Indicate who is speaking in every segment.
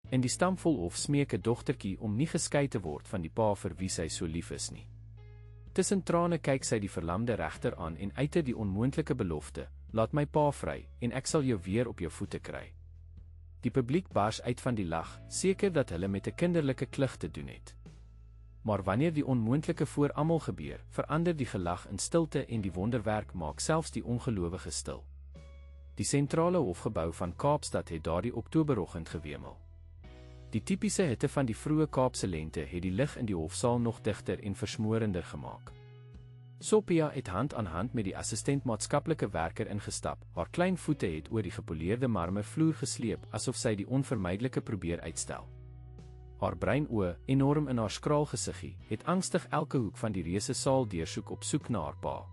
Speaker 1: In die stamvolhof smeek 'n dogtertjie om nie geskei te word van die pa vir wie sy so lief is nie. Tussen trane kyk sy die verlamde regter aan en uiter die onmoontlike belofte: "Laat my pa vry, en ek sal jou weer op jou voete kry." Die publiek bars uit van die lag, seker dat hulle met 'n kinderlike klug te doen het. Maar wanneer die onmoontlike voor almal gebeur, verander die gelag in stilte en die wonderwerk maak selfs die ongelowige stil. Die sentrale hofgebou van Kaapstad het daardie Oktoberoggend gewemel. Die tipiese hitte van die vroeë Kaapse lente het die lig in die hofsaal nog digter en versmorender gemaak. Sophia het hand aan hand met die assistent maatskaplike werker ingestap, haar klein voete het oor die gepoleerde marmer vloer gesleep asof sy die onvermydelike probeer uitstel. Haar bruin oë, enorm in haar skraal gesiggie, het angstig elke hoek van die reuse saal deursoek op soek na haar pa.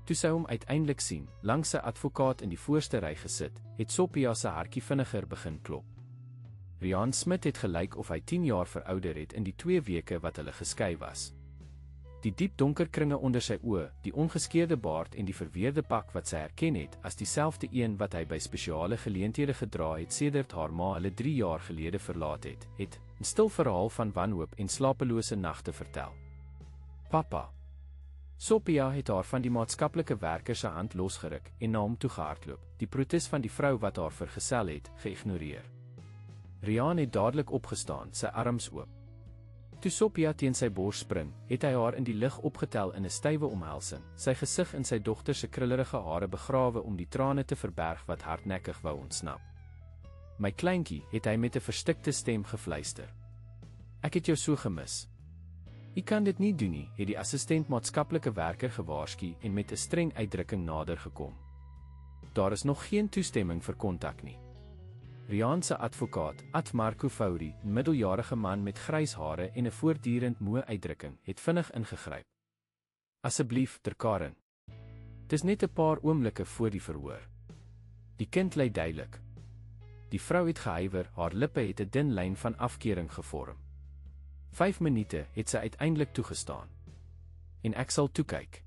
Speaker 1: Toe sy hom uiteindelik sien, langs sy advokaat in die voorste ry gesit, het Sophia se hartjie vinniger begin klop. Riaan Smit het gelyk of hy 10 jaar verouder het in die 2 weke wat hulle geskei was. Die diep donker kringe onder sy oë, die ongeskeurde baard en die verweerde pak wat sy herken het as dieselfde een wat hy by spesiale geleenthede gedra het sedert haar ma hulle 3 jaar gelede verlaat het, 'n stil verhaal van wanhoop en slapelose nagte vertel. "Papa." Sophia het haar van die maatskaplike werker se hand losgeruk en na hom toe gehardloop, die protes van die vrou wat haar vergesel het, geïgnoreer. Riaan het dadelik opgestaan, sy arms oop. Toe Sophia teen sy bors spring, het hy haar in die lug opgetel in 'n stywe omhelsing, sy gesig in sy dogter se krullerige hare begrawe om die trane te verberg wat hardnekkig wou ontsnap. "My kleintjie," het hy met 'n verstikte stem gefluister. "Ek het jou so gemis." "U kan dit nie doen nie," het die assistent maatskaplike werker gewaarsku en met 'n streng uitdrukking nader gekom. "Daar is nog geen toestemming vir kontak nie." Riaan se advokaat, Ad Marco Fourie, 'n middeljarige man met grys hare en 'n voortdurend moe uitdrukking, het vinnig ingegryp. "Asseblief, Ter Karen. Dis net 'n paar oomblikke voor die verhoor. Die kind ly duidelik." Die vrou het gehuiwer, haar lippe het 'n dun lyn van afkering gevorm. 5 minute het sy uiteindelik toegestaan. "En ek sal toekyk."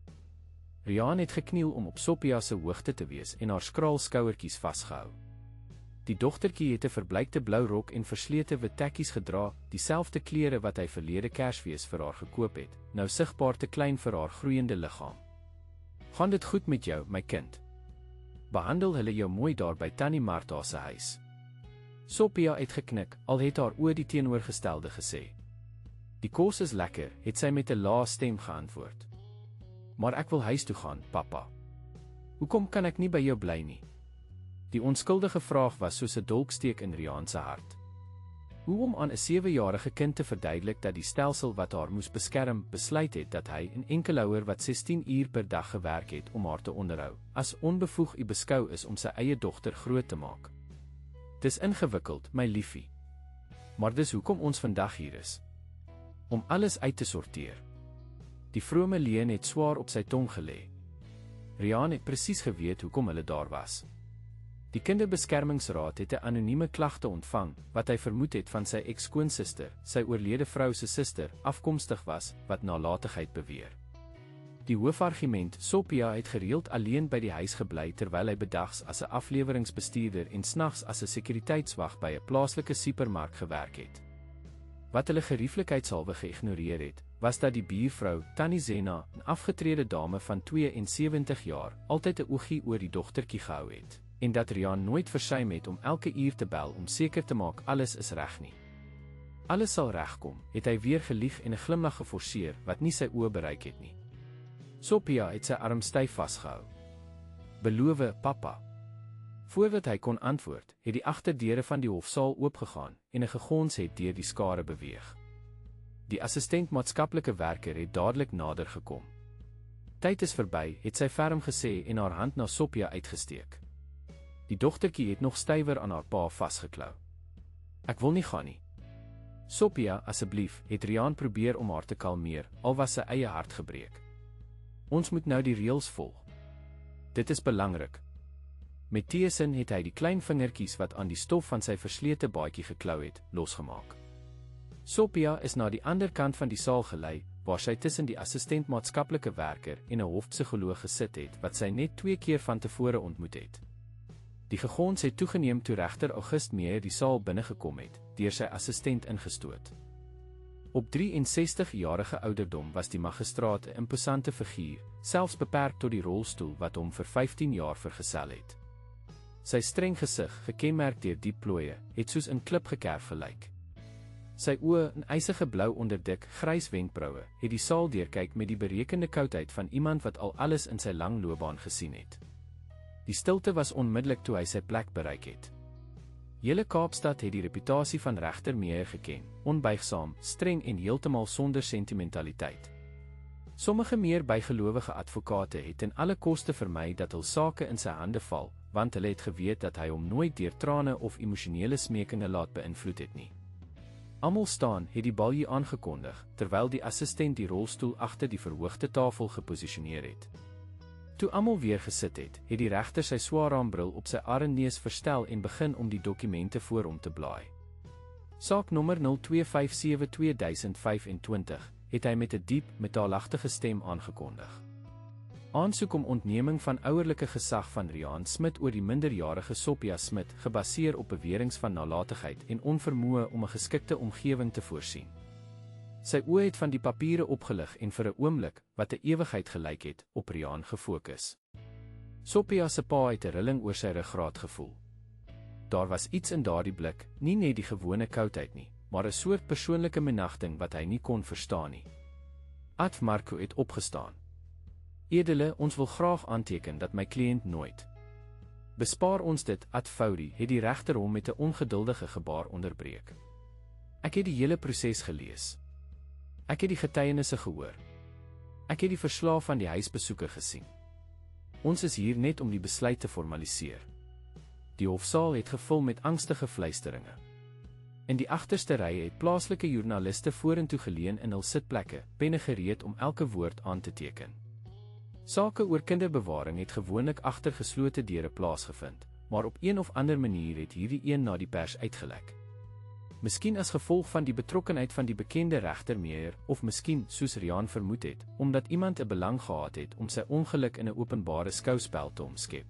Speaker 1: Riaan het gekniel om op Sophia se hoogte te wees en haar skraal skouertjies vasgehou. Die dogtertjie het 'n verbleikte blou rok en verslete wit tekkies gedra, dieselfde klere wat hy verlede Kersfees vir haar gekoop het, nou sigbaar te klein vir haar groeiende liggaam. "Gaan dit goed met jou, my kind? Behandel hulle jou mooi daar by Tannie Martha se huis?" Sophia het geknik, al het haar oë die teenoorgestelde gesê. "Die kos is lekker," het sy met 'n lae stem geantwoord. "Maar ek wil huis toe gaan, pappa." "Hoekom kan ek nie by jou bly nie?" Die onskuldige vraag was soos 'n dolksteek in Riaan se hart. Hoe om aan 'n 7-jarige kind te verduidelik dat die stelsel wat haar moes beskerm, besluit het dat hy 'n enkelouer wat 16 uur per dag gewerk het om haar te onderhou, as onbevoeg beskou is om sy eie dogter groot te maak. "Dis ingewikkeld, my liefie. Maar dis hoekom ons vandag hier is. Om alles uit te sorteer." Die vrome leuen het swaar op sy tong gelê. Riaan het presies geweet hoekom hulle daar was. Die Kinderbeskermingsraad het 'n anonieme klagte ontvang, wat hy vermoed het van sy ex-skoonsister, sy oorlede vrou se suster, afkomstig was, wat nalatigheid beweer. Die hoofargument, Sophia het gereeld alleen by die huis gebly terwyl hy bedags as 'n afleweringsbestuurder en snags as 'n sekuriteitswag by 'n plaaslike supermark gewerk het. Wat hulle gerieflikheidshalwe geïgnoreer het, was dat die buurvrou, Tannie Zena, 'n afgetrede dame van 72 jaar, altyd 'n oogie oor die dogtertjie gehou het, en dat Riaan nooit versuim het om elke uur te bel om seker te maak alles is reg nie. "Alles sal regkom," het hy weer gelieg en 'n glimlag geforseer wat nie sy oë bereik het nie. Sophia het sy arm styf vasgehou. "Beloof, pappa." Voordat hy kon antwoord, het die agterdeure van die hofsaal oopgegaan en 'n gegons het deur die skare beweeg. Die assistent maatskaplike werker het dadelik nader gekom. "Tyd is verby," het sy ferm gesê en haar hand na Sophia uitgesteek. Die dogtertjie het nog stywer aan haar pa vasgeklou. "Ek wil nie gaan nie." "Sophia, asseblief," het Riaan probeer om haar te kalmeer, al was sy eie hart gebreek. "Ons moet nou die reëls volg. Dit is belangrik." Met teesin het hy die klein vingertjies wat aan die stof van sy verslete baadjie geklou het, losgemaak. Sophia is na die ander kant van die saal gelei, waar sy tussen die assistent maatskaplike werker en 'n hofpsigoloog gesit het wat sy net 2 keer van tevore ontmoet het. Die gegons het toegeneem toe regter August Meyer die saal binnegekom het, deur sy assistent ingestoot. Op 63-jarige ouderdom was die magistraat 'n imposante figuur, selfs beperk tot die rolstoel wat hom vir 15 jaar vergesel het. Sy streng gesig, gekenmerk deur diep plooie, het soos in klip gekerf gelyk. Sy oë, 'n ysige blou onder dik, grys wenkbroue, het die saal deurkyk met die berekende koudheid van iemand wat al alles in sy lang loopbaan gesien het. Die stilte was onmiddellik toe hy sy plek bereik het. Hele Kaapstad het die reputasie van regter Meyer geken, onbuigsaam, streng en heeltemal sonder sentimentaliteit. Sommige meer bygelowige advokate het ten alle koste vermy dat hul sake in sy hande val, want hulle het geweet dat hy hom nooit deur trane of emosionele smekinge laat beïnvloed het nie. Almal staan het die baljie aangekondig, terwyl die assistent die rolstoel agter die verhoogde tafel geposisioneer het. Toe almal weer gesit het, het die regter sy swaarraambril op sy armneus verstel en begin om die dokumente voor hom te blaai. Saak nommer 0257/2025 het hy met 'n diep, metaalagtige stem aangekondig. Aansoek om ontneming van ouerlike gesag van Riaan Smit oor die minderjarige Sophia Smit, gebaseer op beweringe van nalatigheid en onvermoë om 'n geskikte omgewing te voorsien. Sy oë het van die papiere opgelig en vir 'n oomblik, wat 'n ewigheid gelyk het, op Riaan gefokus. Sophia se pa het 'n rilling oor sy ruggraat gevoel. Daar was iets in daardie blik, nie net die gewone koudheid nie, maar 'n soort persoonlike minagting wat hy nie kon verstaan nie. Ad Marco het opgestaan. Edele, ons wil graag aanteken dat my kliënt nooit. Bespaar ons dit, Ad Fourie, het die regter hom met 'n ongeduldige gebaar onderbreek. Ek het die hele proses gelees. Ek het die getuienisse gehoor. Ek het die verslae van die huisbesoeker gesien. Ons is hier net om die besluit te formaliseer. Die hofsaal het gevul met angstige fluisteringe. In die agterste ry het plaaslike joernaliste vorentoe geleun in hul sitplekke, penne gereed om elke woord aan te teken. Sake oor kinderbewaring het gewoonlik agter geslote deure plaasgevind, maar op een of ander manier het hierdie een na die pers uitgelek. Miskien as gevolg van die betrokkenheid van die bekende regter Meyer, of miskien, soos Riaan vermoed het, omdat iemand 'n belang gehad het om sy ongeluk in 'n openbare skouspel te omskep.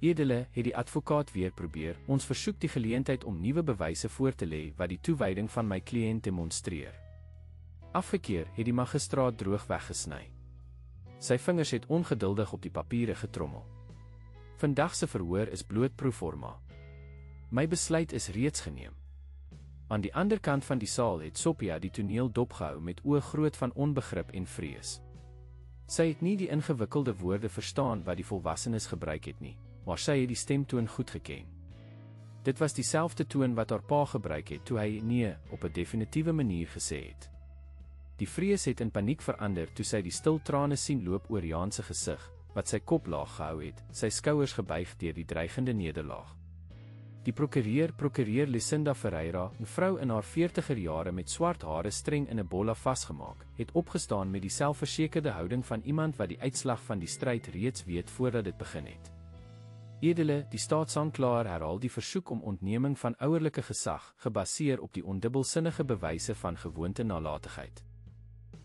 Speaker 1: Edele, het die advokaat weer probeer, ons versoek die geleentheid om nuwe bewyse voor te lê wat die toewyding van my kliënt demonstreer. Afgekeer het die magistraat droog weggesny. Sy vingers het ongeduldig op die papiere getrommel. Vandag se verhoor is bloot pro forma. My besluit is reeds geneem. Aan die ander kant van die saal het Sophia die toneel dopgehou met oë groot van onbegrip en vrees. Sy het nie die ingewikkelde woorde verstaan wat die volwassenes gebruik het nie, maar sy het die stemtoon goed geken. Dit was dieselfde toon wat haar pa gebruik het toe hy nee op 'n definitiewe manier gesê het. Die vrees het in paniek verander toe sy die stil trane sien loop oor Riaan se gesig, wat sy kop laag gehou het, sy skouers gebuig deur die dreigende nederlaag. Die prokureur Lucinda Ferreira, 'n vrou in haar 40er jare met swart hare streng in 'n bolla vasgemaak, het opgestaan met die selfversekerde houding van iemand wat die uitslag van die stryd reeds weet voordat dit begin het. Edele, die staatsaanklaer herhaal die versoek om ontneming van ouerlike gesag, gebaseer op die ondubbelsinnige bewyse van gewoonte nalatigheid.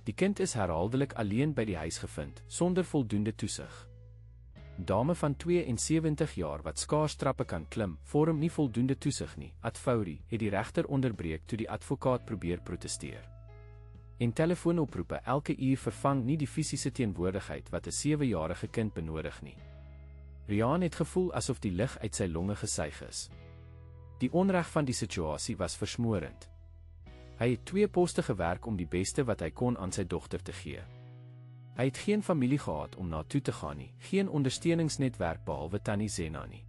Speaker 1: Die kind is herhaaldelik alleen by die huis gevind, sonder voldoende toesig. Dame van 72 jaar wat skaars trappe kan klim, vorm nie voldoende toesig nie, Ad Fourie, het die regter onderbreek toe die advokaat probeer protesteer. En telefoonoproepe elke uur vervang nie die fisiese teenwoordigheid wat 'n 7-jarige kind benodig nie. Riaan het gevoel asof die lug uit sy longe gesuig is. Die onreg van die situasie was versmorend. Hy het 2 poste gewerk om die beste wat hy kon aan sy dogter te gee. Hy het geen familie gehad om na toe te gaan nie, geen ondersteuningsnetwerk behalwe Tannie Zena nie.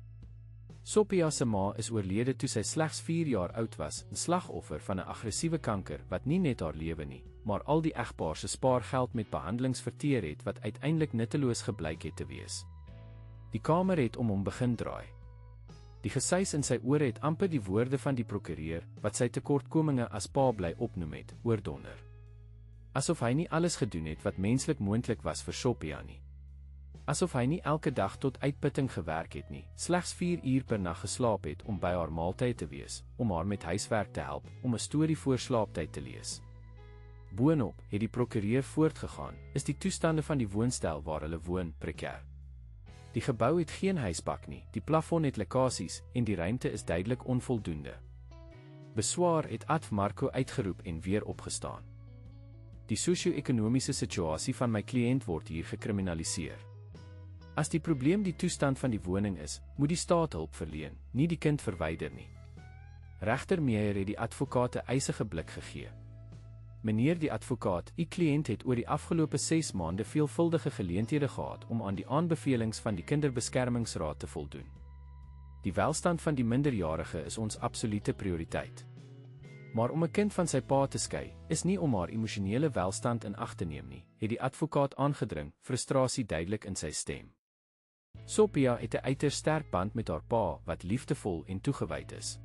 Speaker 1: Sophia se ma is oorlede toe sy slegs 4 jaar oud was, 'n slagoffer van 'n aggressiewe kanker wat nie net haar lewe nie, maar al die egpaar se spaargeld met behandelings verteer het wat uiteindelik nutteloos gebleik het te wees. Die kamer het om hom begin draai. Die gesuis in sy ore het amper die woorde van die prokureur, wat sy tekortkominge as pa bly opnoem het, oordonder. Asof hy nie alles gedoen het wat menslik moontlik was vir Sophia nie. Asof hy nie elke dag tot uitputting gewerk het nie, slegs 4 uur per nag geslaap het om by haar maaltyd te wees, om haar met huiswerk te help, om 'n storie voor slaaptyd te lees. Boonop, het die prokureur voortgegaan, is die toestande van die woonstel waar hulle woon prekêr. Die gebou het geen huisbak nie, die plafon het lekkasies en die ruimte is duidelik onvoldoende. Beswaar het Adv Marco uitgeroep en weer opgestaan. Die sosio-ekonomiese situasie van my kliënt word hier gekriminaliseer. As die probleem die toestand van die woning is, moet die staat hulp verleen, nie die kind verwyder nie. Regter Meyer het die advokaat 'n eisige blik gegee. Meneer die advokaat, u kliënt het oor die afgelope 6 maande veelvuldige geleenthede gehad om aan die aanbevelings van die Kinderbeskermingsraad te voldoen. Die welstand van die minderjarige is ons absolute prioriteit. Maar om 'n kind van sy pa te skei, is nie om haar emosionele welstand in ag te neem nie, het die advokaat aangedring, frustrasie duidelik in sy stem. Sophia het 'n uiters sterk band met haar pa, wat liefdevol en toegewyd is.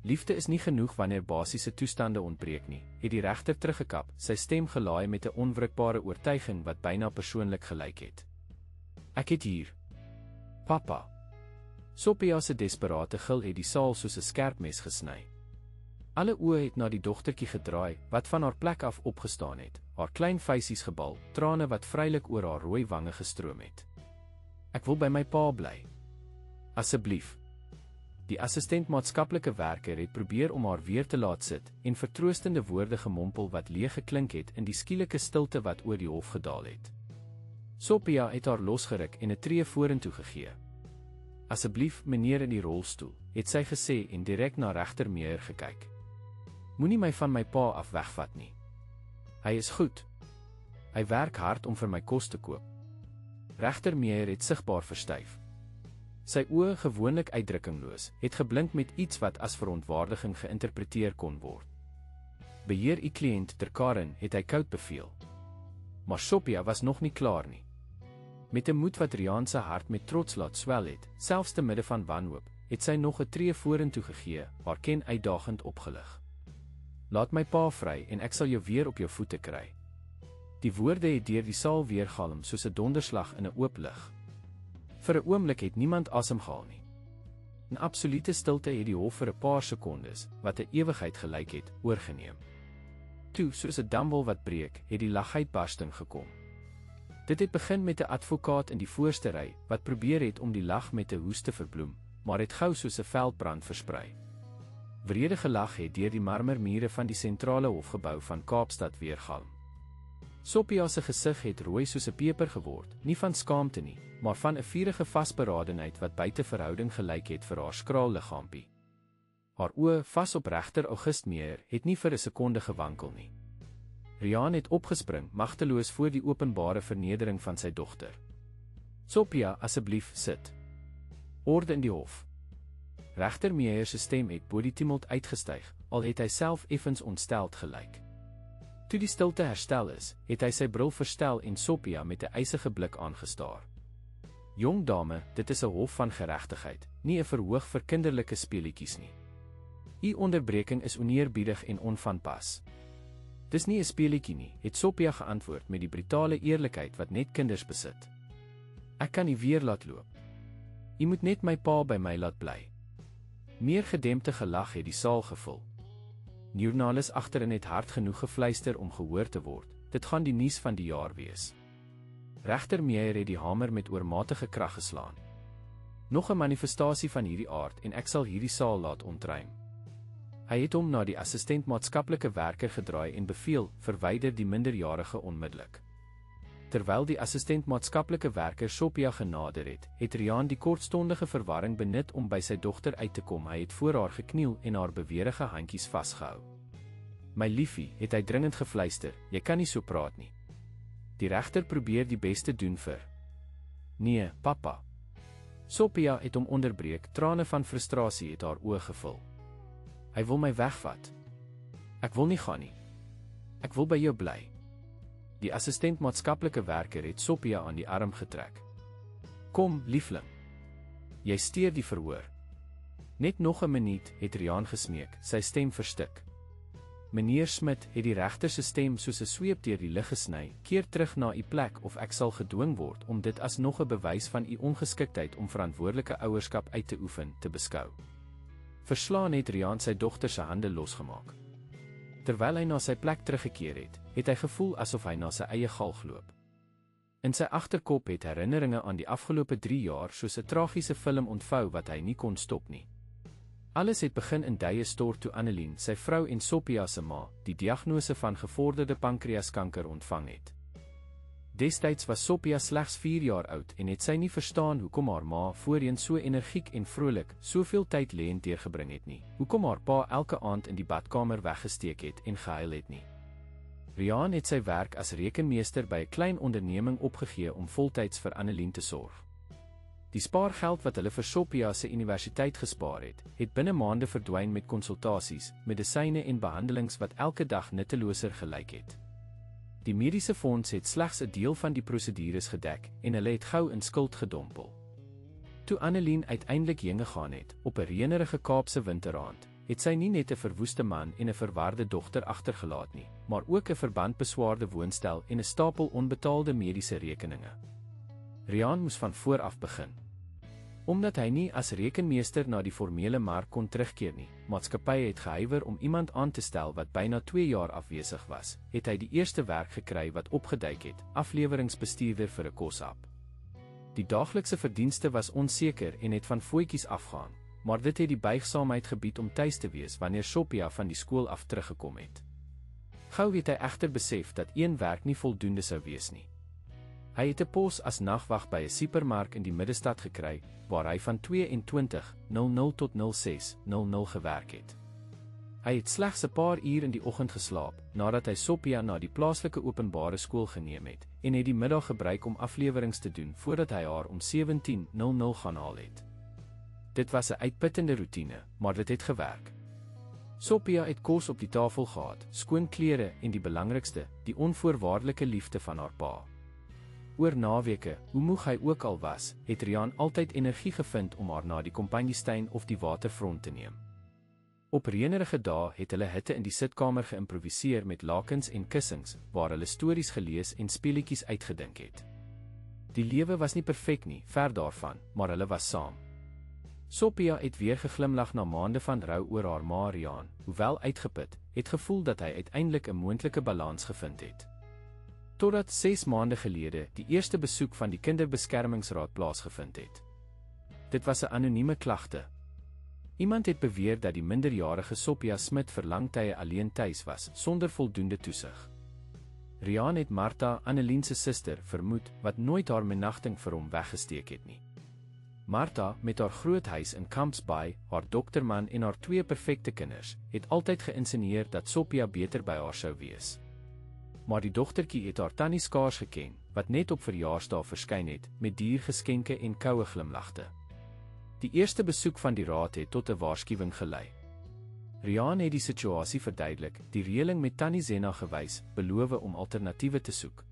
Speaker 1: Liefde is nie genoeg wanneer basiese toestande ontbreek nie, het die regter teruggekap, sy stem gelaai met 'n onwrikbare oortuiging wat byna persoonlik gelyk het. Ek het hier. Papa. Sophia se desperate gil het die saal soos 'n skerp mes gesny. Alle oë het na die dogtertjie gedraai, wat van haar plek af opgestaan het, haar klein feisies gebal, trane wat vrylik oor haar rooi wange gestroom het. Ek wil by my pa bly. Asseblief. Die assistent maatskaplike werker het probeer om haar weer te laat sit en vertroostende woorde gemompel wat leeg geklink het in die skielike stilte wat oor die hof gedaal het. Sophia het haar losgeruk en 'n tree vorentoe gegee. Asseblief, meneer in die rolstoel, het sy gesê en direk na regter Meyer gekyk. Moenie my van my pa af wegvat nie. Hy is goed. Hy werk hard om vir my kos te koop. Regter Meyer het sigbaar verstyf. Sy oë, gewoonlik uitdrukkingloos, het geblink met iets wat as verontwaardiging geïnterpreteer kon word. Beheer u kliënt ter Karen, het hy koud beveel. Maar Sophia was nog nie klaar nie. Met 'n moed wat Riaan se hart met trots laat swel het, selfs te midde van wanhoop, het sy nog 'n tree vorentoe gegee, haar ken uitdagend opgelig. Laat my pa vry en ek sal jou weer op jou voete kry. Die woorde het deur die saal weergalm soos 'n donderslag in 'n oop lug. Vir 'n oomblik het niemand asem gehaal nie. In absolute stilte het die hof vir 'n paar sekondes, wat 'n ewigheid gelyk het, oorgeneem. Toe, soos 'n damwol wat breek, het die laguitbarsting gekom. Dit het begin met 'n advokaat in die voorste ry, wat probeer het om die lag met 'n hoes te verbloem, maar het gou soos 'n veldbrand versprei. Wrede gelag het deur die marmermure van die sentrale hofgebou van Kaapstad weergalm. Sophia se gesig het rooi soos 'n peper geword, nie van skaamte nie, maar van 'n vurige vasberadenheid wat buite verhouding gelyk het vir haar skraal liggaampie. Haar oë, vas op regter August Meyer, het nie vir 'n sekonde gewankel nie. Riaan het opgespring, magteloos voor die openbare vernedering van sy dogter. Sophia, asseblief, sit. Orde in die hof. Regter Meyer se stem het bo die tumult uitgestyg, al het hy self effens ontsteld gelyk. Toe die stilte herstel is, het hy sy bril verstel en Sophia met 'n eisige blik aangestaar. Jong dame, dit is 'n hof van geregtigheid, nie 'n verhoog vir kinderlike speletjies nie. U onderbreking is oneerbiedig en onvanpas. Dis nie 'n speletjie nie, het Sophia geantwoord met die brutale eerlikheid wat net kinders besit. Ek kan nie weer laat loop. U moet net my pa by my laat bly. Meer gedempte gelag het die saal gevul. Joernalis agterin het hard genoeg gefluister om gehoor te word. Dit gaan die nuus van die jaar wees. Regter Meyer het die hamer met oormatige krag geslaan. Nog 'n manifestasie van hierdie aard en ek sal hierdie saal laat ontruim. Hy het hom na die assistent maatskaplike werker gedraai en beveel, verwyder die minderjarige onmiddellik. Terwyl die assistent maatskaplike werker Sophia genader het, het Riaan die kortstondige verwarring benut om by sy dogter uit te kom. Hy het voor haar gekniel en haar beweerige handjies vasgehou. My liefie, het hy dringend gefluister, jy kan nie so praat nie. Die regter probeer die beste doen vir. Nee, papa. Sophia het hom onderbreek, trane van frustrasie het haar oë gevul. Hy wil my wegvat. Ek wil nie gaan nie. Ek wil by jou bly. Die assistent maatskaplike werker het Sophia aan die arm getrek. Kom, liefling. Jy steur die verhoor. Net nog 'n minuut, het Riaan gesmeek, sy stem verstik. Meneer Smit, het die regter se stem soos 'n sweep deur die lug gesny, keer terug na u plek of ek sal gedwing word om dit as nog 'n bewys van u ongeskiktheid om verantwoordelike ouerskap uit te oefen, te beskou. Verslaan het Riaan sy dogter se hande losgemaak. Terwyl hy na sy plek teruggekeer het, het hy gevoel asof hy na sy eie galg loop. In sy agterkop het herinneringe aan die afgelope 3 jaar soos 'n tragiese film ontvou wat hy nie kon stop nie. Alles het begin in duie stort toe Annelien, sy vrou en Sophia se ma, die diagnose van gevorderde pankreaskanker ontvang het. Destyds was Sophia slegs 4 jaar oud en het sy nie verstaan hoekom haar ma voorheen so energiek en vrolik soveel tyd lêend deurgebring het nie, hoekom haar pa elke aand in die badkamer weggesteek het en gehuil het nie. Riaan het sy werk as rekenmeester by 'n klein onderneming opgegee om voltyds vir Annelien te sorg. Die spaargeld wat hulle vir Sophia se universiteit gespaar het binne maande verdwyn met konsultasies, medisyne en behandelings wat elke dag nutteloser gelyk het. Die mediese fonds het slegs 'n deel van die prosedures gedek en hulle het gou in skuld gedompel. Toe Annelien uiteindelik heengegaan het, op 'n reënerige Kaapse winteraand, het sy nie net 'n verwoeste man en 'n verwarde dogter agtergelaat nie, maar ook 'n verbandbeswaarde woonstel en 'n stapel onbetaalde mediese rekeninge. Riaan moes van voor af begin. Omdat hy nie as rekenmeester na die formele mark kon terugkeer nie, maatskappye het gehuiwer om iemand aan te stel wat byna 2 jaar afwesig was, het hy die eerste werk gekry wat opgeduik het, afleweringsbestuurder vir 'n kosap. Die daaglikse verdienste was onseker en het van voetjies afgaan, maar dit het die buigsaamheid gebied om tuis te wees wanneer Sophia van die skool af teruggekom het. Gou het hy egter besef dat een werk nie voldoende sou wees nie. Hy het 'n pos as nagwag by 'n supermark in die middestad gekry, waar hy van 22:00 tot 06:00 gewerk het. Hy het slegs 'n paar uur in die oggend geslaap, nadat hy Sophia na die plaaslike openbare skool geneem het, en het die middag gebruik om aflewerings te doen voordat hy haar om 17:00 gaan haal het. Dit was 'n uitputtende roetine, maar dit het gewerk. Sophia het kos op die tafel gehad, skoon klere en die belangrikste, die onvoorwaardelike liefde van haar pa. Oor naweke, hoe moeg hy ook al was, het Riaan altyd energie gevind om haar na die kompanjestein of die waterfront te neem. Op reënerige dae het hulle hitte in die sitkamer geïmproviseer met lakens en kussings, waar hulle stories gelees en speletjies uitgedink het. Die lewe was nie perfek nie, ver daarvan, maar hulle was saam. Sophia het weer geglimlag na maande van rou oor haar ma Riaan, hoewel uitgeput, het gevoel dat hy uiteindelik 'n moontlike balans gevind het. Totdat 6 maande gelede die eerste besoek van die kinderbeskermingsraad plaasgevind het. Dit was 'n anonieme klagte. Iemand het beweer dat die minderjarige Sophia Smit vir lang tye alleen tuis was, sonder voldoende toesig. Riaan het Martha, Annelien se suster, vermoed, wat nooit haar benagting vir hom weggesteek het nie. Martha, met haar groot huis in Camps Bay, haar dokterman en haar 2 perfekte kinders, het altyd geïnsinueer dat Sophia beter by haar sou wees. Maar die dogtertjie het haar tannie skaars geken, wat net op verjaarsdae verskyn het, met diergeskenke en koue glimlagte. Die eerste besoek van die raad het tot 'n waarskuwing gelei. Riaan het die situasie verduidelik, die reëling met Tannie Zena gewys, beloof om alternatiewe te soek.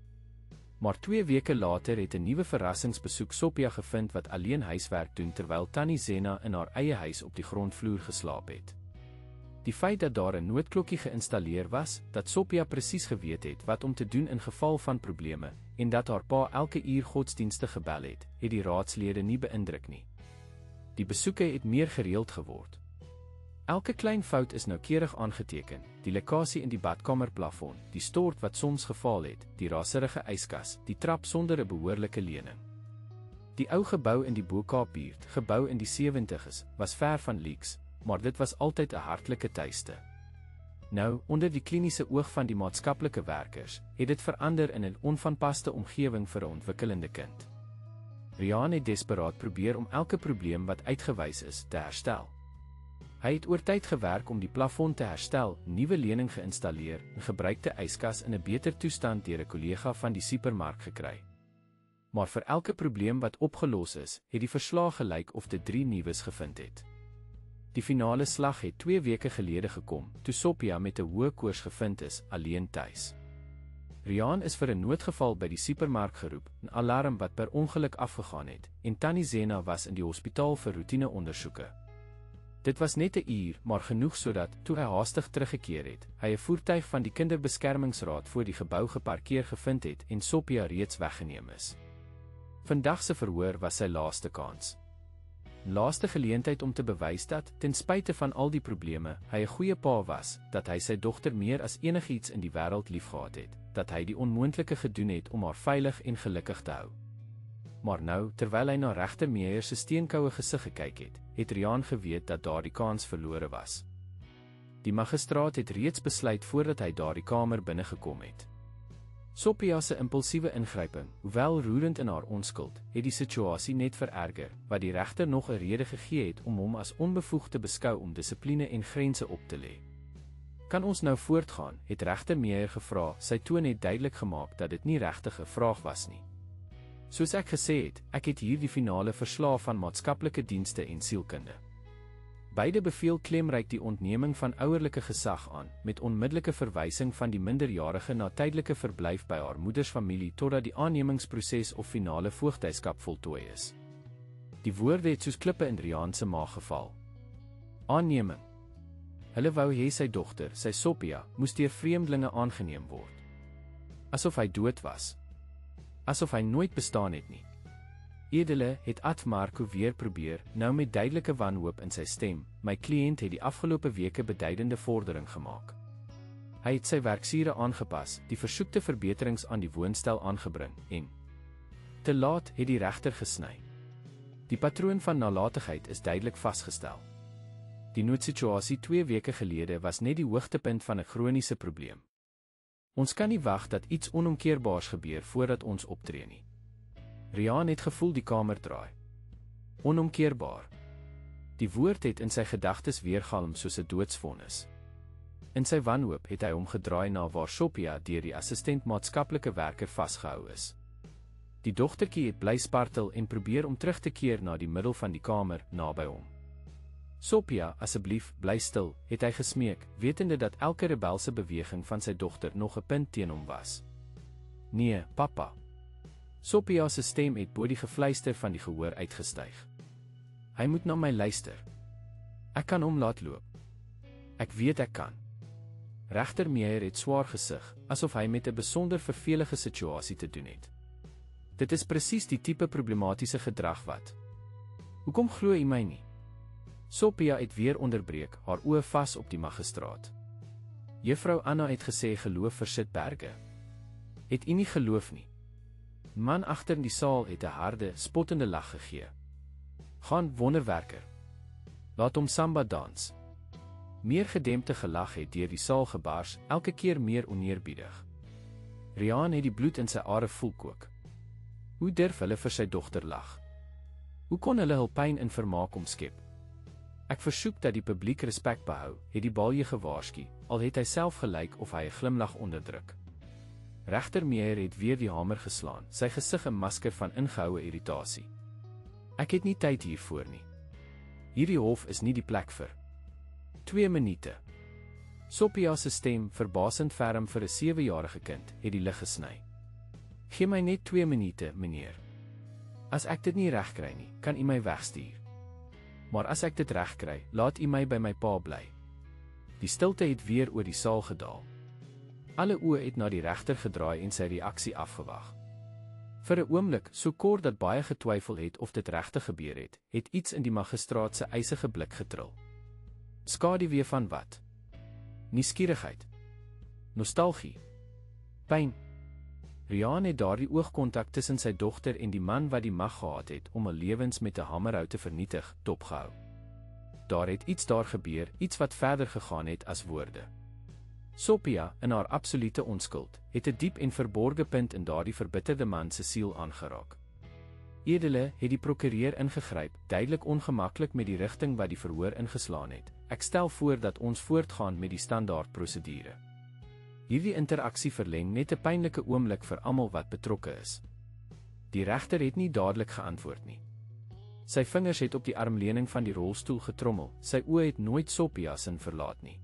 Speaker 1: Maar 2 weke later het 'n nuwe verrassingsbesoek Sophia gevind wat alleen huiswerk doen terwyl Tannie Zena in haar eie huis op die grondvloer geslaap het. Die feit dat daar 'n noodklokkie geïnstalleer was, dat Sophia presies geweet het wat om te doen in geval van probleme, en dat haar pa elke uur godsdienstig gebel het die raadslede nie beïndruk nie. Die besoeke het meer gereeld geword. Elke klein fout is noukeurig aangeteken, die lekkasie in die badkamerplafon, die stort wat soms geval het, die raserige yskas, die trap sonder 'n behoorlike leuning. Die ou gebou in die Bo-Kaapbuurt, gebou in die 70's, was ver van leaks, maar dit was altyd 'n hartlike tuiste. Nou, onder die kliniese oog van die maatskaplike werkers, het dit verander in 'n onvanpaste omgewing vir 'n ontwikkelende kind. Riaan het desperaat probeer om elke probleem wat uitgewys is, te herstel. Hy het oor tyd gewerk om die plafon te herstel, nuwe leuning geïnstalleer, 'n gebruikte yskas in 'n beter toestand deur 'n kollega van die supermark gekry. Maar vir elke probleem wat opgelos is, het die verslag gelyk of dit 3 nuus gevind het. Die finale slag het 2 weke gelede gekom, toe Sophia met 'n hoë koors gevind is, alleen tuis. Riaan is vir 'n noodgeval by die supermark geroep, 'n alarm wat per ongeluk afgegaan het, en Tannie Zena was in die hospitaal vir roetineondersoeke. Dit was net 'n uur, maar genoeg sodat, toe hy haastig teruggekeer het, hy 'n voertuig van die kinderbeskermingsraad voor die gebou geparkeer gevind het en Sophia reeds weggeneem is. Vandag se verhoor was sy laaste kans. laaste geleentheid om te bewys dat, ten spyte van al die probleme, hy 'n goeie pa was, dat hy sy dogter meer as enigiets in die wêreld liefgehad het, dat hy die onmoontlike gedoen het om haar veilig en gelukkig te hou. Maar nou, terwyl hy na regter Meyer se steenkoue gesig gekyk het, het Riaan geweet dat daardie kans verlore was. Die magistraat het reeds besluit voordat hy daardie kamer binnegekom het. Sophia se impulsiewe ingryping, hoewel roerend in haar onskuld, het die situasie net vererger, wat die regter nog 'n rede gegee het om hom as onbevoegd te beskou om dissipline en grense op te lê. Kan ons nou voortgaan, het regter Meyer gevra. Sy toon het duidelik gemaak dat dit nie regtig 'n vraag was nie. Soos ek gesê het, ek het hier die finale verslae van maatskaplike dienste en sielkunde. Beide beveel klemryk die ontneming van ouerlike gesag aan, met onmiddellike verwysing van die minderjarige na tydelike verblyf by haar moedersfamilie totdat die aannemingsproses of finale voogdyskap voltooi is. Die woorde het soos klippe in Riaan se maag geval. Aanneming. Hulle wou hê sy dogter, sy Sophia, moes deur vreemdelinge aangeneem word. Asof hy dood was. Asof hy nooit bestaan het nie. Edele, het Ad Marco weer probeer, nou met duidelike wanhoop in sy stem. My kliënt het die afgelope weke beduidende vordering gemaak. Hy het sy werksure aangepas, die versoekte verbeterings aan die woonstel aangebring, en te laat het die regter gesny. Die patroon van nalatigheid is duidelik vasgestel. Die noodsituasie 2 weke gelede was net die hoogtepunt van 'n kroniese probleem. Ons kan nie wag dat iets onomkeerbaars gebeur voordat ons optree nie. Riaan het gevoel die kamer draai. Onomkeerbaar. Die woord het in sy gedagtes weergalm soos 'n doodsvonnis. In sy wanhoop het hy omgedraai na waar Sophia deur die assistent maatskaplike werker vasgehou is. Die dogtertjie het bly spartel en probeer om terug te keer na die middel van die kamer, naby hom. Sophia, asseblief, bly stil, het hy gesmeek, wetende dat elke rebelse beweging van sy dogter nog 'n punt teen hom was. Nee, papa. Sophia se stem het bo die gefluister van die gehoor uitgestyg. Hy moet na my luister. Ek kan hom laat loop. Ek weet ek kan. Regter Meyer het swaar gesig, asof hy met 'n besonder vervelige situasie te doen het. Dit is presies die tipe problematiese gedrag wat. Hoekom glo u my nie? Sophia het weer onderbreek, haar oë vas op die magistraat. Juffrou Anna het gesê geloof versit berge. Het u nie geloof nie? Man agter in die saal het 'n harde, spottende lag gegee. Gaan, wonderwerker. Laat hom samba dans. Meer gedempte gelag het deur die saal gebars, elke keer meer oneerbiedig. Riaan het die bloed in sy are voel kook. Hoe durf hulle vir sy dogter lag? Hoe kon hulle hul pyn in vermaak omskep? Ek versoek dat die publiek respek behou, het die balje gewaarsku, al het hy self gelyk of hy 'n glimlag onderdruk. Regter Meyer het weer die hamer geslaan, sy gesig 'n masker van ingehoue irritasie. Ek het nie tyd hiervoor nie. Hierdie hof is nie die plek vir 2 minute. Sophia se stem, verbasend ferm vir 'n 7-jarige kind, het die lig gesny. Gee my net 2 minute, meneer. As ek dit nie reg kry nie, kan u my wegstuur. Maar as ek dit reg kry, laat u my by my pa bly. Die stilte het weer oor die saal gedaal. Alle oë het na die regter gedraai en sy reaksie afgewag. Vir 'n oomblik, so kort dat baie getwyfel het of dit regtig gebeur het, het iets in die magistraat se ysige blik getril. Skaduwee van wat? Nuuskierigheid. Nostalgie. Pyn. Riaan het daardie oogkontak tussen sy dogter en die man wat die mag gehad het om 'n lewens met 'n hamerhou te vernietig, dopgehou. Daar het iets daar gebeur, iets wat verder gegaan het as woorde. Sophia, in haar absolute onskuld, het 'n diep en verborge punt in daardie verbitterde man se siel aangeraak. Edele, het die prokureur ingegryp, duidelik ongemaklik met die rigting wat die verhoor ingeslaan het. Ek stel voor dat ons voortgaan met die standaard prosedure. Hierdie interaksie verleng net 'n pynlike oomblik vir almal wat betrokke is. Die regter het nie dadelik geantwoord nie. Sy vingers het op die armleuning van die rolstoel getrommel, sy oë het nooit Sophia se verlaat nie.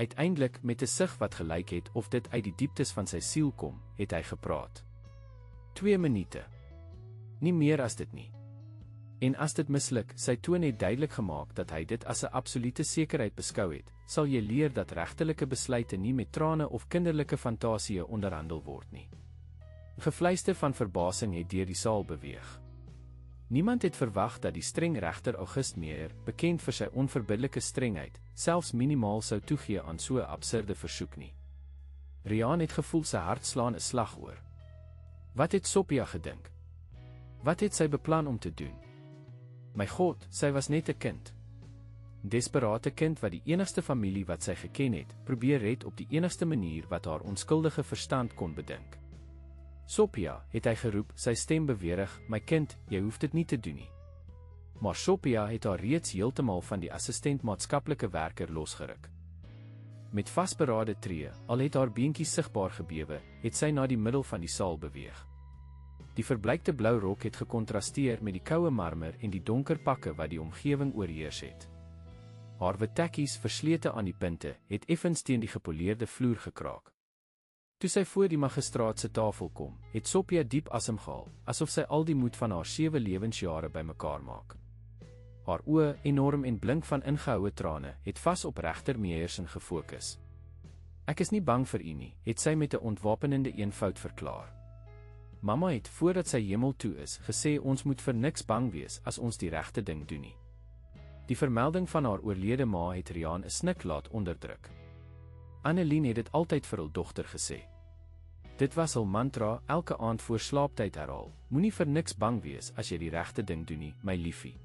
Speaker 1: Uiteindelik, met 'n sug wat gelyk het of dit uit die dieptes van sy siel kom, het hy gepraat. 2 minute. Nie meer as dit nie. En as dit misluk, sy toon het duidelik gemaak dat hy dit as 'n absolute sekerheid beskou het, sal jy leer dat regtelike besluite nie met trane of kinderlike fantasieë onderhandel word nie. Gefluister van verbasing het deur die saal beweeg. Niemand het verwag dat die streng regter August Meyer, bekend vir sy onverbiddelike strengheid, selfs minimaal sou toegee aan so 'n absurde versoek nie. Riaan het gevoel sy hart slaan 'n slag oor. Wat het Sophia gedink? Wat het sy beplan om te doen? My God, sy was net 'n kind. Desperate kind wat die enigste familie wat sy geken het, probeer red op die enigste manier wat haar onskuldige verstand kon bedink. Sophia, het hy geroep, sy stem bewerig, my kind, jy hoef dit nie te doen nie. Maar Sophia het haar reeds heeltemal van die assistent maatskaplike werker losgeruk. Met vasberade tree, al het haar beentjies sigbaar gebewe, het sy na die middel van die saal beweeg. Die verbleikte blou rok het gekontrasteer met die koue marmer en die donker pakke wat die omgewing oorheers het. Haar wit tekkies, verslete aan die punte, het effens teen die gepoleerde vloer gekraak. Toe sy voor die magistraat se tafel kom, het Sophia diep asem gehaal, asof sy al die moed van haar 7 lewensjare bymekaar maak. Haar oë, enorm en blink van ingehoue trane, het vas op regter Meyerson gefokus. Ek is nie bang vir u nie, het sy met 'n ontwapenende eenvoud verklaar. Mamma het, voordat sy hemel toe is, gesê ons moet vir niks bang wees as ons die regte ding doen nie. Die vermelding van haar oorlede ma het Riaan 'n snik laat onderdruk. Annelien het dit altyd vir hul dogter gesê. Dit was hul mantra, elke aand voor slaaptyd herhaal, moenie vir niks bang wees as jy die regte ding doen nie, my liefie.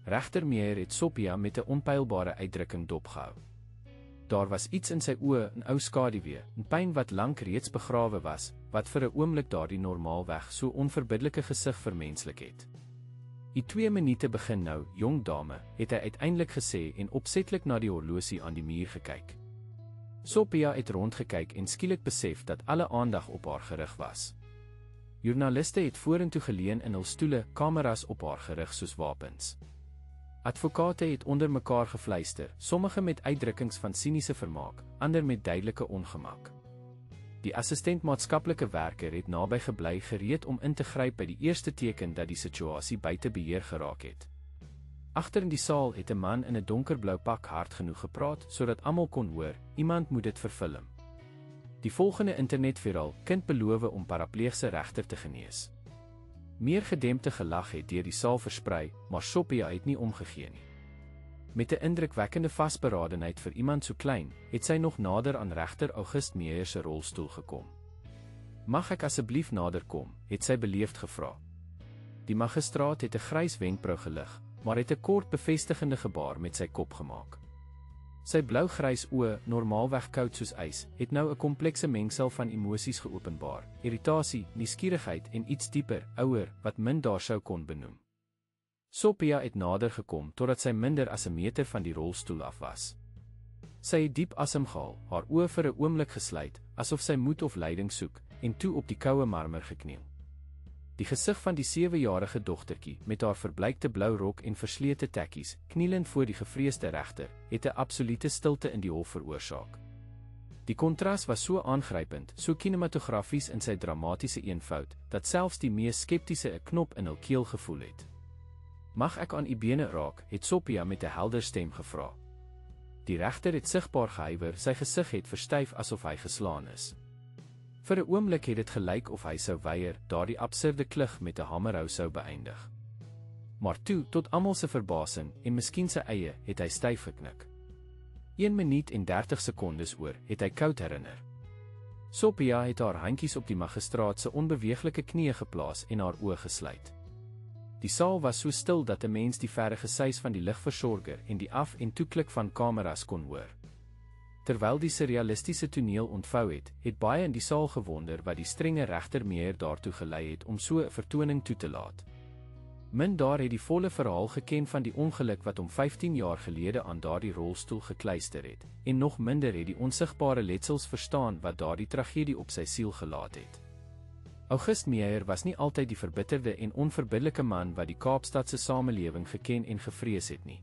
Speaker 1: Regter Meyer het Sophia met 'n onpylbare uitdrukking dopgehou. Daar was iets in sy oë, 'n ou skaduwee, 'n pyn wat lank reeds begrawe was, wat vir 'n oomblik daardie normaalweg so onverbiddelike gesig vermenslik het. "Die 2 minute begin nou, jong dame," het hy uiteindelik gesê en opsetlik na die horlosie aan die muur gekyk. Sophia het rondgekyk en skielik besef dat alle aandag op haar gerig was. Joernaliste het vorentoe geleun in hul stoele, kameras op haar gerig soos wapens. Advokate het onder mekaar gefluister, sommige met uitdrukkings van siniese vermaak, ander met duidelike ongemak. Die assistent maatskaplike werker het naby gebly, gereed om in te gryp by die eerste teken dat die situasie buite beheer geraak het. Agter in die saal het 'n man in 'n donkerblou pak hard genoeg gepraat, sodat almal kon hoor, iemand moet dit verfilm. Die volgende internetviraal, kind beloof om parapleegse regter te genees. Meer gedempte gelag het deur die saal versprei, maar Sophia het nie omgegee nie. Met 'n indrukwekkende vasberadenheid vir iemand so klein, het sy nog nader aan regter August Meyer se rolstoel gekom. "Mag ek asseblief nader kom?" het sy beleefd gevra. Die magistraat het 'n grys wenkbrau gelig, maar het 'n kort bevestigende gebaar met sy kop gemaak. Sy blou-grys oë, normaalweg koud soos ys, het nou 'n komplekse mengsel van emosies geopenbaar, irritasie, nuuskierigheid en iets dieper, ouer, wat min daar sou kon benoem. Sophia het nader gekom totdat sy minder as 'n meter van die rolstoel af was. Sy het diep asem gehaal, haar oë vir 'n oomblik gesluit, asof sy moed of leiding soek, en toe op die koue marmer gekniel. Die gesig van die 7-jarige dogtertjie, met haar verbleikte blou rok en verslete tekkies, knielend voor die gevreesde regter, het 'n absolute stilte in die hof veroorsaak. Die kontras was so aangrypend, so kinematografies in sy dramatiese eenvoud, dat selfs die mees skeptiese 'n knop in hul keel gevoel het. "Mag ek aan u bene raak?" het Sophia met 'n helder stem gevra. Die regter het sigbaar gehuiwer, sy gesig het verstyf asof hy geslaan is. Vir 'n oomblik het dit gelyk of hy sou weier, daardie absurde klug met 'n hamerhou sou beëindig. Maar toe, tot almal se verbasing, en miskien sy eie, het hy styf geknik. 1 minuut en 30 sekondes oor, het hy koud herinner. Sophia het haar handjies op die magistraat se onbeweeglike knieë geplaas en haar oë gesluit. Die saal was so stil dat 'n mens die verre gesuis van die ligversorger en die af- en toeklik van kameras kon hoor. Terwyl die surrealistiese toneel ontvou het, het baie in die saal gewonder wat die strenge regter Meyer daartoe gelei het om so 'n vertoning toe te laat. Min daar het die volle verhaal geken van die ongeluk wat hom 15 jaar gelede aan daardie rolstoel gekluister het, en nog minder het die onsigbare letsels verstaan wat daardie tragedie op sy siel gelaat het. August Meyer was nie altyd die verbitterde en onverbiddelike man wat die Kaapstadse samelewing geken en gevrees het nie.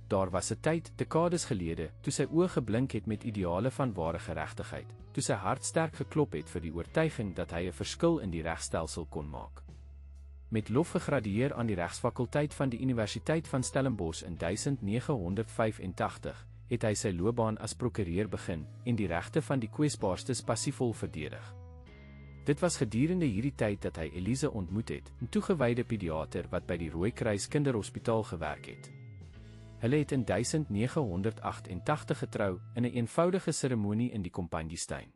Speaker 1: Daar was 'n tyd, dekades gelede, toe sy oë geblink het met ideale van ware geregtigheid, toe sy hart sterk geklop het vir die oortuiging dat hy 'n verskil in die regstelsel kon maak. Met lof gegradueer aan die regsfakulteit van die Universiteit van Stellenbosch in 1985, het hy sy loopbaan as prokureur begin en die regte van die kwesbaarstes passievol verdedig. Dit was gedurende hierdie tyd dat hy Elise ontmoet het, 'n toegewyde pediater wat by die Rooikruis Kinderhospitaal gewerk het. Hulle het in 1988 getrou in 'n eenvoudige seremonie in die Kompanjiestuin.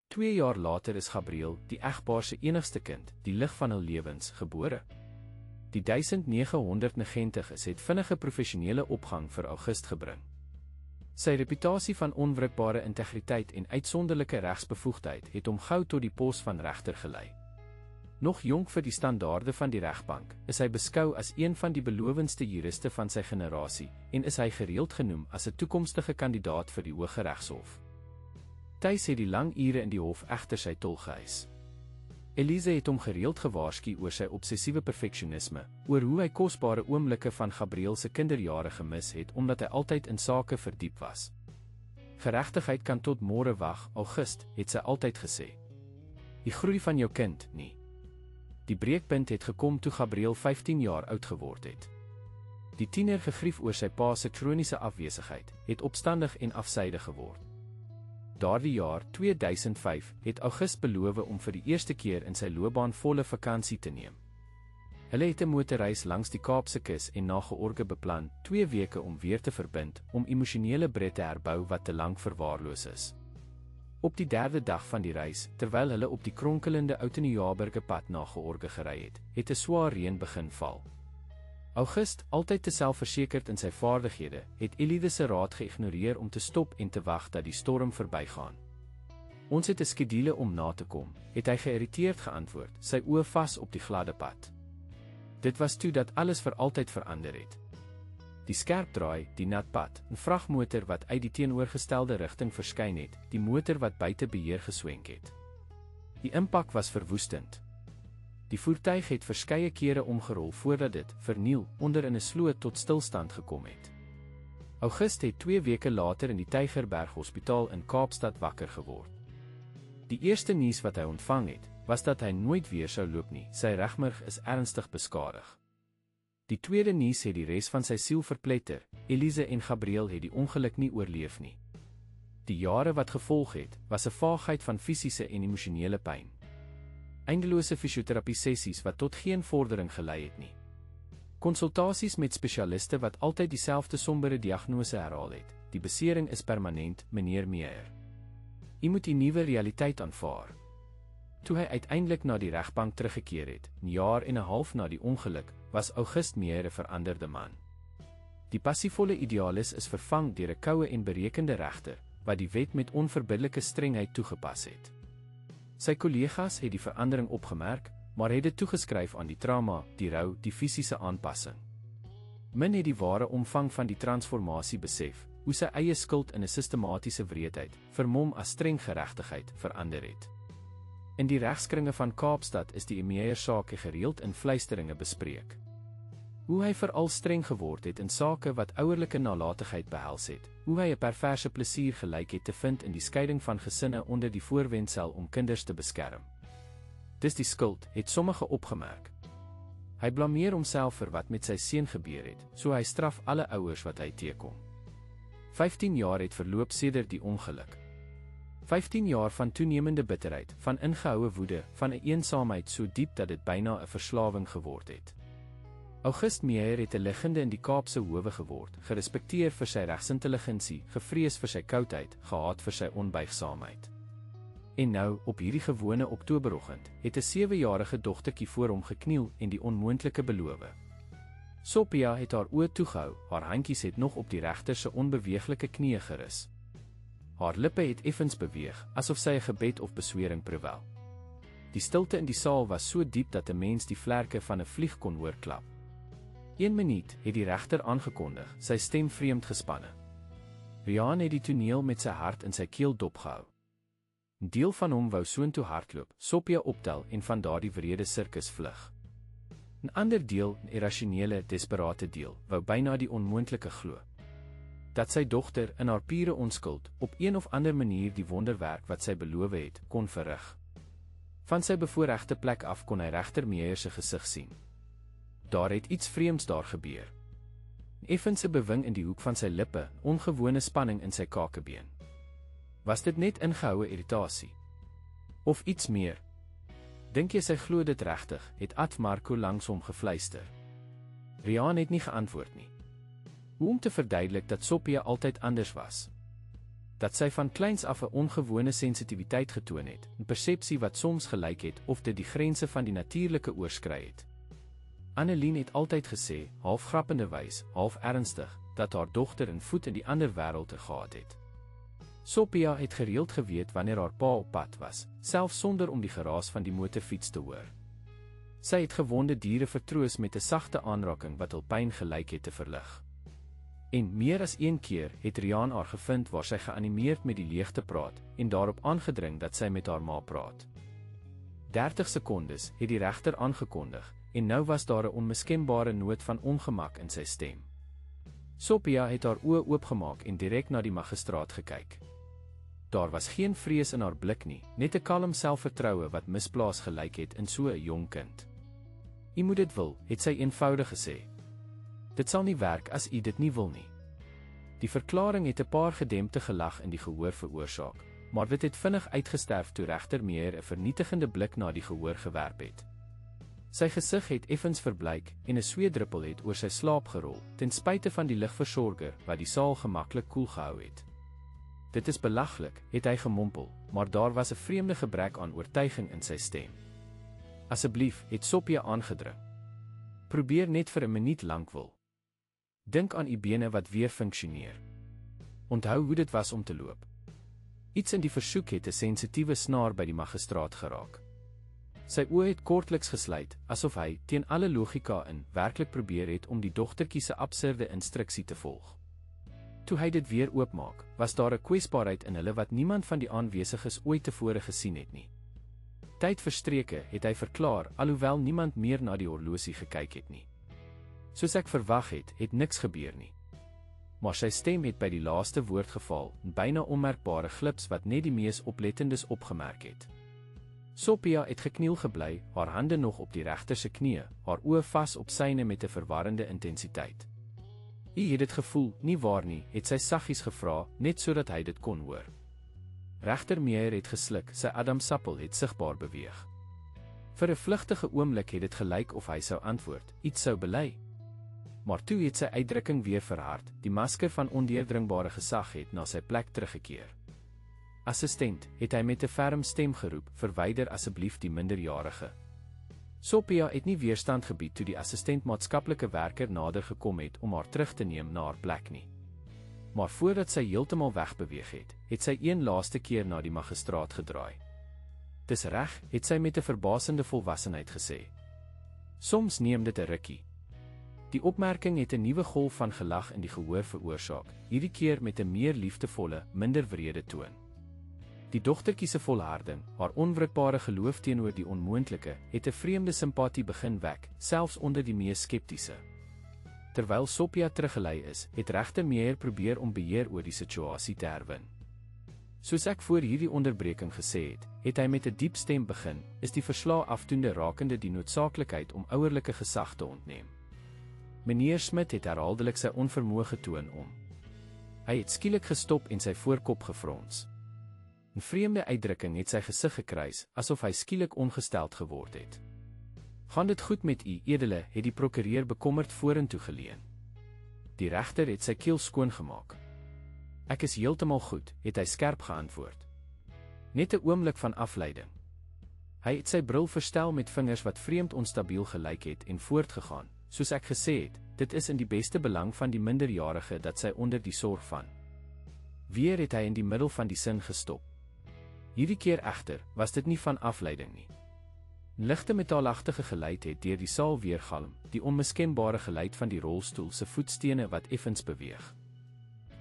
Speaker 1: 2 jaar later is Gabriel, die egpaar se enigste kind, die lig van hul lewens, gebore. Die 1990's het vinnige professionele opgang vir August gebring. Sy reputasie van onwrikbare integriteit en uitsonderlike regsbevoegdheid het hom gou tot die pos van regter gelei. Nog jonk vir die standaarde van die regbank, is hy beskou as een van die belovendste juriste van sy generasie en is hy gereeld genoem as 'n toekomstige kandidaat vir die Hooggeregshof. Tuis het die lang ure in die hof egter sy tol geëis. Elise het hom gereeld gewaarsku oor sy obsessiewe perfeksionisme, oor hoe hy kosbare oomblikke van Gabriel se kinderjare gemis het omdat hy altyd in sake verdiep was. Geregtigheid kan tot môre wag, August, het sy altyd gesê. Die groei van jou kind, nie. Die breekpunt het gekom toe Gabriel 15 jaar oud geword het. Die tiener, gegrief oor sy pa se kroniese afwesigheid, het opstandig en afsydig geword. Daardie jaar, 2005, het August beloof om vir die eerste keer in sy loopbaan volle vakansie te neem. Hulle het 'n motorreis langs die Kaapse kus en na George beplan, 2 weke om weer te verbind, om emosionele bred te herbou wat te lank verwaarloos is. Op die 3de dag van die reis, terwyl hulle op die kronkelende Oudtshoornburger pad na George gery het 'n swaar reën begin val. August, altyd te selfversekerd in sy vaardighede, het Elise se raad geïgnoreer om te stop en te wag dat die storm verbygaan. Ons het 'n skedule om na te kom, het hy geïrriteerd geantwoord, sy oë vas op die gladde pad. Dit was toe dat alles vir altyd verander het. Die skerp draai, die nat pad, 'n vragmotor wat uit die teenoorgestelde rigting verskyn het, die motor wat buite beheer geswenk het. Die impak was verwoestend. Die voertuig het verskeie kere omgerol voordat dit, verniel, onder in 'n sloot tot stilstand gekom het. August het 2 weke later in die Tygerberg Hospitaal in Kaapstad wakker geword. Die eerste nuus wat hy ontvang het, was dat hy nooit weer sou loop nie, sy regmerg is ernstig beskadig. Die tweede nuus het die res van sy siel verpletter, Elise en Gabriel het die ongeluk nie oorleef nie. Die jare wat gevolg het, was 'n vaagheid van fisiese en emosionele pyn. Eindelose fisioterapie sessies wat tot geen vordering gelei het nie. Konsultasies met spesialiste wat altyd dieselfde sombere diagnose herhaal het. Die besering is permanent, meneer Meyer. U moet die nuwe realiteit aanvaar. Toe hy uiteindelik na die regbank teruggekeer het, 'n jaar en 'n half na die ongeluk, was August Meyer 'n veranderde man. Die passievolle idealis is vervang deur 'n koue en berekende regter, wat die wet met onverbiddelike strengheid toegepas het. Sy kollegas het die verandering opgemerk, maar het dit toegeskryf aan die trauma, die rou, die fisiese aanpassing. Min het die ware omvang van die transformasie besef, hoe sy eie skuld in 'n sistematiese wreedheid, vermom as streng geregtigheid, verander het. In die regskringe van Kaapstad is die Meyer-saak gereeld in fluisteringe bespreek. Hoe hy veral streng geword het in sake wat ouerlike nalatigheid behels het, hoe hy 'n perverse plesier gelyk het te vind in die skeiding van gesinne onder die voorwendsel om kinders te beskerm. Dis die skuld, het sommige opgemerk. Hy blameer homself vir wat met sy seun gebeur het, so hy straf alle ouers wat hy teekom. 15 jaar het verloop sedert die ongeluk. 15 jaar van toenemende bitterheid, van ingehoue woede, van 'n eensaamheid so diep dat dit byna 'n verslawing geword het. August Meyer het 'n legende in die Kaapse howe geword, gerespekteer vir sy regsintelligensie, gevrees vir sy koudheid, gehaat vir sy onbuigsaamheid. En nou, op hierdie gewone Oktoberoggend, het 'n 7-jarige dogtertjie voor hom gekniel en die onmoontlike beloof. Sophia het haar oë toegehou, haar handjies het nog op die regter se onbeweeglike knieë gerus. Haar lippe het effens beweeg, asof sy 'n gebed of beswering prewel. Die stilte in die saal was so diep dat 'n mens die vlerke van 'n vlieg kon hoor klap. 1 minuut, het die regter aangekondig, sy stem vreemd gespanne. Rian het die toneel met sy hart in sy keel dopgehou. 'n Deel van hom wou soontoe hardloop, Sophia optel en van daardie wrede sirkus vlug. 'n Ander deel, 'n irrasionele, desperate deel, wou byna die onmoontlike glo. Dat sy dogter, in haar pure onskuld, op een of ander manier die wonderwerk wat sy beloof het, kon verrig. Van sy bevoorregte plek af kon hy regter Meyer se gesig sien. Daar het iets vreemds daar gebeur. 'n Effense bewing in die hoek van sy lippe, ongewone spanning in sy kakebeen. Was dit net ingehoue irritasie? Of iets meer? Dink jy sy glo dit regtig, het Ad Marco langs hom gefluister. Riaan het nie geantwoord nie. Hoe om te verduidelik dat Sophia altyd anders was? Dat sy van kleins af 'n ongewone sensitiwiteit getoon het, 'n persepsie wat soms gelyk het of dit die grense van die natuurlike oorskry het. Annelien het altyd gesê, half grappende wys, half ernstig, dat haar dogter 'n voet in die ander wêreld gehad het. Sophia het gereeld geweet wanneer haar pa op pad was, selfs sonder om die geraas van die motorfiets te hoor. Sy het gewonde diere vertroos met 'n sagte aanraking wat hul pyn gelyk het te verlig. En meer as een keer het Riaan haar gevind waar sy geanimeerd met die leegte praat en daarop aangedring dat sy met haar ma praat. 30 sekondes het die regter aangekondig en nou was daar 'n onmiskenbare noot van ongemak in sy stem. Sophia het haar oë oopgemaak en direk na die magistraat gekyk. Daar was geen vrees in haar blik nie, net 'n kalm selfvertroue wat misplaas gelyk het in so 'n jong kind. "U moet dit wil," het sy eenvoudig gesê. "Dit sal nie werk as u dit nie wil nie." Die verklaring het 'n paar gedempte gelag in die gehoor veroorsaak, maar dit het vinnig uitgesterf toe regter Meyer 'n vernietigende blik na die gehoor gewerp het. Sy gesig het effens verbleik en 'n sweetdruppel het oor sy slaap gerol, ten spyte van die ligversorger wat die saal gemaklik koel gehou het. "Dit is belaglik," het hy gemompel, maar daar was 'n vreemde gebrek aan oortuiging in sy stem. "Asseblief," het Sophia aangedring. "Probeer net vir 'n minuut lank wil. Dink aan u bene wat weer funksioneer. Onthou hoe dit was om te loop." Iets in die versoek het 'n sensitiewe snaar by die magistraat geraak. Sy oë het kortliks gesluit, asof hy, teen alle logika in, werklik probeer het om die dogtertjie se absurde instruksie te volg. Toe hy dit weer oopmaak, was daar 'n kwesbaarheid in hulle wat niemand van die aanwesiges ooit tevore gesien het nie. Tyd verstreke, het hy verklaar, alhoewel niemand meer na die horlosie gekyk het nie. "Soos ek verwag het, het niks gebeur nie." Maar sy stem het by die laaste woord geval, en byna onmerkbare glips wat net die mees oplettendes opgemerk het. Sophia het gekniel gebly, haar hande nog op die regter se knieë, haar oë vas op syne met 'n verwarrende intensiteit. "U het dit gevoel, nie waar nie?" het sy saggies gevra, net sodat hy dit kon hoor. Regter Meyer het gesluk, sy adamsappel het sigbaar beweeg. Vir 'n vlugtige oomblik het dit gelyk of hy sou antwoord, iets sou bely. Maar toe het sy uitdrukking weer verhard, die masker van ondeurdringbare gesag het na sy plek teruggekeer. "Assistent," het hy met 'n ferm stem geroep, "verwyder asseblief die minderjarige." Sophia het nie weerstand gebied toe die assistent maatskaplike werker nader gekom het om haar terug te neem na haar plek nie. Maar voordat sy heeltemal wegbeweeg het, het sy een laaste keer na die magistraat gedraai. "Dis reg," het sy met 'n verbasende volwassenheid gesê. "Soms neem dit 'n rukkie." Die opmerking het 'n nuwe golf van gelag in die gehoor veroorsaak, hierdie keer met 'n meer liefdevolle, minder wrede toon. Die dogtertjie se volharding, haar onwrikbare geloof teenoor die onmoontlike, het 'n vreemde simpatie begin wek, selfs onder die mees skeptiese. Terwyl Sophia teruggelei is, het regter Meyer probeer om beheer oor die situasie te herwin. "Soos ek voor hierdie onderbreking gesê het, het hy met 'n diep stem begin, is die verslae afdoende rakende die noodsaaklikheid om ouerlike gesag te ontneem. Meneer Smit het herhaaldelik sy onvermoë getoon om. Hy het skielik gestop en sy voorkop gefrons. 'n Vreemde uitdrukking het sy gesig gekruis, asof hy skielik ongesteld geword het. "Gaan dit goed met u, edele?" het die prokureur bekommerd vorentoe geleun. Die regter het sy keel skoongemaak. "Ek is heeltemal goed," het hy skerp geantwoord. Net 'n oomblik van afleiding. Hy het sy bril verstel met vingers wat vreemd onstabiel gelyk het en voortgegaan. "Soos ek gesê het, dit is in die beste belang van die minderjarige dat sy onder die sorg van." Weer het hy in die middel van die sin gestop. Hierdie keer egter, was dit nie van afleiding nie. Ligte metaalagtige geluid het deur die saal weergalm, die onmiskenbare geluid van die rolstoel se voetstene wat effens beweeg.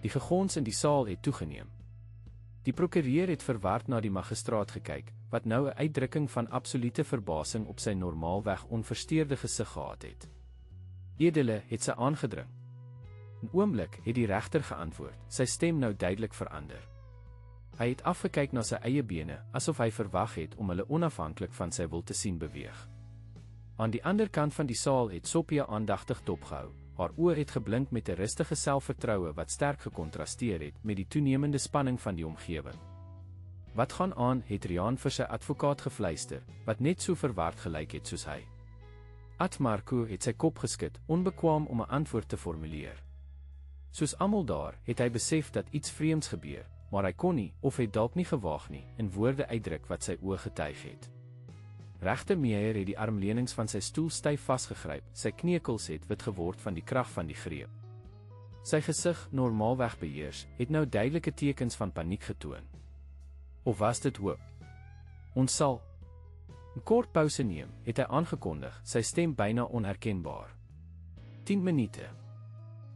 Speaker 1: Die gegons in die saal het toegeneem. Die prokureur het verward na die magistraat gekyk, wat nou 'n uitdrukking van absolute verbasing op sy normaalweg onversteurde gesig gehad het. "Edele," het sy aangedring. 'n Oomblik het die regter geantwoord, sy stem nou duidelik verander. Hy het afgekyk na sy eie bene, asof hy verwag het om hulle onafhanklik van sy wil te sien beweeg. Aan die ander kant van die saal het Sophia aandagtig dopgehou, haar oë het geblink met 'n rustige selfvertroue wat sterk gekontrasteer het met die toenemende spanning van die omgewing. Wat gaan aan, het Riaan vir sy advokaat gefluister, wat net so verward gelyk het soos hy. Ad Marco het sy kop geskit, onbekwaam om 'n antwoord te formuleer. Soos almal daar, het hy besef dat iets vreemds gebeur, maar hy kon nie, of het dalk nie gewaag nie, in woorde uitdruk wat sy oë getuig het. Regter Meyer het die armlenings van sy stoel styf vasgegryp, sy kneukels het wit geword van die krag van die greep. Sy gesig, normaalweg beheers, het nou duidelike tekens van paniek getoon. Of was dit hoop? Ons sal 'n kort pouse neem, het hy aangekondig, sy stem byna onherkenbaar. 10 minute.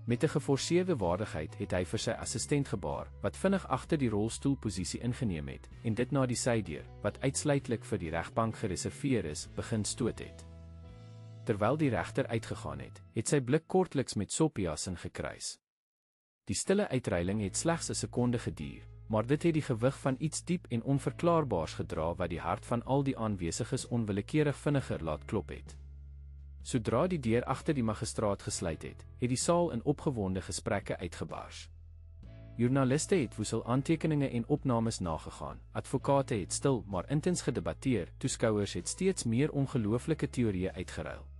Speaker 1: Met 'n geforseerde waardigheid het hy vir sy assistent gebaar, wat vinnig agter die rolstoelposisie ingeneem het, en dit na die sydeur, wat uitsluitlik vir die regbank gereserveer is, begin stoot het. Terwyl die regter uitgegaan het, het sy blik kortliks met Sophia se gekruis. Die stille uitreiling het slegs 'n sekonde geduur, maar dit het die gewig van iets diep en onverklaarbaars gedra wat die hart van al die aanwesiges onwillekeurig vinniger laat klop het. Sodra die deur agter die magistraat gesluit het, het die saal in opgewonde gesprekke uitgebars. Joernaliste het woesel aantekeninge en opnames nagegaan, advokate het stil maar intens gedebatteer, toeskouers het steeds meer ongelooflike teorieë uitgeruil.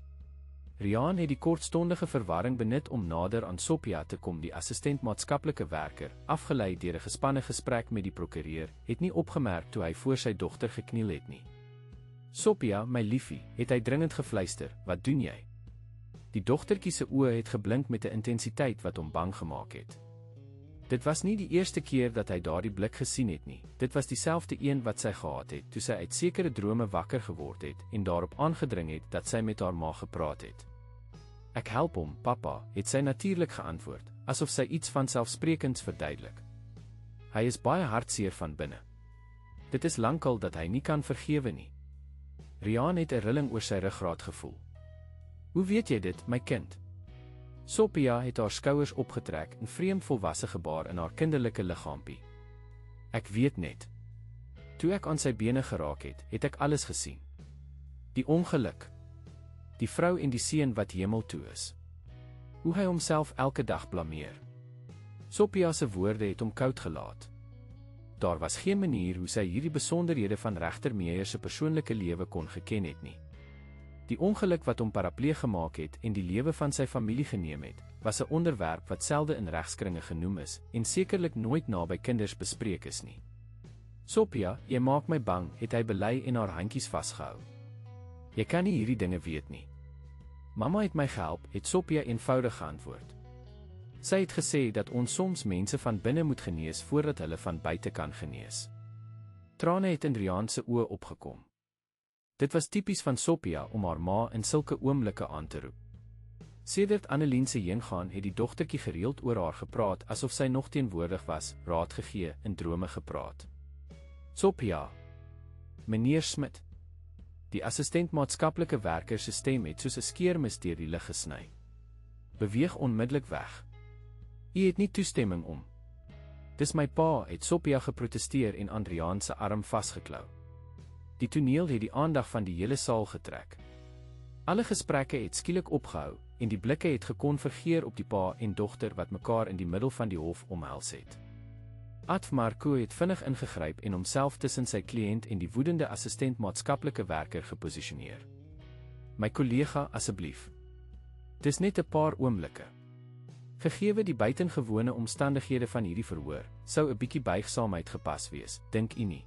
Speaker 1: Riaan het die kortstondige verwarring benut om nader aan Sophia te kom. Die assistent maatskaplike werker, afgelei deur 'n gespanne gesprek met die prokureur, het nie opgemerk toe hy voor sy dogter gekniel het nie. Sophia, my liefie, het hy dringend gefluister, wat doen jy? Die dogtertjie se oë het geblink met 'n intensiteit wat hom bang gemaak het. Dit was nie die eerste keer dat hy daardie blik gesien het nie, dit was dieselfde een wat sy gehad het, toe sy uit sekere drome wakker geword het, en daarop aangedring het, dat sy met haar ma gepraat het. Ek help hom, papa, het sy natuurlik geantwoord, asof sy iets van selfsprekends verduidelik. Hy is baie hartseer van binne. Dit is lankal dat hy nie kan vergewe nie. Riaan het 'n rilling oor sy ruggraat gevoel. Hoe weet jy dit, my kind? Sophia het haar skouers opgetrek, 'n vreemd volwasse gebaar in haar kinderlike liggaampie. Ek weet net. Toe ek aan sy bene geraak het, het ek alles gesien. Die ongeluk. Die vrou en die seun wat hemel toe is. Hoe hy homself elke dag blameer. Sophia se woorde het hom koud gelaat. Daar was geen manier hoe sy hierdie besonderhede van regter Meyer se persoonlike lewe kon geken het nie. Die ongeluk wat hom parapleeg gemaak het en die lewe van sy familie geneem het, was 'n onderwerp wat selde in regskringe genoem is en sekerlik nooit naby kinders bespreek is nie. Sophia, jy maak my bang, het hy bely en haar handjies vasgehou. Jy kan nie hierdie dinge weet nie. Mamma het my gehelp, het Sophia eenvoudig geantwoord. Sy het gesê dat ons soms mense van binne moet genees voordat hulle van buite kan genees. Trane het in Riaan se oë opgekom. Dit was tipies van Sophia om haar ma in sulke oomblikke aan te roep. Sedert Annelien se heengaan het die dogtertjie gereeld oor haar gepraat asof sy nog teenwoordig was, raad gegee, in drome gepraat. Sophia. Meneer Smit. Die assistent maatskaplike werker se stem het soos 'n skeermes deur die lug gesny. Beweeg onmiddellik weg. U het nie toestemming om. Dis my pa, het Sophia geprotesteer en aan Riaan se arm vasgeklou. Die toneel het die aandag van die hele saal getrek. Alle gesprekke het skielik opgehou en die blikke het gekonvergeer op die pa en dogter wat mekaar in die middel van die hof omhels het. Ad Marco het vinnig ingegryp en homself tussen sy kliënt en die woedende assistent maatskaplike werker geposisioneer. My kollega, asseblief. Dis net 'n paar oomblikke. Gegeewe die buitengewone omstandighede van hierdie verhoor, sou 'n bietjie buigsaamheid gepas wees, dink u nie?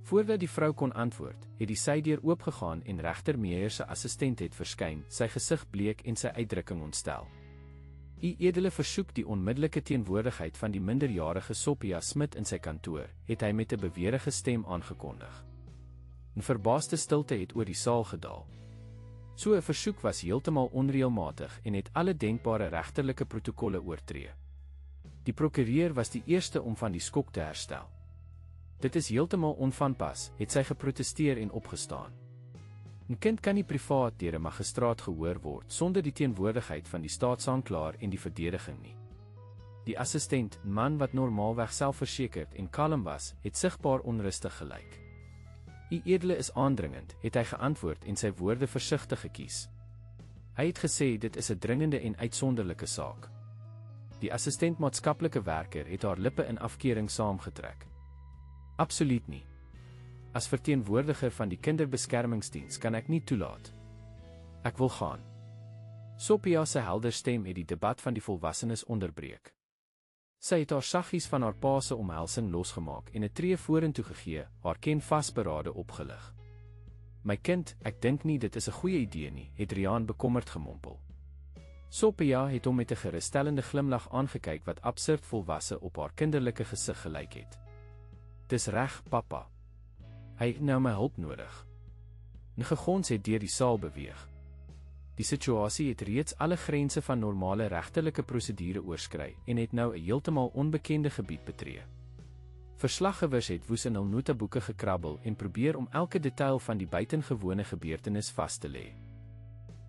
Speaker 1: Voordat die vrou kon antwoord, het die sydeur oopgegaan en regter Meyer se assistent het verskyn, sy gesig bleek en sy uitdrukking ontstel. U edele versoek die onmiddellike teenwoordigheid van die minderjarige Sophia Smit in sy kantoor, het hy met 'n beweerige stem aangekondig. 'n Verbaasde stilte het oor die saal gedaal. So 'n versoek was heeltemal onreëlmatig en het alle denkbare regterlike protokolle oortree. Die prokureur was die eerste om van die skok te herstel. Dit is heeltemal onvanpas, het sy geprotesteer en opgestaan. 'n Kind kan nie privaat deur 'n magistraat gehoor word sonder die teenwoordigheid van die staatsaanklaer en die verdediging nie. Die assistent, man wat normaalweg selfversekerd en kalm was, het sigbaar onrustig gelyk. U edele is aandringend, het hy geantwoord en sy woorde versigtig gekies. Hy het gesê dit is 'n dringende en uitsonderlike saak. Die assistent maatskaplike werker het haar lippe in afkeuring saamgetrek. Absoluut nie. As verteenwoordiger van die kinderbeskermingsdiens kan ek nie toelaat. Ek wil gaan. Sophia se helder stem het die debat van die volwassenes onderbreek. Sy het haar saggies van haar pa se omhelsing losgemaak en 'n tree vorentoe gegee, haar ken vasberade opgelig. My kind, ek dink nie dit is 'n goeie idee nie, het Riaan bekommerd gemompel. Sophia het hom met 'n gerusstellende glimlag aangekyk wat absurd volwasse op haar kinderlike gesig gelyk het. Dis reg, pappa. Hy het nou my hulp nodig. 'n Gegons het deur die saal beweeg. Die situasie het reeds alle grense van normale regterlike prosedure oorskry en het nou 'n heeltemal onbekende gebied betree. Verslaggewers het woes in hul notaboeke gekrabbel en probeer om elke detail van die buitengewone gebeurtenis vas te lê.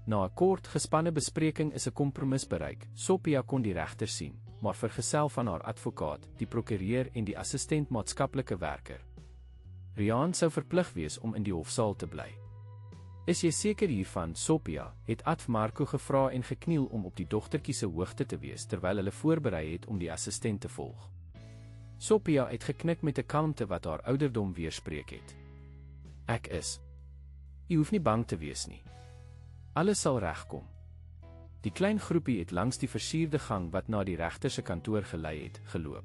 Speaker 1: Na 'n kort gespanne bespreking is 'n kompromis bereik. Sophia kon die regter sien, maar vergesel van haar advokaat, die prokureur en die assistent maatskaplike werker. Riaan sou verplig wees om in die hofsaal te bly. Is jy seker hiervan, Sophia, het Adv Marco gevra en gekniel om op die dogtertjie se hoogte te wees terwyl hulle voorberei het om die assistent te volg. Sophia het geknik met 'n kalmte wat haar ouderdom weerspreek het. Ek is. Jy hoef nie bang te wees nie. Alles sal regkom. Die klein groepie het langs die versierde gang wat na die regter se kantoor gelei het, geloop.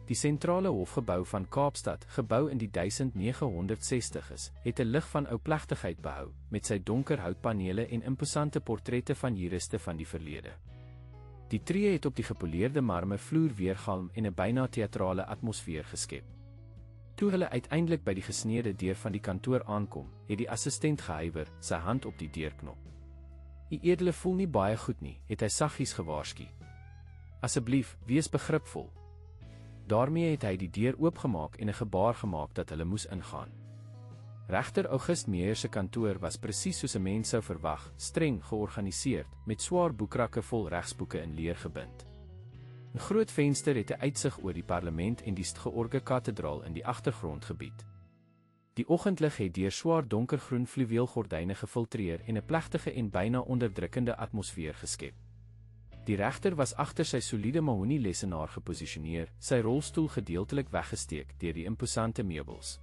Speaker 1: Die sentrale hofgebou van Kaapstad, gebou in die 1960s, het 'n lig van ou plegtigheid behou, met sy donker houtpanele en imposante portrette van juriste van die verlede. Die tree het op die gepoleerde marmer vloer weergalm en 'n byna teatrale atmosfeer geskep. Toe hulle uiteindelik by die gesneede deur van die kantoor aankom, het die assistent gehuiwer, sy hand op die deurknop. "U edele voel nie baie goed nie," het hy saggies gewaarsku. "Asseblief, wees begripvol." Daarmee het hy die deur oopgemaak en 'n gebaar gemaak dat hulle moes ingaan. Regter August Meyer se kantoor was presies soos 'n mens sou verwag, streng georganiseerd, met swaar boekrakke vol regsboeke in leer gebind. 'n Groot venster het 'n uitsig oor die parlement en die george kathedraal in die agtergrondgebied. Die oggendlig het deur swaar donkergroen fluweelgordyne gefiltreer en 'n plegtige en byna onderdrukkende atmosfeer geskep. Die regter was agter sy soliede mahonielensenaar geposisioneer, sy rolstoel gedeeltelik weggesteek deur die imposante meubels.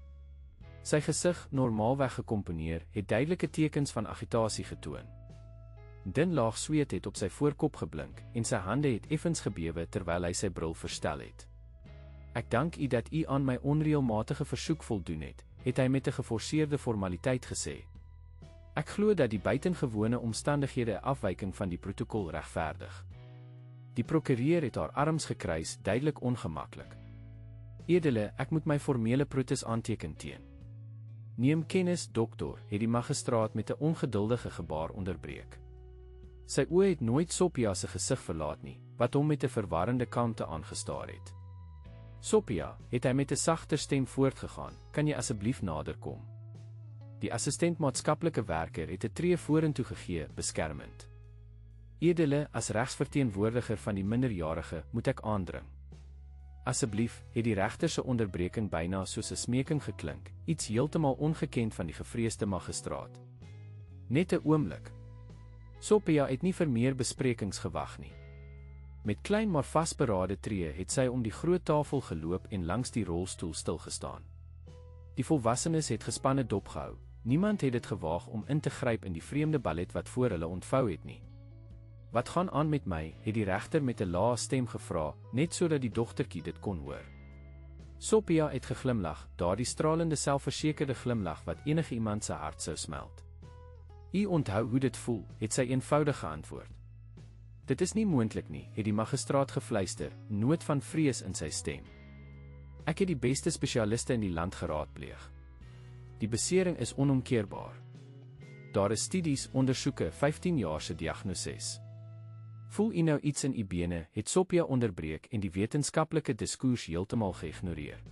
Speaker 1: Sy gesig, normaalweg gekomponeer, het duidelike tekens van agitasie getoon. Dun laag sweet het op sy voorkop geblink en sy hande het effens gebewe terwyl hy sy bril verstel het. "Ek dank u dat u aan my onreëlmatige versoek voldoen het hy met 'n geforseerde formaliteit gesê. "Ek glo dat die buitengewone omstandighede 'n afwyking van die protokol regverdig." Die prokureur het haar arms gekruis, duidelik ongemaklik. "Edele, ek moet my formele protes aanteken teen." "Neem kennis, dokter," het die magistraat met 'n ongeduldige gebaar onderbreek. Sy oë het nooit Sophia se gesig verlaat nie, wat hom met 'n verwarrende kalmte aangestaar het. "Sophia," het hy met 'n sagter stem voortgegaan, "kan jy asseblief naderkom?" Die assistent maatskaplike werker het 'n tree vorentoe gegee, beskermend. "Edele, as regsverteenwoordiger van die minderjarige, moet ek aandring." "Asseblief," het die regter se onderbreking byna soos 'n smeking geklink, iets heeltemal ongekend van die gevreesde magistraat. "Net 'n oomblik." Sophia het nie vir meer besprekings gewag nie. Met klein maar vasberade tree het sy om die groot tafel geloop en langs die rolstoel stilgestaan. Die volwassenes het gespanne dopgehou. Niemand het dit gewaag om in te gryp in die vreemde ballet wat voor hulle ontvou het nie. "Wat gaan aan met my?" het die regter met 'n lae stem gevra, net sodat die dogtertjie dit kon hoor. Sophia het geglimlag, daardie stralende selfversekerde glimlag wat enige iemand se hart sou smelt. "U onthou hoe dit voel," het sy eenvoudig geantwoord. "Dit is nie moontlik nie," het die magistraat gefluister, noot van vrees in sy stem. "Ek het die beste spesialiste in die land geraadpleeg. Die besering is onomkeerbaar. Daar is studies, ondersoeke, 15 jaar se diagnoses. Voel u nou iets in u bene?" het Sophia onderbreek en die wetenskaplike diskurs heeltemal geïgnoreer.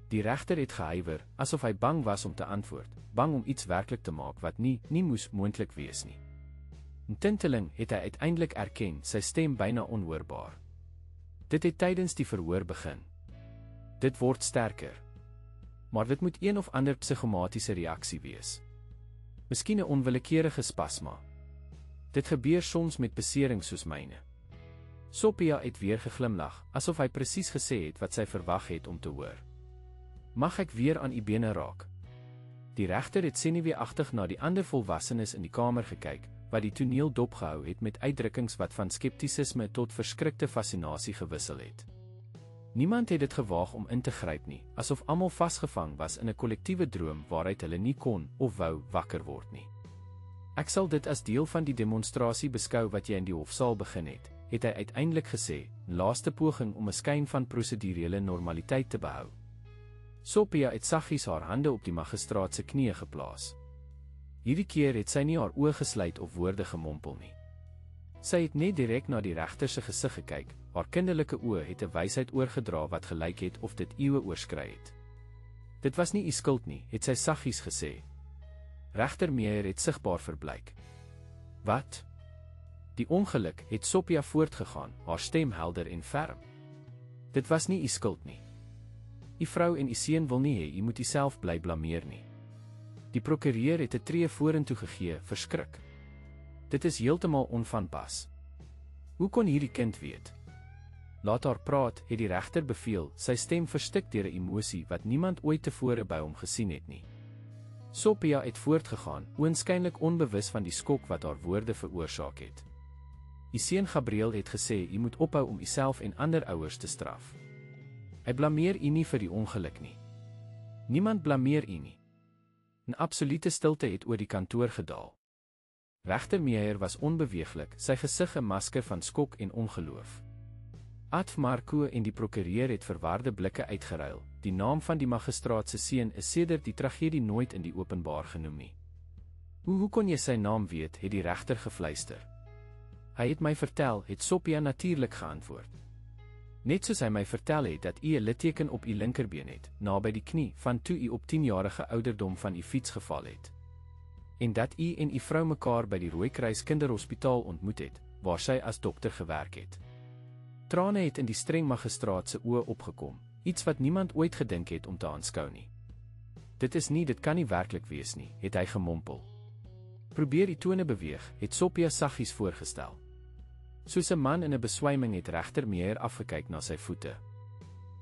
Speaker 1: Die regter het gehuiwer, asof hy bang was om te antwoord, bang om iets werklik te maak wat nie moes moontlik wees nie. 'n Tinteling het hy uiteindelik erken, sy stem byna onhoorbaar. "Dit het tydens die verhoor begin. Dit word sterker. Maar dit moet een of ander psigomatiese reaksie wees. Miskien 'n onwillekeurige spasma. Dit gebeur soms met beserings soos myne." Sophia het weer geglimlag, asof hy presies gesê het wat sy verwag het om te hoor. Mag ek weer aan u bene raak? Die regter het senuweeagtig na die ander volwassenes in die kamer gekyk, wat die toneel dopgehou het met uitdrukkings wat van skeptisisme tot verskrikte fascinasie gewissel het. Niemand het dit gewaag om in te gryp nie, asof almal vasgevang was in 'n kollektiewe droom waaruit hulle nie kon of wou wakker word nie. Ek sal dit as deel van die demonstrasie beskou wat jy in die hofsaal begin het hy uiteindelik gesê, 'n laaste poging om 'n skyn van prosedurele normaliteit te behou. Sophia het saggies haar hande op die magistraat se knieë geplaas. Hierdie keer het sy nie haar oë gesluit of woorde gemompel nie. Sy het net direk na die regter se gesig gekyk, haar kinderlike oë het 'n wysheid oorgedra wat gelyk het of dit eeue oorskry het. Dit was nie u skuld nie, het sy saggies gesê. Regter Meyer het sigbaar verblyk. Wat? Die ongeluk, het Sophia voortgegaan, haar stem helder en ferm. Dit was nie u skuld nie. U vrou en u seun wil nie hê u moet uself bly blameer nie. Die prokureur het 'n tree vorentoe gegee, verskrik. Dit is heeltemal onvanpas. Hoe kon hierdie kind weet? Laat haar praat, het die regter beveel, sy stem verstik deur 'n emosie wat niemand ooit tevore by hom gesien het nie. Sophia het voortgegaan, oënskynlik onbewus van die skok wat haar woorde veroorsaak het. U seun Gabriel het gesê u moet ophou om uself en ander ouers te straf. Hy blameer u nie vir die ongeluk nie. Niemand blameer u nie. 'n Absolute stilte het oor die kantoor gedaal. Regter Meyer was onbeweeglik, sy gesig 'n masker van skok en ongeloof. Adv Marco en die prokureur het verwarde blikke uitgeruil. Die naam van die magistraat se seun is sedert die tragedie nooit in die openbaar genoem nie. Hoe kon jy sy naam weet, het die regter gefluister. Hy het my vertel, het Sophia natuurlik geantwoord. Net soos hy my vertel het dat u 'n litteken op u linkerbeen het, naby die knie, van toe u op 10-jarige ouderdom van u fiets geval het. En dat u en u vrou mekaar by die Rooikruis Kinderhospitaal ontmoet het, waar sy as dokter gewerk het. Trane het in die streng magistraat se oë opgekom, iets wat niemand ooit gedink het om te aanskou nie. Dit kan nie werklik wees nie, het hy gemompel. Probeer die tone beweeg, het Sophia saggies voorgestel. Soos 'n man in 'n beswyming het regter Meyer afgekyk na sy voete.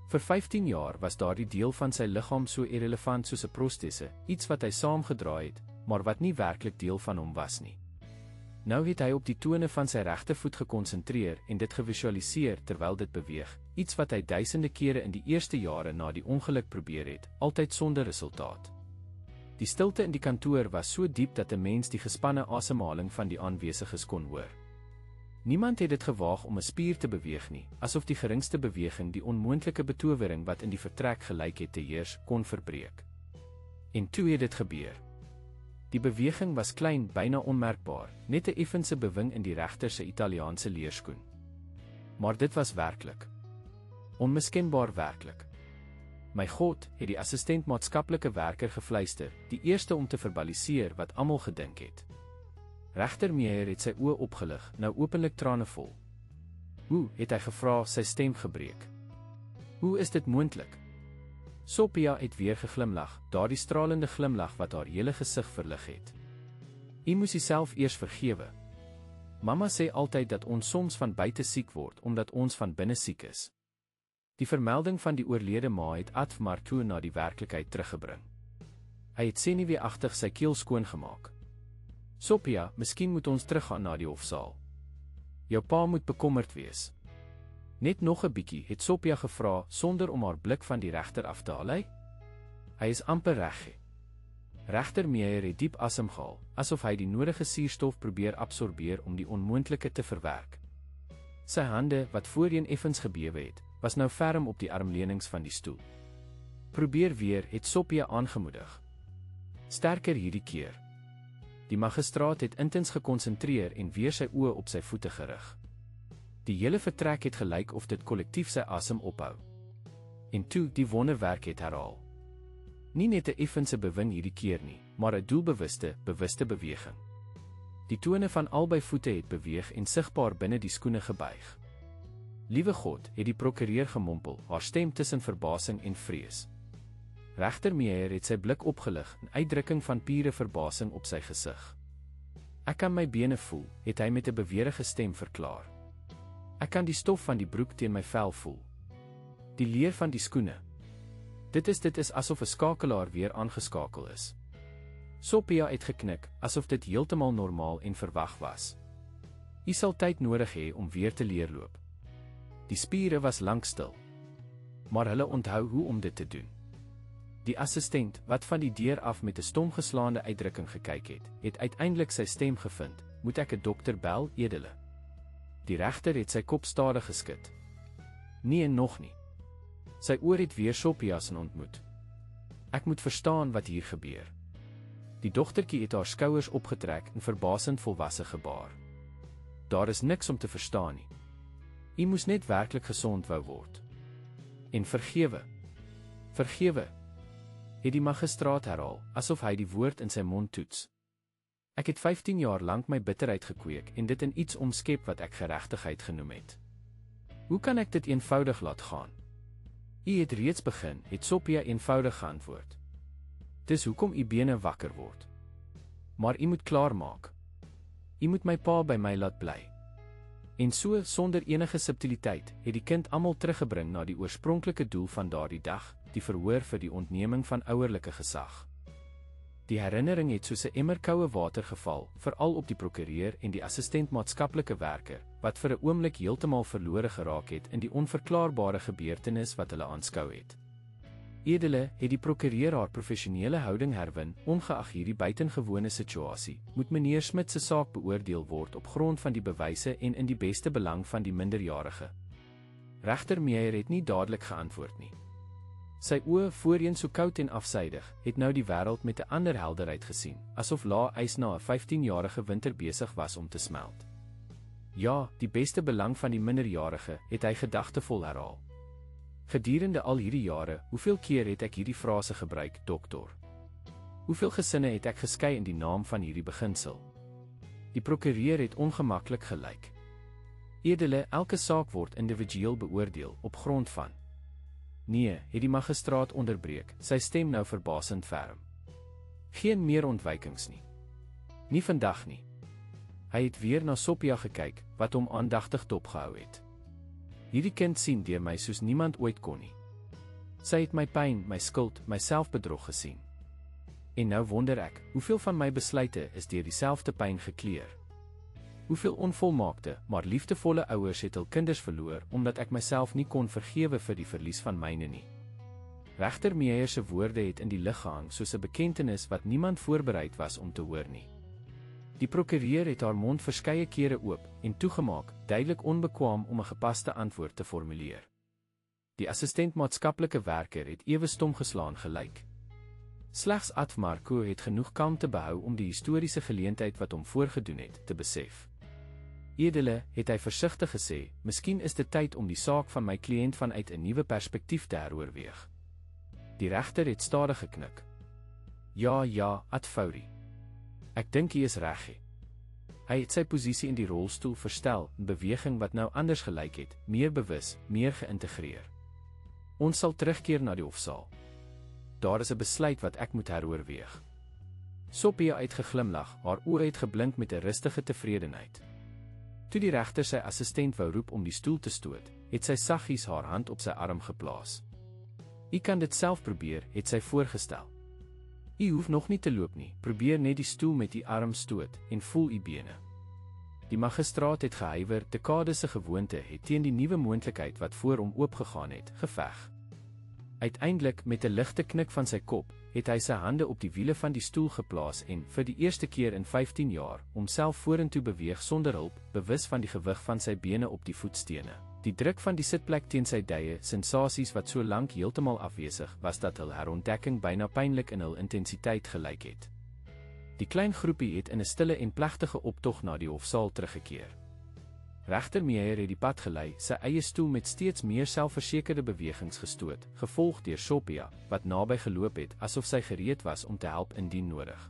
Speaker 1: Vir 15 jaar was daardie deel van sy liggaam so irrelevant soos 'n protese, iets wat hy saamgedra het, maar wat nie werklik deel van hom was nie. Nou het hy op die tone van sy regtervoet gekonsentreer en dit gevisualiseer terwyl dit beweeg, iets wat hy duisende kere in die eerste jare na die ongeluk probeer het, altyd sonder resultaat. Die stilte in die kantoor was so diep dat 'n mens die gespanne asemhaling van die aanwesiges kon hoor. Niemand het dit gewaag om 'n spier te beweeg nie, asof die geringste beweging die onmoontlike betowering wat in die vertrek gelyk het te heers, kon verbreek. En toe het dit gebeur. Die beweging was klein, byna onmerkbaar, net 'n effense bewing in die regter se Italiaanse leerskoen. Maar dit was werklik. Onmiskenbaar werklik. My God, het die assistent maatskaplike werker gefluister, die eerste om te verbaliseer wat almal gedink het. Regter Meyer het sy oë opgelig, nou openlik tranevol. Hoe, het hy gevra, sy stem gebreek. Hoe is dit moontlik? Sophia het weer geglimlag, daardie stralende glimlag wat haar hele gesig verlig het. U moes jouself eers vergewe. Mamma sê altyd dat ons soms van buite siek word, omdat ons van binne siek is. Die vermelding van die oorlede ma het Adv Marco na die werklikheid teruggebring. Hy het senuweeagtig sy keel skoongemaak. Sophia, miskien moet ons teruggaan na die hofsaal. Jou pa moet bekommerd wees. Net nog 'n bietjie, het Sophia gevra, sonder om haar blik van die regter af te haal. Hy is amper reg. Regter Meyer het diep asemhaal, asof hy die nodige suurstof probeer absorbeer om die onmoontlike te verwerk. Sy hande, wat voorheen effens gebewe het, was nou ferm op die armleunings van die stoel. Probeer weer, het Sophia aangemoedig. Sterker hierdie keer. Die magistraat het intens gekonsentreer en weer sy oë op sy voete gerig. Die hele vertrek het gelyk of dit kollektief sy asem ophou. En toe, die wonderwerk het herhaal. Nie net 'n effense bewing hierdie keer nie, maar 'n doelbewuste, bewuste beweging. Die tone van albei voete het beweeg en sigbaar binne die skoene gebuig. Liewe God, het die prokureur gemompel, haar stem tussen verbasing en vrees. Regter Meyer het sy blik opgelig, 'n uitdrukking van pure verbasing op sy gesig. Ek kan my bene voel, het hy met 'n beweerige stem verklaar. Ek kan die stof van die broek teen my vel voel. Die leer van die skoene. Dit is asof 'n skakelaar weer aangeskakel is. Sophia het geknik, asof dit heeltemal normaal en verwag was. U sal tyd nodig hê om weer te leer loop. Die spiere was lank stil, maar hulle onthou hoe om dit te doen. Die assistent, wat van die deur af met 'n stomgeslaande uitdrukking gekyk het uiteindelik sy stem gevind. Moet ek 'n dokter bel, edele? Die regter het sy kop stadig geskud. Nee en nog nie. Sy oor het weer Sophia se ontmoet. Ek moet verstaan wat hier gebeur. Die dogtertjie het haar skouers opgetrek en verbasend volwasse gebaar. Daar is niks om te verstaan nie. U moes net werklik gesond wou word. En vergewe. Vergewe, het die magistraat herhaal, asof hy die woord in sy mond toets. Ek het 15 jaar lank my bitterheid gekweek en dit in iets omskep wat ek geregtigheid genoem het. Hoe kan ek dit eenvoudig laat gaan? U het reeds begin, het Sophia eenvoudig geantwoord. Dis hoekom u bene wakker word. Maar u moet klaarmaak. U moet my pa by my laat bly. En so, sonder enige subtiliteit, het die kind almal teruggebring na die oorspronklike doel van daardie dag, die verhoor vir die ontneming van ouerlike gesag. Die herinnering het soos 'n emmer koue water geval, veral op die prokureur en die assistent maatskaplike werker, wat vir 'n oomblik heeltemal verlore geraak het in die onverklaarbare gebeurtenis wat hulle aanskou het. Edele, het die prokureur haar professionele houding herwin, ongeag hierdie buitengewone situasie, moet meneer Smit se saak beoordeel word op grond van die bewyse en in die beste belang van die minderjarige. Regter Meyer het nie dadelik geantwoord nie. Sy oë, voorheen so koud en afsydig, het nou die wêreld met 'n ander helderheid gesien, asof lae ys na 'n 15-jarige winter besig was om te smelt. Ja, die beste belang van die minderjarige, het hy gedagtevol herhaal. Gedurende al hierdie jare, hoeveel keer het ek hierdie frase gebruik, dokter? Hoeveel gesinne het ek geskei in die naam van hierdie beginsel? Die prokureur het ongemaklik gelyk. Edele, elke saak word individueel beoordeel op grond van. Nee, het die magistraat onderbreek, sy stem nou verbasend ferm. Geen meer ontwykings nie. Nie vandag nie. Hy het weer na Sophia gekyk, wat hom aandagtig dopgehou het. Hierdie kind sien deur my soos niemand ooit kon nie. Sy het my pyn, my skuld, my selfbedrog gesien. En nou wonder ek, hoeveel van my besluite is deur dieselfde pyn gekleur? Hoeveel onvolmaakte, maar liefdevolle ouers het hul kinders verloor, omdat ek myself nie kon vergewe vir die verlies van myne nie. Regter Meyer se woorde het in die lug gehang soos 'n bekentenis wat niemand voorbereid was om te hoor nie. Die prokureur het haar mond verskeie kere oop en toegemaak, duidelik onbekwaam om 'n gepaste antwoord te formuleer. Die assistent maatskaplike werker het ewe stom geslaan gelyk. Slegs Ad Marco het genoeg kalmte behou om die historiese geleentheid wat hom voorgedoen het, te besef. Edele, het hy versigtig gesê, miskien is dit tyd om die saak van my kliënt vanuit 'n nuwe perspektief te heroorweeg. Die regter het stadig geknik. Ja, Ad Fourie. Ek dink hy is reg. Hy het sy posisie in die rolstoel verstel, 'n beweging wat nou anders gelyk het, meer bewus, meer geïntegreer. Ons sal terugkeer na die hofsaal. Daar is 'n besluit wat ek moet heroorweeg. Sophia het geglimlag, haar oë het geblink met 'n rustige tevredenheid. Toe die regter sy assistent wou roep om die stoel te stoot, het sy saggies haar hand op sy arm geplaas. "U kan dit self probeer," het sy voorgestel. "U hoef nog nie te loop nie, probeer net die stoel met die arm stoot en voel u bene." Die magistraat het gehuiwer, dekades se gewoonte het teen die nuwe moontlikheid wat voor hom oopgegaan het, geveg. Uiteindelik, met 'n ligte knik van sy kop, het hy sy hande op die wiele van die stoel geplaas en, vir die eerste keer in 15 jaar, homself vorentoe beweeg sonder hulp, bewus van die gewig van sy bene op die voetstene. Die druk van die sitplek teen sy dye, sensasies wat so lank heeltemal afwesig was dat hul herontdekking byna pynlik in hul intensiteit gelyk het. Die klein groepie het in 'n stille en plegtige optog na die hofsaal teruggekeer. Regter Meyer het die pad gelei, sy eie stoel met steeds meer selfversekerde bewegings gestoot, gevolg deur Sophia, wat naby geloop het, asof sy gereed was om te help indien nodig.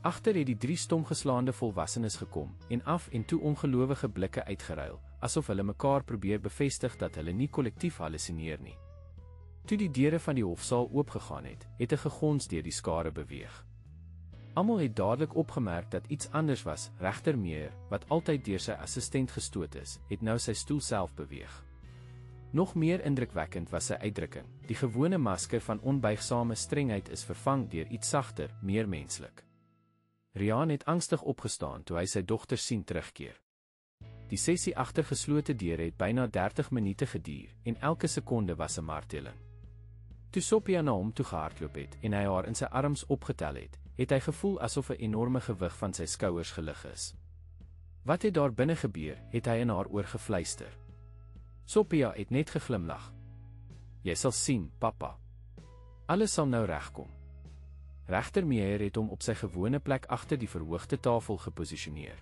Speaker 1: Agter het die 3 stomgeslaande volwassenes gekom, en af en toe ongelowige blikke uitgeruil, asof hulle mekaar probeer bevestig dat hulle nie kollektief hallusineer nie. Toe die deure van die hofsaal oopgegaan het, het 'n gegons deur die skare beweeg. Almal het dadelik opgemerk dat iets anders was. Regter Meyer, wat altyd deur sy assistent gestoot is, het nou sy stoel self beweeg. Nog meer indrukwekkend was sy uitdrukking. Die gewone masker van onbuigsame strengheid is vervang deur iets sagter, meer menslik. Riaan het angstig opgestaan toe hy sy dogter sien terugkeer. Die sessie agter geslote deure het byna 30 minute geduur en elke sekonde was 'n marteling. Toe Sophia na hom toe gehardloop het en hy haar in sy arms opgetel het, het hy gevoel asof 'n enorme gewig van sy skouers gelig is. Wat het daar binne gebeur, het hy in haar oor gefluister. Sophia het net geglimlag. Jy sal sien, pappa. Alles sal nou regkom. Regter Meyer het hom op sy gewone plek agter die verhoogde tafel geposisioneer.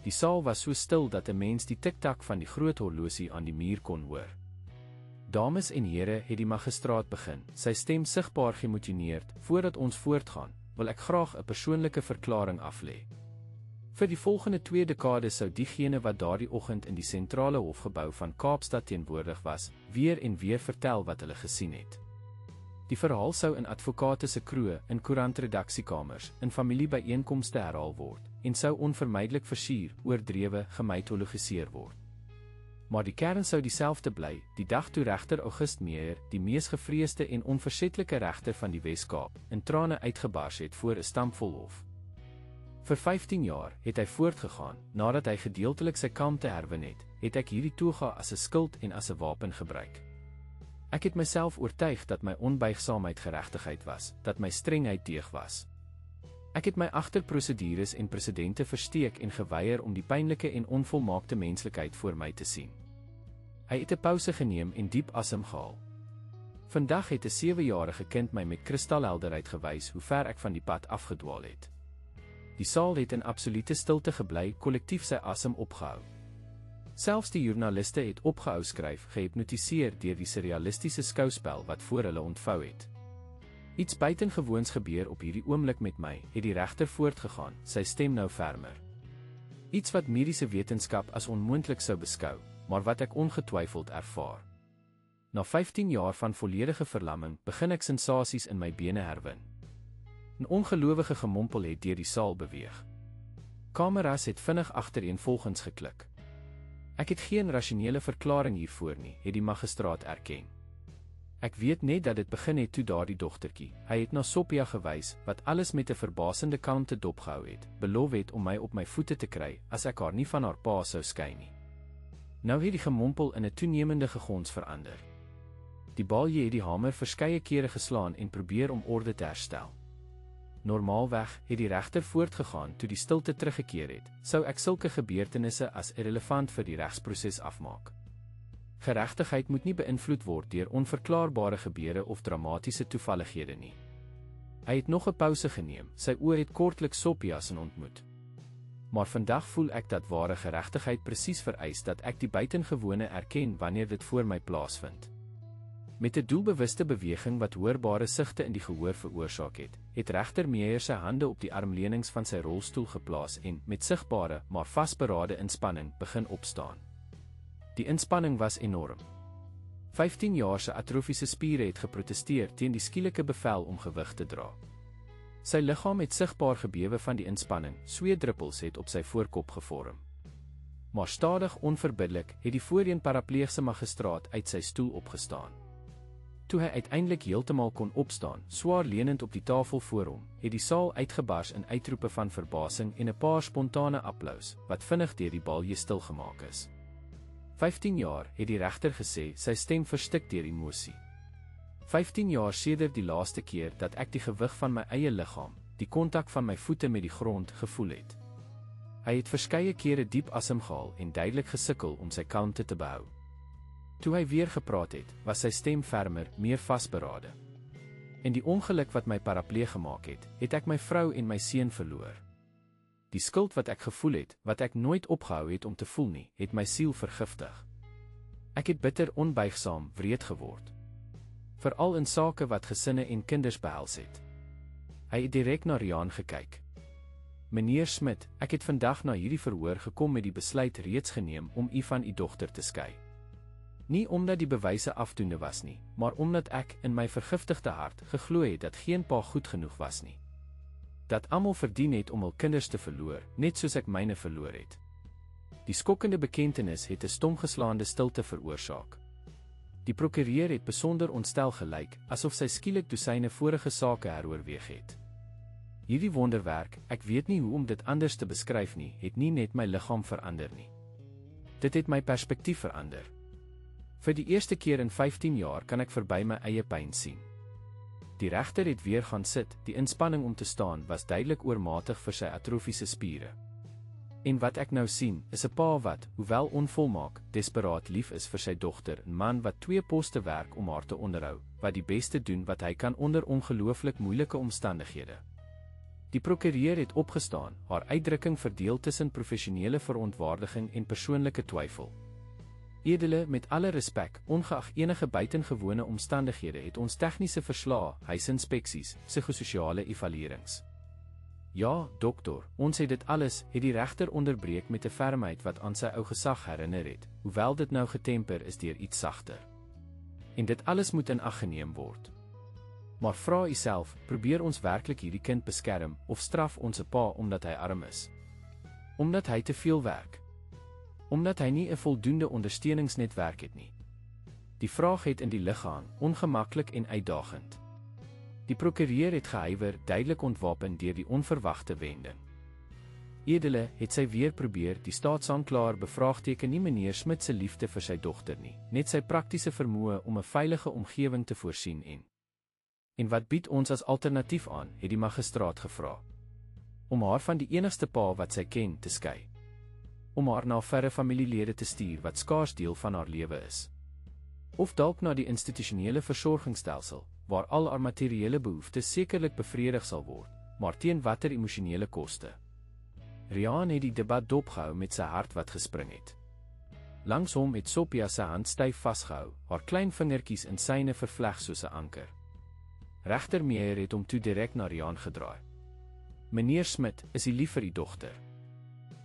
Speaker 1: Die saal was so stil dat 'n mens die tik-tak van die groot horlosie aan die muur kon hoor. Dames en here, het die magistraat begin, sy stem sigbaar geëmosioneerd. Voordat ons voortgaan, wil ek graag 'n persoonlike verklaring aflê. Vir die volgende 2 dekades sou diegene wat daardie oggend in die sentrale hofgebou van Kaapstad teenwoordig was, weer en weer vertel wat hulle gesien het. Die verhaal sou in advokate se kroë, in koerantredaksiekamers, in familiebyeenkomste herhaal word en sou onvermydelik versier, oordrewe, gemitologiseer word. Maar die kern sou dieselfde bly, die dag toe regter August Meyer, die mees gevreesde en onversetlike regter van die Wes-Kaap, in trane uitgebars het voor 'n stampvol hof. Vir 15 jaar het hy voortgegaan. Nadat hy gedeeltelik sy kalmte herwin het ek hierdie toga as 'n skild en as 'n wapen gebruik. Ek het myself oortuig dat my onbuigsaamheid geregtigheid was, dat my strengheid deeg was. Ek het my agter prosedures en presidente versteek en geweier om die pynlike en onvolmaakte menslikheid voor my te sien. Hy het 'n pouse geneem en diep asem gehaal. Vandag het 'n 7-jarige kind my met kristalhelderheid gewys hoe ver ek van die pad afgedwaal het. Die saal het in absolute stilte gebly, kollektief sy asem opgehou. Selfs die joernaliste het opgehou skryf, gehipnotiseer deur die surrealistiese skouspel wat voor hulle ontvou het. Iets buitengewoons gebeur op hierdie oomblik met my, het die regter voortgegaan, sy stem nou fermer. Iets wat mediese wetenskap as onmoontlik sou beskou, maar wat ek ongetwyfeld ervaar. Na 15 jaar van volledige verlamming, begin ek sensasies in my bene herwin. 'n ongelowige gemompel het deur die saal beweeg. Kameras het vinnig agtereenvolgens geklik. Ek het geen rasionele verklaring hiervoor nie, het die magistraat erken. Ek weet net dat dit begin het toe daardie dogtertjie, hy het na Sophia gewys, wat alles met 'n verbasende kalmte dopgehou het, beloof het om my op my voete te kry, as ek haar nie van haar pa sou skei nie. Nou het die gemompel in 'n toenemende gegons verander. Die balje het die hamer verskeie kere geslaan en probeer om orde te herstel. Normaalweg het die regter voortgegaan toe die stilte teruggekeer het, sou ek sulke gebeurtenisse as irrelevant vir die regsproses afmaak. Geregtigheid moet nie beïnvloed word deur onverklaarbare gebeure of dramatiese toevallighede nie. Hy het nog 'n pouse geneem, sy oë het kortliks Sophia se ontmoet. Maar vandag voel ek dat ware geregtigheid presies vereis dat ek die buitengewone erken wanneer dit voor my plaasvind. Met 'n doelbewuste beweging wat hoorbare sigte in die gehoor veroorsaak het regter Meyer sy hande op die armleunings van sy rolstoel geplaas en, met sigbare, maar vasberade inspanning, begin opstaan. Die inspanning was enorm. 15 jaar se atrofiese spiere het geprotesteer teen die skielike bevel om gewig te dra. Sy liggaam het sigbaar gebewe van die inspanning, sweetdruppels het op sy voorkop gevorm. Maar stadig, onverbiddelik, het die voorheen parapleegse magistraat uit sy stoel opgestaan. Toe hy uiteindelik heeltemal kon opstaan, swaar leunend op die tafel voor hom, het die saal uitgebars in uitroepe van verbasing en 'n paar spontane applous, wat vinnig deur die balje stilgemaak is. 15 jaar, het die regter gesê, sy stem verstik deur emosie. 15 jaar sedert die laaste keer dat ek die gewig van my eie liggaam, die kontak van my voete met die grond, gevoel het. Hy het verskeie kere diep asem gehaal en duidelik gesukkel om sy kalmte te behou. Toe hy weer gepraat het, was sy stem fermer, meer vasberade. En die ongeluk wat my parapleeg gemaak het ek my vrou en my seun verloor. Die skuld wat ek gevoel het, wat ek nooit opgehou het om te voel nie, het my siel vergiftig. Ek het bitter onbuigsaam, wreed geword. Veral in sake wat gesinne en kinders behels het. Hy het direk na Riaan gekyk. Meneer Smit, ek het vandag na hierdie verhoor gekom met die besluit reeds geneem om u van u dogter te skei. Nie omdat die bewyse afdoende was nie, maar omdat ek, in my vergiftigde hart, geglo het dat geen pa goed genoeg was nie. Dat almal verdien het om hul kinders te verloor, net soos ek myne verloor het. Die skokkende bekentenis het 'n stomgeslaande stilte veroorsaak. Die prokureur het besonder ontstel gelyk, asof sy skielik dosyne vorige sake heroorweeg het. Hierdie wonderwerk, ek weet nie hoe om dit anders te beskryf nie, het nie net my liggaam verander nie. Dit het my perspektief verander. Vir die eerste keer in 15 jaar kan ek verby my eie pyn sien. Die regter het weer gaan sit, die inspanning om te staan was duidelik oormatig vir sy atrofiese spiere. En wat ek nou sien, is 'n pa wat, hoewel onvolmaak, desperaat lief is vir sy dogter, 'n man wat 2 poste werk om haar te onderhou, wat die beste doen wat hy kan onder ongelooflik moeilike omstandighede. Die prokureur het opgestaan, haar uitdrukking verdeel tussen professionele verontwaardiging en persoonlike twyfel. Edele, met alle respek, ongeag enige buitengewone omstandighede het ons tegniese verslae, huisinspeksies, psigososiale evaluerings. Ja, dokter, ons het dit alles, het die regter onderbreek met 'n fermheid wat aan sy ou gesag herinner het, hoewel dit nou getemper is deur iets sagter. En dit alles moet in ag geneem word. Maar vra jouself, probeer ons werklik hierdie kind beskerm, of straf ons 'n pa omdat hy arm is? Omdat hy te veel werk? Omdat hy nie 'n voldoende ondersteuningsnetwerk het nie? Die vraag het in die lug gehang, ongemaklik en uitdagend. Die prokureur het gehuiwer, duidelik ontwapen deur die onverwagte wending. Edele, het sy weer probeer, die staatsaanklaer bevraagteken nie meneer Smit se liefde vir sy dogter nie, net sy praktiese vermoë om 'n veilige omgewing te voorsien en wat bied ons as alternatief aan, het die magistraat gevra. Om haar van die enigste pa wat sy ken te skei. Om haar na verre familielede te stuur wat skaars deel van haar lewe is. Of dalk na die institusionele versorgingsstelsel, waar al haar materiële behoeftes sekerlik bevredig sal word, maar teen watter emosionele koste. Riaan het die debat dopgehou met sy hart wat gespring het. Langs hom het Sophia sy hand styf vasgehou, haar klein vingertjies in syne vervleg soos 'n anker. Regter Meyer het hom toe direk na Riaan gedraai. Meneer Smit, is u lief vir die dogter?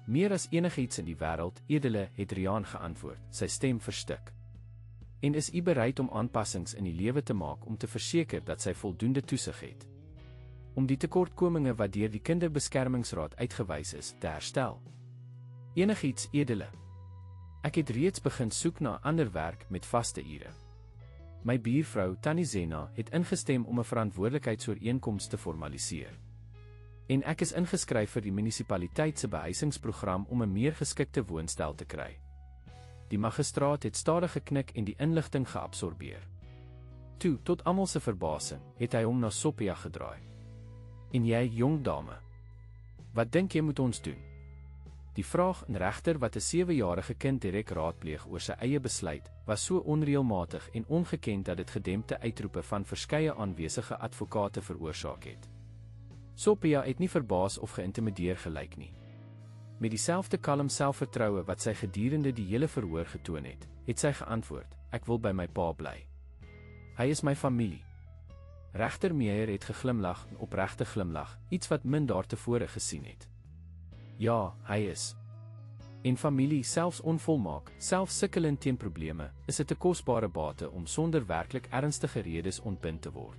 Speaker 1: Meer as enigiets in die wêreld, edele, het Riaan geantwoord, sy stem verstik. En is u bereid om aanpassings in die lewe te maak om te verseker dat sy voldoende toesig het? Om die tekortkominge wat deur die Kinderbeskermingsraad uitgewys is, te herstel? Enigiets, edele. Ek het reeds begin soek na ander werk met vaste ure. My buurvrou, Tannie Zena, het ingestem om 'n verantwoordelikheidsooreenkoms te formaliseer. En ek is ingeskryf vir die munisipaliteit se behuisingsprogram om 'n meer geskikte woonstel te kry. Die magistraat het stadig geknik en die inligting geabsorbeer. Toe, tot almal se verbasing, het hy hom na Sophia gedraai. En jy, jong dame, wat dink jy moet ons doen? Die vraag in regter wat 'n 7-jarige kind direk raadpleeg oor sy eie besluit, was so onreëlmatig en ongekend dat dit gedempte uitroepe van verskeie aanwesige advokate veroorsaak het. Sophia het nie verbaas of geïntimideer gelyk nie. Met dieselfde kalm selfvertroue wat sy gedurende die hele verhoor getoon het sy geantwoord, ek wil by my pa bly. Hy is my familie. Regter Meyer het geglimlag, 'n opregte glimlag, iets wat min daartevore gesien het. Ja, hy is. En familie, selfs onvolmaak, selfs sukkelend teen probleme, is 'n te kosbare bate om sonder werklik ernstige redes ontbind te word.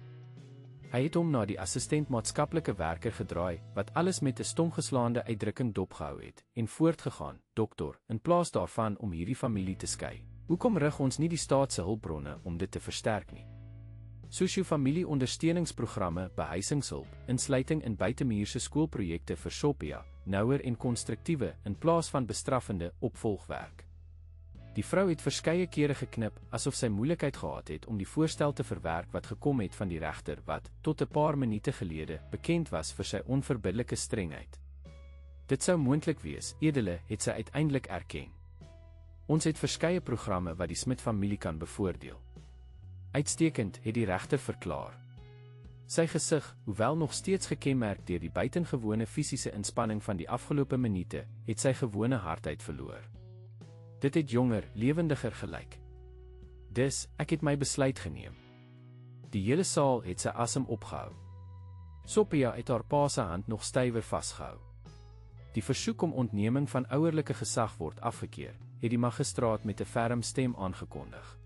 Speaker 1: Hy het hom na die assistent maatskaplike werker gedraai, wat alles met 'n stomgeslaande uitdrukking dopgehou het, en voortgegaan, dokter, in plaas daarvan om hierdie familie te skei. Hoekom rig ons nie die staat se hulpbronne om dit te versterk nie? Sosio-familie-ondersteuningsprogramme, behuisingshulp, insluiting in buitemuurse skoolprojekte vir Sophia, nouer en konstruktiewe, in plaas van bestraffende, opvolgwerk. Die vrou het verskeie kere geknip, asof sy moeilikheid gehad het om die voorstel te verwerk wat gekom het van die regter wat, tot 'n paar minute gelede, bekend was vir sy onverbiddelike strengheid. Dit sou moontlik wees, edele, het sy uiteindelik erken. Ons het verskeie programme wat die Smit-familie kan bevoordeel. Uitstekend, het die regter verklaar. Sy gesig, hoewel nog steeds gekenmerk deur die buitengewone fisiese inspanning van die afgelope minute, het sy gewone hardheid verloor. Dit het jonger, lewendiger gelyk. Dus, ek het my besluit geneem. Die hele saal het sy asem opgehou. Sophia het haar pa se hand nog stywer vasgehou. Die versoek om ontneming van ouerlike gesag word afgekeur, het die magistraat met 'n ferm stem aangekondig.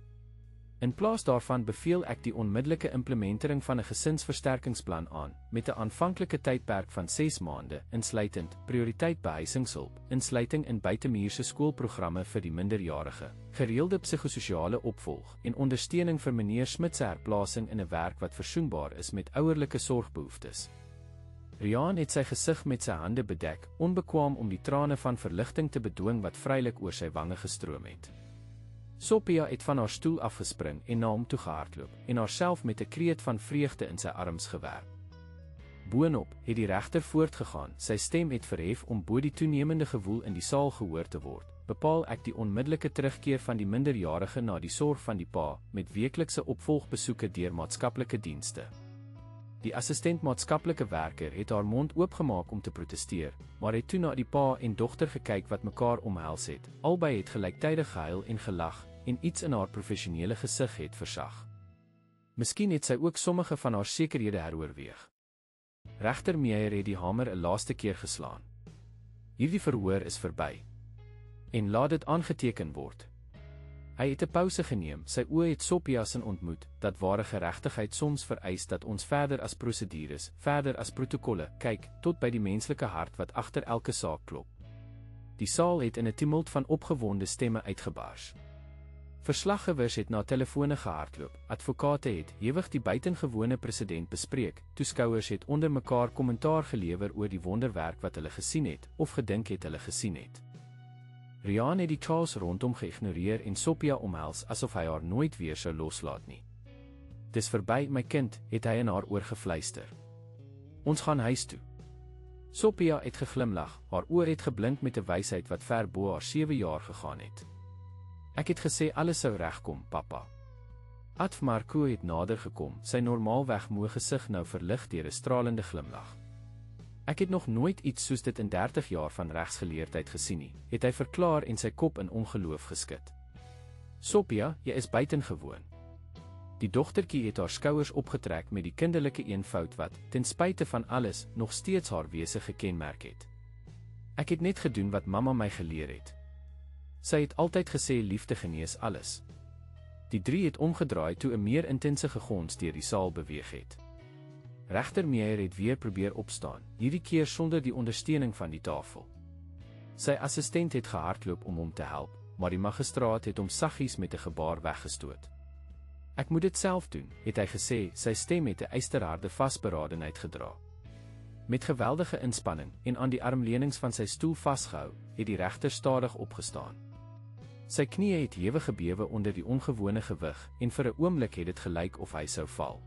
Speaker 1: In plaas daarvan beveel ek die onmiddellike implementering van 'n gesinsversterkingsplan aan, met 'n aanvanklike tydperk van 6 maande, insluitend prioriteit behuisingshulp, insluiting in buitemuurse skoolprogramme vir die minderjarige, gereelde psigososiale opvolg en ondersteuning vir meneer Smit se herplasing in 'n werk wat versoenbaar is met ouerlike sorgbehoeftes. Riaan het sy gesig met sy hande bedek, onbekwaam om die trane van verligting te bedwing wat vrylik oor sy wange gestroom het. Sophia het van haar stoel afgespring en na hom toe gehardloop en haarself met 'n kreet van vreugde in sy arms gewerp. Boonop het die regter voortgegaan, sy stem het verhef om bo die toenemende gewoel in die saal gehoor te word. Bepaal ek die onmiddellike terugkeer van die minderjarige na die sorg van die pa, met weeklikse opvolgbesoeke deur maatskaplike dienste. Die assistent maatskaplike werker het haar mond oopgemaak om te protesteer, maar het toe na die pa en dogter gekyk wat mekaar omhels het. Albei het gelyktydig gehuil en gelag, en iets in haar professionele gesig het versag. Miskien het sy ook sommige van haar sekerhede heroorweeg. Regter Meyer het die hamer 'n laaste keer geslaan. Hierdie verhoor is verby. En laat dit aangeteken word. Hy het 'n pouse geneem, sy oë het Sophia se ontmoet, dat ware geregtigheid soms vereis dat ons verder as prosedures, verder as protokolle, kyk, tot by die menslike hart wat agter elke saak klop. Die saal het in 'n tumult van opgewonde stemme uitgebars. Verslaggewers het na telefone gehardloop, advokate het ewig die buitengewone president bespreek, toeskouers het onder mekaar kommentaar gelewer oor die wonderwerk wat hulle gesien het, of gedink het hulle gesien het. Riaan het die chaos rondom geïgnoreer en Sophia omhels asof hy haar nooit weer sou loslaat nie. Dis verby, my kind, het hy in haar oor gefluister. Ons gaan huis toe. Sophia het geglimlag, haar oë het geblink met 'n wysheid wat ver bo haar 7 jaar gegaan het. Ek het gesê alles sou regkom, pappa. Adv Marco het nader gekom, sy normaalweg moe gesig nou verlig deur 'n stralende glimlag. Ek het nog nooit iets soos dit in 30 jaar van regsgeleerdheid gesien nie, het hy verklaar en sy kop in ongeloof geskit. Sophia, jy is buitengewoon. Die dogtertjie het haar skouers opgetrek met die kinderlike eenvoud wat, ten spyte van alles, nog steeds haar wese gekenmerk het. Ek het net gedoen wat mamma my geleer het. Sy het altyd gesê liefde genees alles. Die 3 het omgedraai toe 'n meer intense gegons deur die saal beweeg het. Regter Meyer het weer probeer opstaan, hierdie keer sonder die ondersteuning van die tafel. Sy assistent het gehardloop om hom te help, maar die magistraat het hom saggies met 'n gebaar weggestoot. Ek moet dit self doen, het hy gesê, sy stem het 'n ysterharde vasberadenheid gedra. Met geweldige inspanning en aan die armleunings van sy stoel vasgehou, het die regter stadig opgestaan. Sy knieë het hewig gebewe onder die ongewone gewig en vir 'n oomblik het dit gelyk of hy sou val.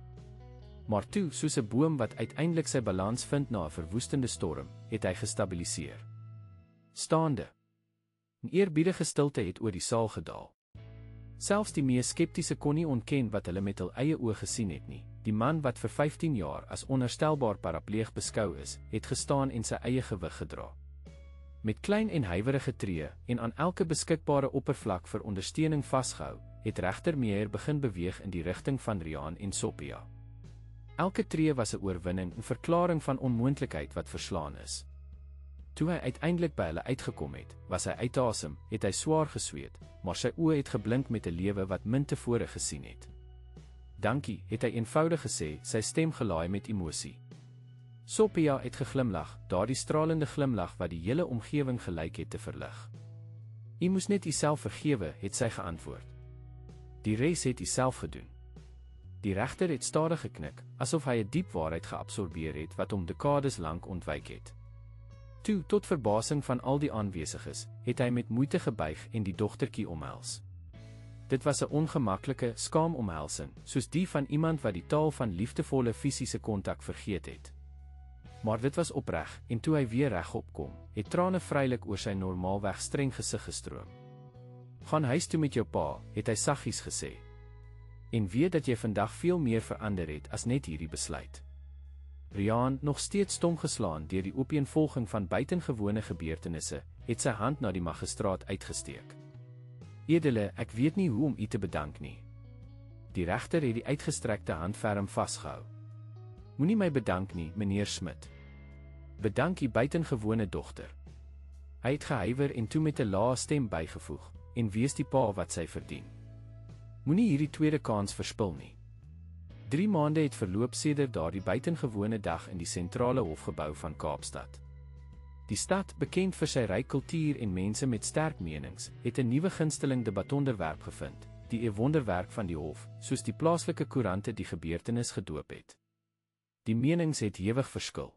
Speaker 1: Maar toe, soos 'n boom wat uiteindelik sy balans vind na 'n verwoestende storm, het hy gestabiliseer. Staande. 'n Eerbiedige stilte het oor die saal gedaal. Selfs die mees skeptiese kon nie ontken wat hulle met hul eie oë gesien het nie. Die man wat vir 15 jaar as onherstelbaar parapleeg beskou is, het gestaan en sy eie gewig gedra. Met klein en huiwerige tree en aan elke beskikbare oppervlak vir ondersteuning vasgehou, het regter Meyer begin beweeg in die rigting van Riaan en Sophia. Elke tree was 'n oorwinning, 'n verklaring van onmoontlikheid wat verslaan is. Toe hy uiteindelik by hulle uitgekom het, was hy uitasem, het hy swaar gesweet, maar sy oë het geblink met 'n lewe wat min tevore gesien het. Dankie, het hy eenvoudig gesê, sy stem gelaai met emosie. Sophia het geglimlag, daardie stralende glimlag wat die hele omgewing gelyk het te verlig. "U moes net uself vergewe," het sy geantwoord. "Die res het u self gedoen." Die regter het stadig geknik, asof hy 'n diep waarheid geabsorbeer het wat hom dekades lank ontwyk het. Toe, tot verbasing van al die aanwesiges, het hy met moeite gebuig en die dogtertjie omhels. Dit was 'n ongemaklike, skaam omhelsing, soos die van iemand wat die taal van liefdevolle fisiese kontak vergeet het. Maar dit was opreg, en toe hy weer regop kom, het trane vrylik oor sy normaalweg streng gesig gestroom. "Gaan huis toe met jou pa," het hy saggies gesê. "En weet dat jy vandag veel meer verander het as net hierdie besluit." Riaan, nog steeds stom geslaan deur die opeenvolging van buitengewone gebeurtenisse, het sy hand na die magistraat uitgesteek. "Edele, ek weet nie hoe om u te bedank nie." Die regter het die uitgestrekte hand ferm vasgehou. "Moenie my bedank nie, meneer Smit. Bedank u buitengewone dogter." Hy het gehuiwer en toe met 'n lae stem bygevoeg, "En wees die pa wat sy verdien." Moenie hierdie tweede kans verspil nie. 3 maande het verloop sedert daardie buitengewone dag in die sentrale hofgebou van Kaapstad. Die stad, bekend vir sy ryk kultuur en mense met sterk menings, het 'n nuwe gunsteling debatonderwerp gevind, die 'n wonderwerk van die hof, soos die plaaslike koerante die gebeurtenis gedoop het. Die menings het hewig verskil.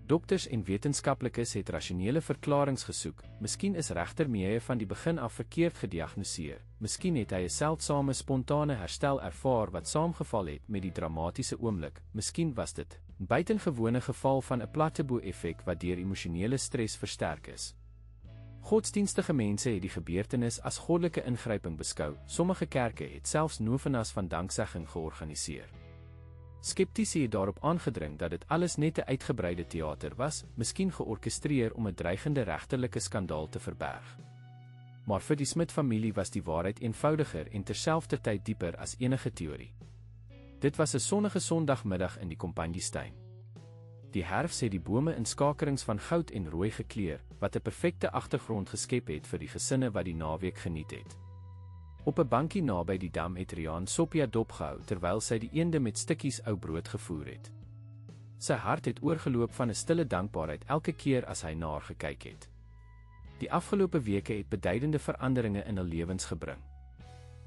Speaker 1: Dokters en wetenskaplikes het rasionele verklaringe gesoek. Miskien is regter Meyer van die begin af verkeerd gediagnoseer. Miskien het hy 'n seldsame spontane herstel ervaar wat saamgeval het met die dramatiese oomblik. Miskien was dit 'n buitengewone geval van 'n placebo-effek wat deur emosionele stres versterk is. Godsdienstige mense het die gebeurtenis as goddelike ingryping beskou. Sommige kerke het selfs novenas van danksegging georganiseer. Skeptici het daarop aangedring dat dit alles net 'n uitgebreide teater was, miskien georkestreer om 'n dreigende regterlike skandaal te verberg. Maar vir die Smit-familie was die waarheid eenvoudiger en terselfdertyd dieper as enige teorie. Dit was 'n sonnige Sondagmiddag in die Kompanjiestuin. Die herfs het die bome in skakerings van goud en rooi gekleur, wat 'n perfekte agtergrond geskep het vir die gesinne wat die naweek geniet het. Op 'n bankie naby die dam het Riaan Sophia dopgehou terwyl sy die eende met stukkies ou brood gevoer het. Sy hart het oorgeloop van 'n stille dankbaarheid elke keer as hy na haar gekyk het. Die afgelope weke het beduidende veranderinge in hul lewens gebring.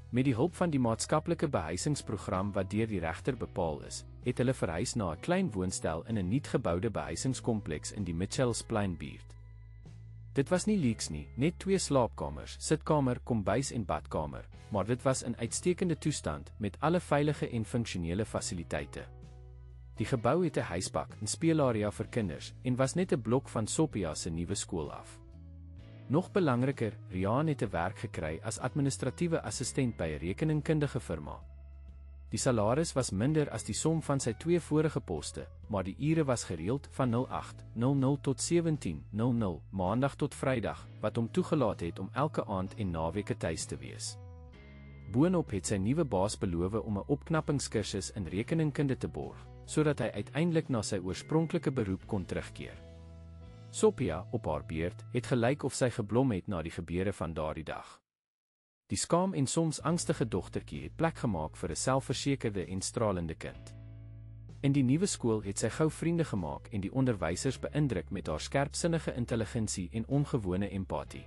Speaker 1: Met die hulp van die maatskaplike behuisingsprogram wat deur die regter bepaal is, het hulle verhuis na 'n klein woonstel in 'n nuut geboude behuisingskompleks in die Mitchells Plain buurt. Dit was nie luks nie, net 2 slaapkamers, sitkamer, kombuis en badkamer, maar dit was in uitstekende toestand met alle veilige en funksionele fasiliteite. Die gebou het 'n huisbak, 'n speelarea vir kinders en was net 'n blok van Sophia se nuwe skool af. Nog belangriker, Riaan het 'n werk gekry as administratiewe assistent by 'n rekeningkundige firma. Die salaris was minder as die som van sy 2 vorige poste, maar die ure was gereeld van 08:00 tot 17:00, maandag tot Vrydag, wat hom toegelaat het om elke aand en naweke tuis te wees. Boonop het sy nuwe baas beloof om 'n opknappingskursus in rekeningkunde te borg, sodat hy uiteindelik na sy oorspronklike beroep kon terugkeer. Sophia, op haar beurt, het gelyk of sy geblom het na die gebeure van daardie dag. Die skaam en soms angstige dogtertjie het plek gemaak vir 'n selfversekerde en stralende kind. In die nuwe skool het sy gou vriende gemaak en die onderwysers beïndruk met haar skerpsinnige intelligensie en ongewone empatie.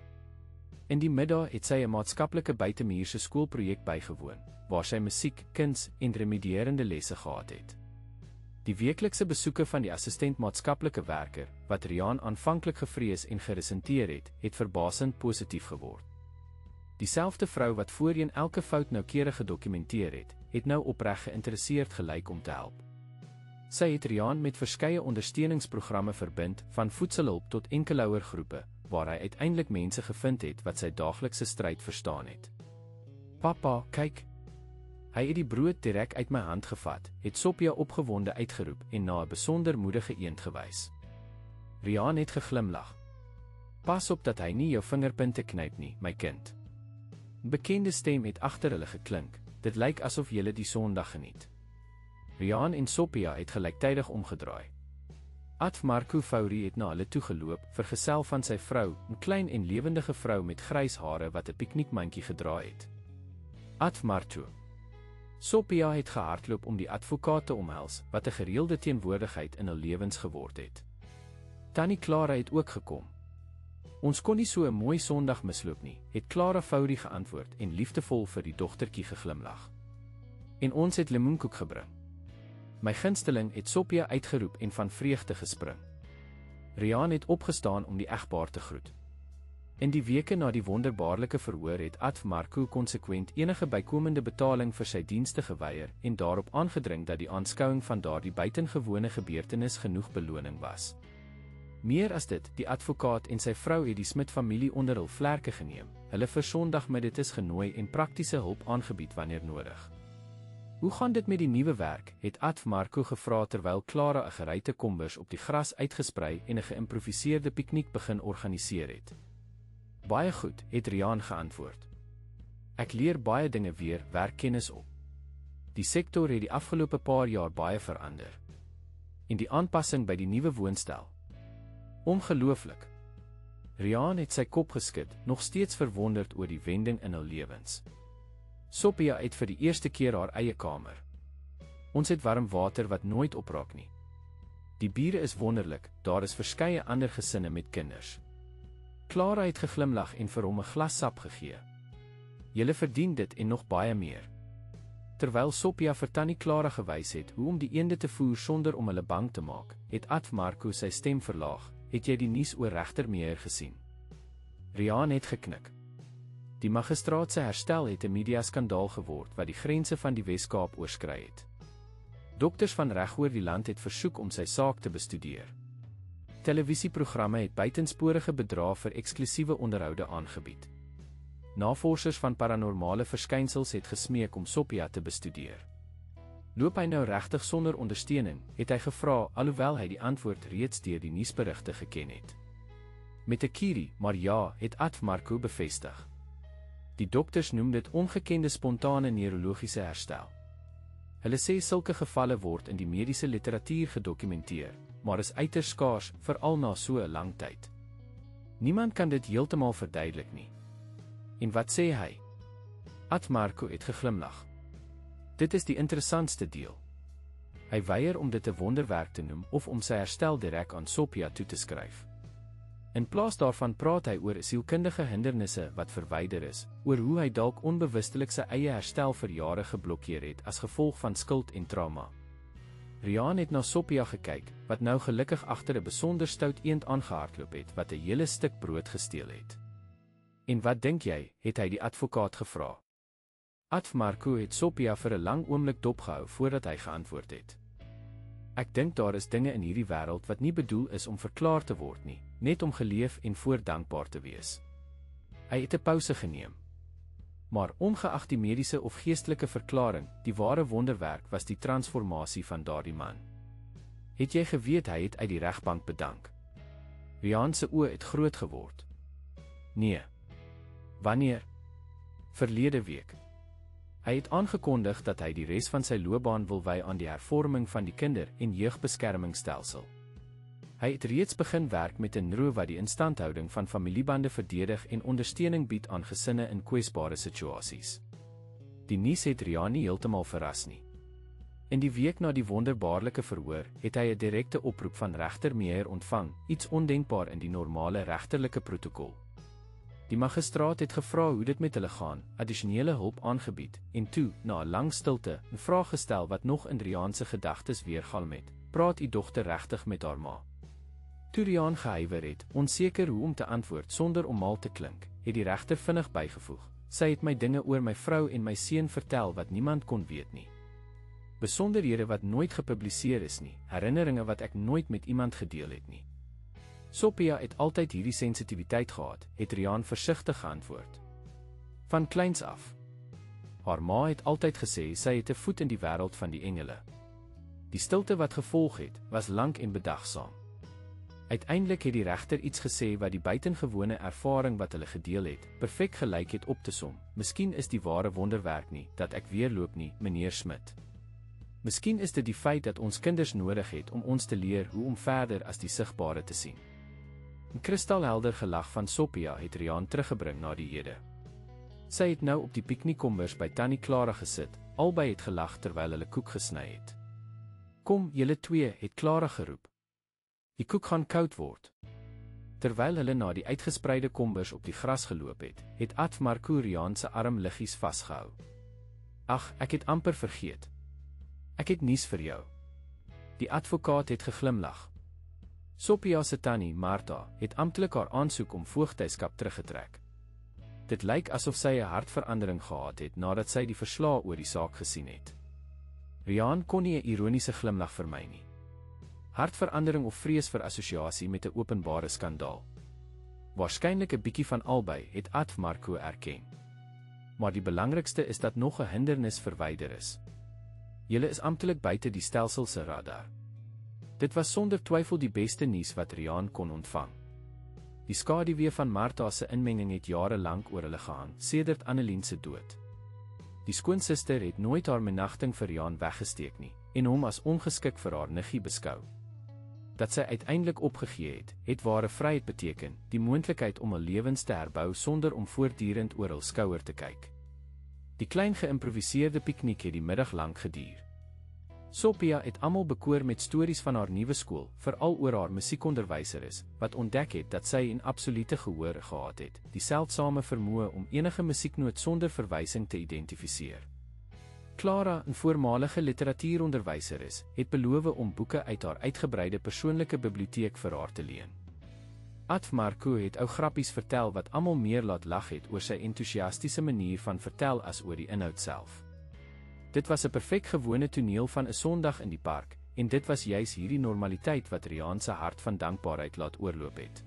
Speaker 1: In die middag het sy 'n maatskaplike buitemuurse skoolprojek bygewoon, waar sy musiek, kuns en remedierende lesse gehad het. Die weeklikse besoeke van die assistent maatskaplike werker, wat Riaan aanvanklik gevrees en geresenteer het verbasend positief geword. Dieselfde vrou wat voorheen elke fout noukeurig gedokumenteer het nou opreg geïnteresseerd gelyk om te help. Sy het Riaan met verskeie ondersteuningsprogramme verbind, van voedselhulp tot enkelouergroepe, waar hy uiteindelik mense gevind het wat sy daaglikse stryd verstaan het. "Papa, kyk. Hy het die brood direk uit my hand gevat," het Sophia opgewonde uitgeroep en na 'n besonder moedige eend gewys. Riaan het geglimlag. "Pas op dat hy nie jou vingerpunte knyp nie, my kind." 'n bekende stem het agter hulle geklink. "Dit lyk asof julle die Sondag geniet." Riaan en Sophia het gelyktydig omgedraai. Ad Marco Fourie het na hulle toe geloop, vergesel van sy vrou, 'n klein en lewendige vrou met grys hare wat 'n piknikmandjie gedra het. Ad Marco. Sophia het gehardloop om die advokaat te omhels, wat 'n gereelde teenwoordigheid in hul lewens geword het. Tannie Clara het ook gekom. "Ons kon nie so 'n mooi Sondag misloop nie," het Clara Fourie geantwoord en liefdevol vir die dogtertjie geglimlag. "En ons het lemoenkoek gebring." "My gunsteling," het Sophia uitgeroep en van vreugde gespring. Riaan het opgestaan om die egpaar te groet. In die weke na die wonderbaarlike verhoor het Ad Marco konsekwent enige bykomende betaling vir sy dienste geweier en daarop aangedring dat die aanskouing van daardie buitengewone gebeurtenis genoeg beloning was. Meer as dit, die advokaat en sy vrou het die Smit-familie onder hul vlerke geneem, hulle vir Sondagmiddags genooi en praktiese hulp aangebied wanneer nodig. "Hoe gaan dit met die nuwe werk?" het Ad Marco gevra terwyl Clara 'n geryte kombers op die gras uitgesprei en 'n geïmproviseerde piknik begin organiseer het. "Baie goed," het Riaan geantwoord. "Ek leer baie dinge weer, werk kennis op. Die sektor het die afgelope paar jaar baie verander. En die aanpassing by die nuwe woonstel. Ongelooflik." Riaan het sy kop geskud, nog steeds verwonderd oor die wending in hul lewens. Sophia het vir die eerste keer haar eie kamer. Ons het warm water wat nooit opraak nie. Die bure is wonderlik, daar is verskeie ander gesinne met kinders. Clara het geglimlag en vir hom 'n glas sap gegee. Julle verdien dit en nog baie meer. Terwyl Sophia vir Tannie Clara gewys het hoe om die eende te voer sonder om hulle bang te maak, het Ad Marco sy stem verlaag. Het jy die nuus oor regter Meyer gesien? Riaan het geknik. Die magistraat se herstel het 'n media-skandaal geword wat die grense van die Wes-Kaap oorskry het. Dokters van reg oor die land het versoek om sy saak te bestudeer. Televisieprogramme het buitensporige bedrae vir eksklusiewe onderhoude aangebied. Navorsers van paranormale verskynsels het gesmeek om Sophia te bestudeer. Loop hy nou regtig sonder ondersteuning, het hy gevra, alhoewel hy die antwoord reeds deur die nuusberigte geken het. Met 'n kierie, maar ja, het Ad Marco bevestig. Die dokters noem dit ongekende spontane neurologiese herstel. Hulle sê sulke gevalle word in die mediese literatuur gedokumenteer, maar is uiters skaars, veral na so 'n lang tyd. Niemand kan dit heeltemal verduidelik nie. En wat sê hy? Ad Marco het geglimlag. Dit is die interessantste deel. Hy weier om dit 'n wonderwerk te noem of om sy herstel direk aan Sophia toe te skryf. In plaas daarvan praat hy oor sielkundige hindernisse wat verwyder is, oor hoe hy dalk onbewustelik sy eie herstel vir jare geblokkeer het as gevolg van skuld en trauma. Riaan het na Sophia gekyk, wat nou gelukkig agter 'n besonder stout eend aangehardloop het wat 'n hele stuk brood gesteel het. En wat dink jy, het hy die advokaat gevra. Ad Marco het Sophia vir 'n lang oomblik dopgehou voordat hy geantwoord het. Ek dink daar is dinge in hierdie wêreld wat nie bedoel is om verklaar te word nie, net om geleef en voordankbaar te wees. Hy het 'n pouse geneem. Maar ongeag die mediese of geestelike verklaring, die ware wonderwerk was die transformasie van daardie man. Het jy geweet hy het uit die regbank bedank? Riaan se oë het groot geword. Nee. Wanneer? Verlede week. Hy het aangekondig dat hy die res van sy loopbaan wil wy aan die hervorming van die kinder- en jeugbeskermingsstelsel. Hy het reeds begin werk met 'n NRO wat die instandhouding van familiebande verdedig en ondersteuning bied aan gesinne in kwesbare situasies. Die nuus het Riaan nie heeltemal verras nie. In die week na die wonderbaarlike verhoor het hy 'n direkte oproep van regter Meyer ontvang, iets ondenkbaar in die normale regterlike protokol. Die magistraat het gevra hoe dit met hulle gaan, addisionele hulp aangebied, en toe, na 'n lang stilte, 'n vraag gestel wat nog in Riaan se gedagtes weergalm het: "Praat u dogter regtig met haar ma?" Toe Riaan gehuiwer het, onseker hoe om te antwoord sonder om mal te klink, het die regter vinnig bygevoeg: "Sy het my dinge oor my vrou en my seun vertel wat niemand kon weet nie. Besonderhede wat nooit gepubliseer is nie, herinneringe wat ek nooit met iemand gedeel het nie." Sophia het altyd hierdie sensitiwiteit gehad, het Riaan versigtig geantwoord. Van kleins af. Haar ma het altyd gesê sy het 'n voet in die wêreld van die engele. Die stilte wat gevolg het, was lank en bedagsaam. Uiteindelik het die regter iets gesê wat die buitengewone ervaring wat hulle gedeel het, perfek gelyk het op te som. "Miskien is die ware wonderwerk nie dat ek weer loop nie, meneer Smit. Miskien is dit die feit dat ons kinders nodig het om ons te leer hoe om verder as die sigbare te sien." 'n kristalhelder gelag van Sophia het Riaan teruggebring na die hede. Sy het nou op die piknikkombers by Tannie Clara gesit, albei het gelag terwyl hulle koek gesny het. "Kom, julle twee," het Clara geroep. "Die koek gaan koud word." Terwyl hulle na die uitgespreide kombers op die gras geloop het, het Ad Marco Riaan se arm liggies vasgehou. "Ag, ek het amper vergeet. Ek het nuus vir jou." Die advokaat het geglimlag. Sophia se tannie, Martha, het amptelik haar aansoek om voogtyskap teruggetrek. Dit lyk asof sy 'n hartverandering gehad het nadat sy die verslae oor die saak gesien het. Riaan kon nie 'n ironiese glimlag vermy nie. Hartverandering of vrees vir assosiasie met 'n openbare skandaal. Waarskynlik 'n bietjie van albei, het Ad Marco erken. Maar die belangrikste is dat nog 'n hindernis verwyder is. Julle is amptelik buite die stelsel se radar. Dit was sonder twyfel die beste nuus wat Riaan kon ontvang. Die skaduwee van Martha se inmenging het jare lank oor hulle gehang, sedert Annelien se dood. Die skoonsister het nooit haar minagting vir Riaan weggesteek nie, en hom as ongeskik vir haar niggie beskou. Dat sy uiteindelik opgegee het ware vryheid beteken, die moontlikheid om hul lewens te herbou sonder om voortdurend oor hul skouer te kyk. Die klein geïmproviseerde piknik het die middag lank geduur. Sophia het almal bekoor met stories van haar nuwe skool, veral oor haar musiekonderwyseres, wat ontdek het dat sy 'n absolute gehoor gehad het, die seldsame vermoë om enige musieknoot sonder verwysing te identifiseer. Clara, 'n voormalige literatuuronderwyseres, het beloof om boeke uit haar uitgebreide persoonlike biblioteek vir haar te leen. Ad Marco het ou grappies vertel wat almal meer laat lag het oor sy entoesiastiese manier van vertel as oor die inhoud self. Dit was 'n perfek gewone toneel van 'n Sondag in die park, en dit was juis hierdie normaliteit wat Riaan se hart van dankbaarheid laat oorloop het.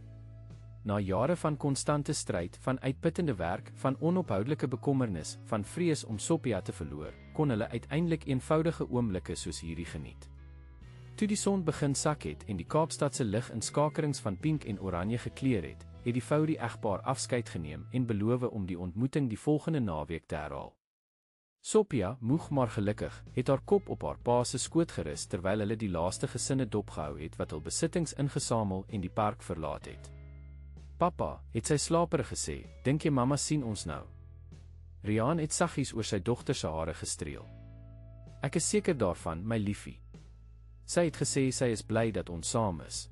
Speaker 1: Na jare van konstante stryd, van uitputtende werk, van onophoudelike bekommernis, van vrees om Sophia te verloor, kon hulle uiteindelik eenvoudige oomblikke soos hierdie geniet. Toe die son begin sak het en die Kaapstadse lig in skakerings van pink en oranje gekleur het, het die Fourie egpaar afskeid geneem en beloof om die ontmoeting die volgende naweek te herhaal. Sophia, moeg maar gelukkig, het haar kop op haar pa se skoot gerus terwyl hulle die laaste gesinne dopgehou het wat hul besittings ingesamel en die park verlaat het. Papa, het sy slaperig gesê, dink jy mamma sien ons nou? Riaan het saggies oor sy dogter se hare gestreel. Ek is seker daarvan, my liefie. Sy het gesê sy is bly dat ons saam is.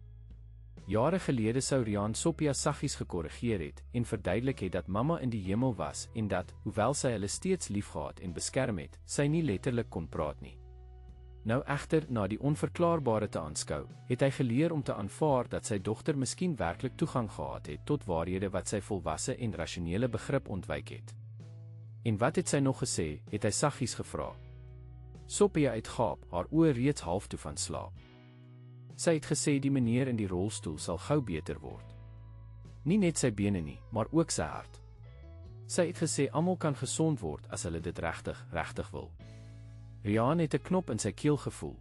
Speaker 1: Jare gelede sou Riaan Sophia saggies gekorrigeer het en verduidelik het dat mamma in die hemel was en dat, hoewel sy hulle steeds liefgehad en beskerm het, sy nie letterlik kon praat nie. Nou egter, na die onverklaarbare te aanskou, het hy geleer om te aanvaar dat sy dogter miskien werklik toegang gehad het tot waarhede wat sy volwasse en rasionele begrip ontwyk het. En wat het sy nog gesê, het hy saggies gevra. Sophia het gaap, haar oë reeds half toe van slaap. Sy het gesê die meneer in die rolstoel sal gou beter word. Nie net sy bene nie, maar ook sy hart. Sy het gesê almal kan gesond word as hulle dit regtig wil. Riaan het 'n knop in sy keel gevoel.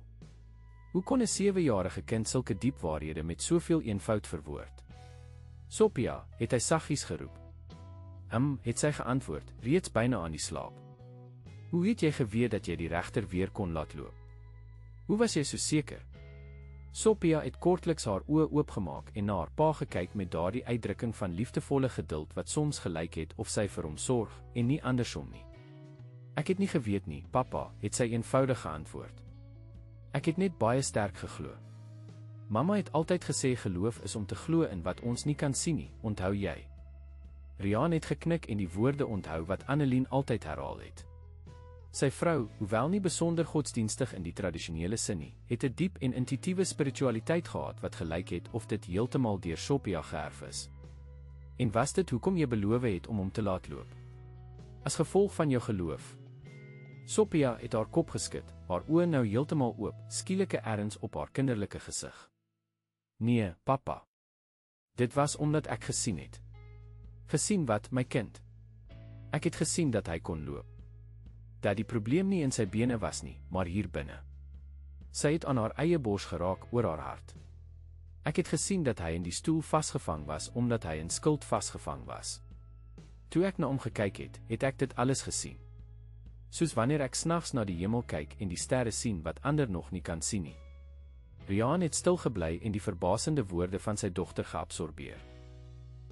Speaker 1: Hoe kon 'n 7-jarige kind sulke diep waarhede met soveel eenvoud verwoord? Sophia, het hy saggies geroep. Het sy geantwoord, reeds byna aan die slaap. Hoe het jy geweet dat jy die regter weer kon laat loop? Hoe was jy so seker? Sophia het kortliks haar oë oopgemaak en na haar pa gekyk met daardie uitdrukking van liefdevolle geduld wat soms gelyk het of sy vir hom sorg en nie andersom nie. Ek het nie geweet nie, papa, het sy eenvoudig geantwoord. Ek het net baie sterk geglo. Mamma het altyd gesê geloof is om te glo in wat ons nie kan sien nie, onthou jy? Riaan het geknik en die woorde onthou wat Annelien altyd herhaal het. Sy vrou, hoewel nie besonder godsdienstig in die tradisionele sin nie, het 'n diep en intuïtiewe spiritualiteit gehad wat gelyk het of dit heeltemal deur Sophia geërf is. En was dit hoekom jy beloof het om hom te laat loop? As gevolg van jou geloof. Sophia het haar kop geskud, haar oë nou heeltemal oop, skielike erns op haar kinderlike gesig. Nee, papa. Dit was omdat ek gesien het. Gesien wat, my kind? Ek het gesien dat hy kon loop. Dat die probleem nie in sy bene was nie, maar hier binne. Sy het aan haar eie bors geraak oor haar hart. Ek het gesien dat hy in die stoel vasgevang was omdat hy in skuld vasgevang was. Toe ek na hom gekyk het, het ek dit alles gesien. Soos wanneer ek snags na die hemel kyk en die sterre sien wat ander nog nie kan sien nie. Riaan het stil gebly en die verbasende woorde van sy dogter geabsorbeer.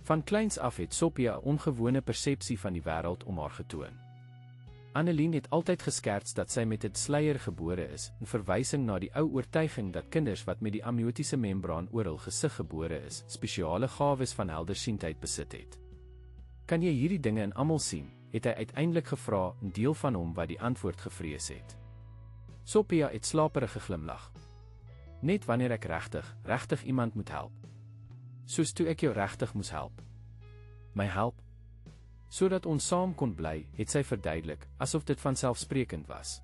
Speaker 1: Van kleins af het Sophia 'n ongewone persepsie van die wêreld om haar getoon. Annelien het altyd geskerts dat sy met 'n sluier gebore is, 'n verwysing na die ou oortuiging dat kinders wat met die amniotiese membraan oor hul gesig gebore is, spesiale gawes van heldersiendheid besit het. Kan jy hierdie dinge in almal sien? Het hy uiteindelik gevra, 'n deel van hom wat die antwoord gevrees het. Sophia het slaperig geglimlag. Net wanneer ek regtig iemand moet help. Soos toe ek jou regtig moes help. My help? Sodat ons saam kon bly, het sy verduidelik, asof dit vanselfsprekend was.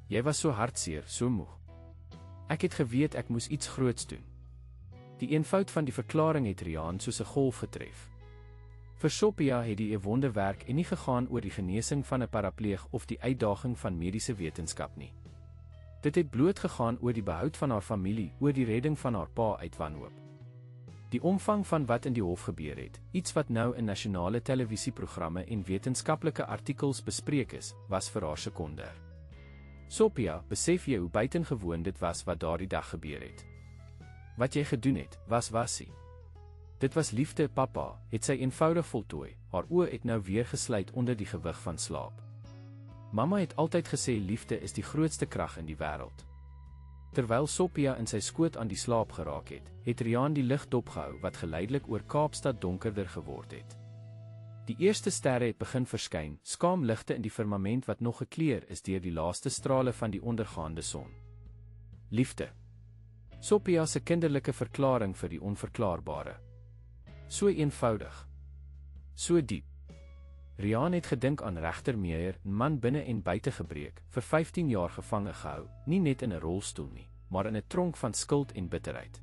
Speaker 1: Jy was so hartseer, so moeg. Ek het geweet ek moes iets groots doen. Die eenvoud van die verklaring het Riaan soos 'n golf getref. Vir Sophia het die wonderwerk en nie gegaan oor die genesing van 'n parapleeg of die uitdaging van mediese wetenskap nie. Dit het bloot gegaan oor die behoud van haar familie, oor die redding van haar pa uit wanhoop. Die omvang van wat in die hof gebeur het, iets wat nou in nasionale televisieprogramme en wetenskaplike artikels bespreek is, was vir haar sekunder. Sophia, besef jy hoe buitengewoon dit was wat daardie dag gebeur het? Wat jy gedoen het, was ie. Dit was liefde, papa, het sy eenvoudig voltooi, haar oë het nou weer gesluit onder die gewig van slaap. Mamma het altyd gesê liefde is die grootste krag in die wêreld. Terwyl Sophia in sy skoot aan die slaap geraak het, het Riaan die lig dopgehou wat geleidelik oor Kaapstad donkerder geword het. Die eerste sterre het begin verskyn, skaamligte in die firmament wat nog gekleur is deur die laaste strale van die ondergaande son. Liefde. Sophia se kinderlike verklaring vir die onverklaarbare. So eenvoudig. So diep. Riaan het gedink aan regter Meyer, 'n man binne en buite gebreek, vir 15 jaar gevange gehou, nie net in 'n rolstoel nie, maar in 'n tronk van skuld en bitterheid.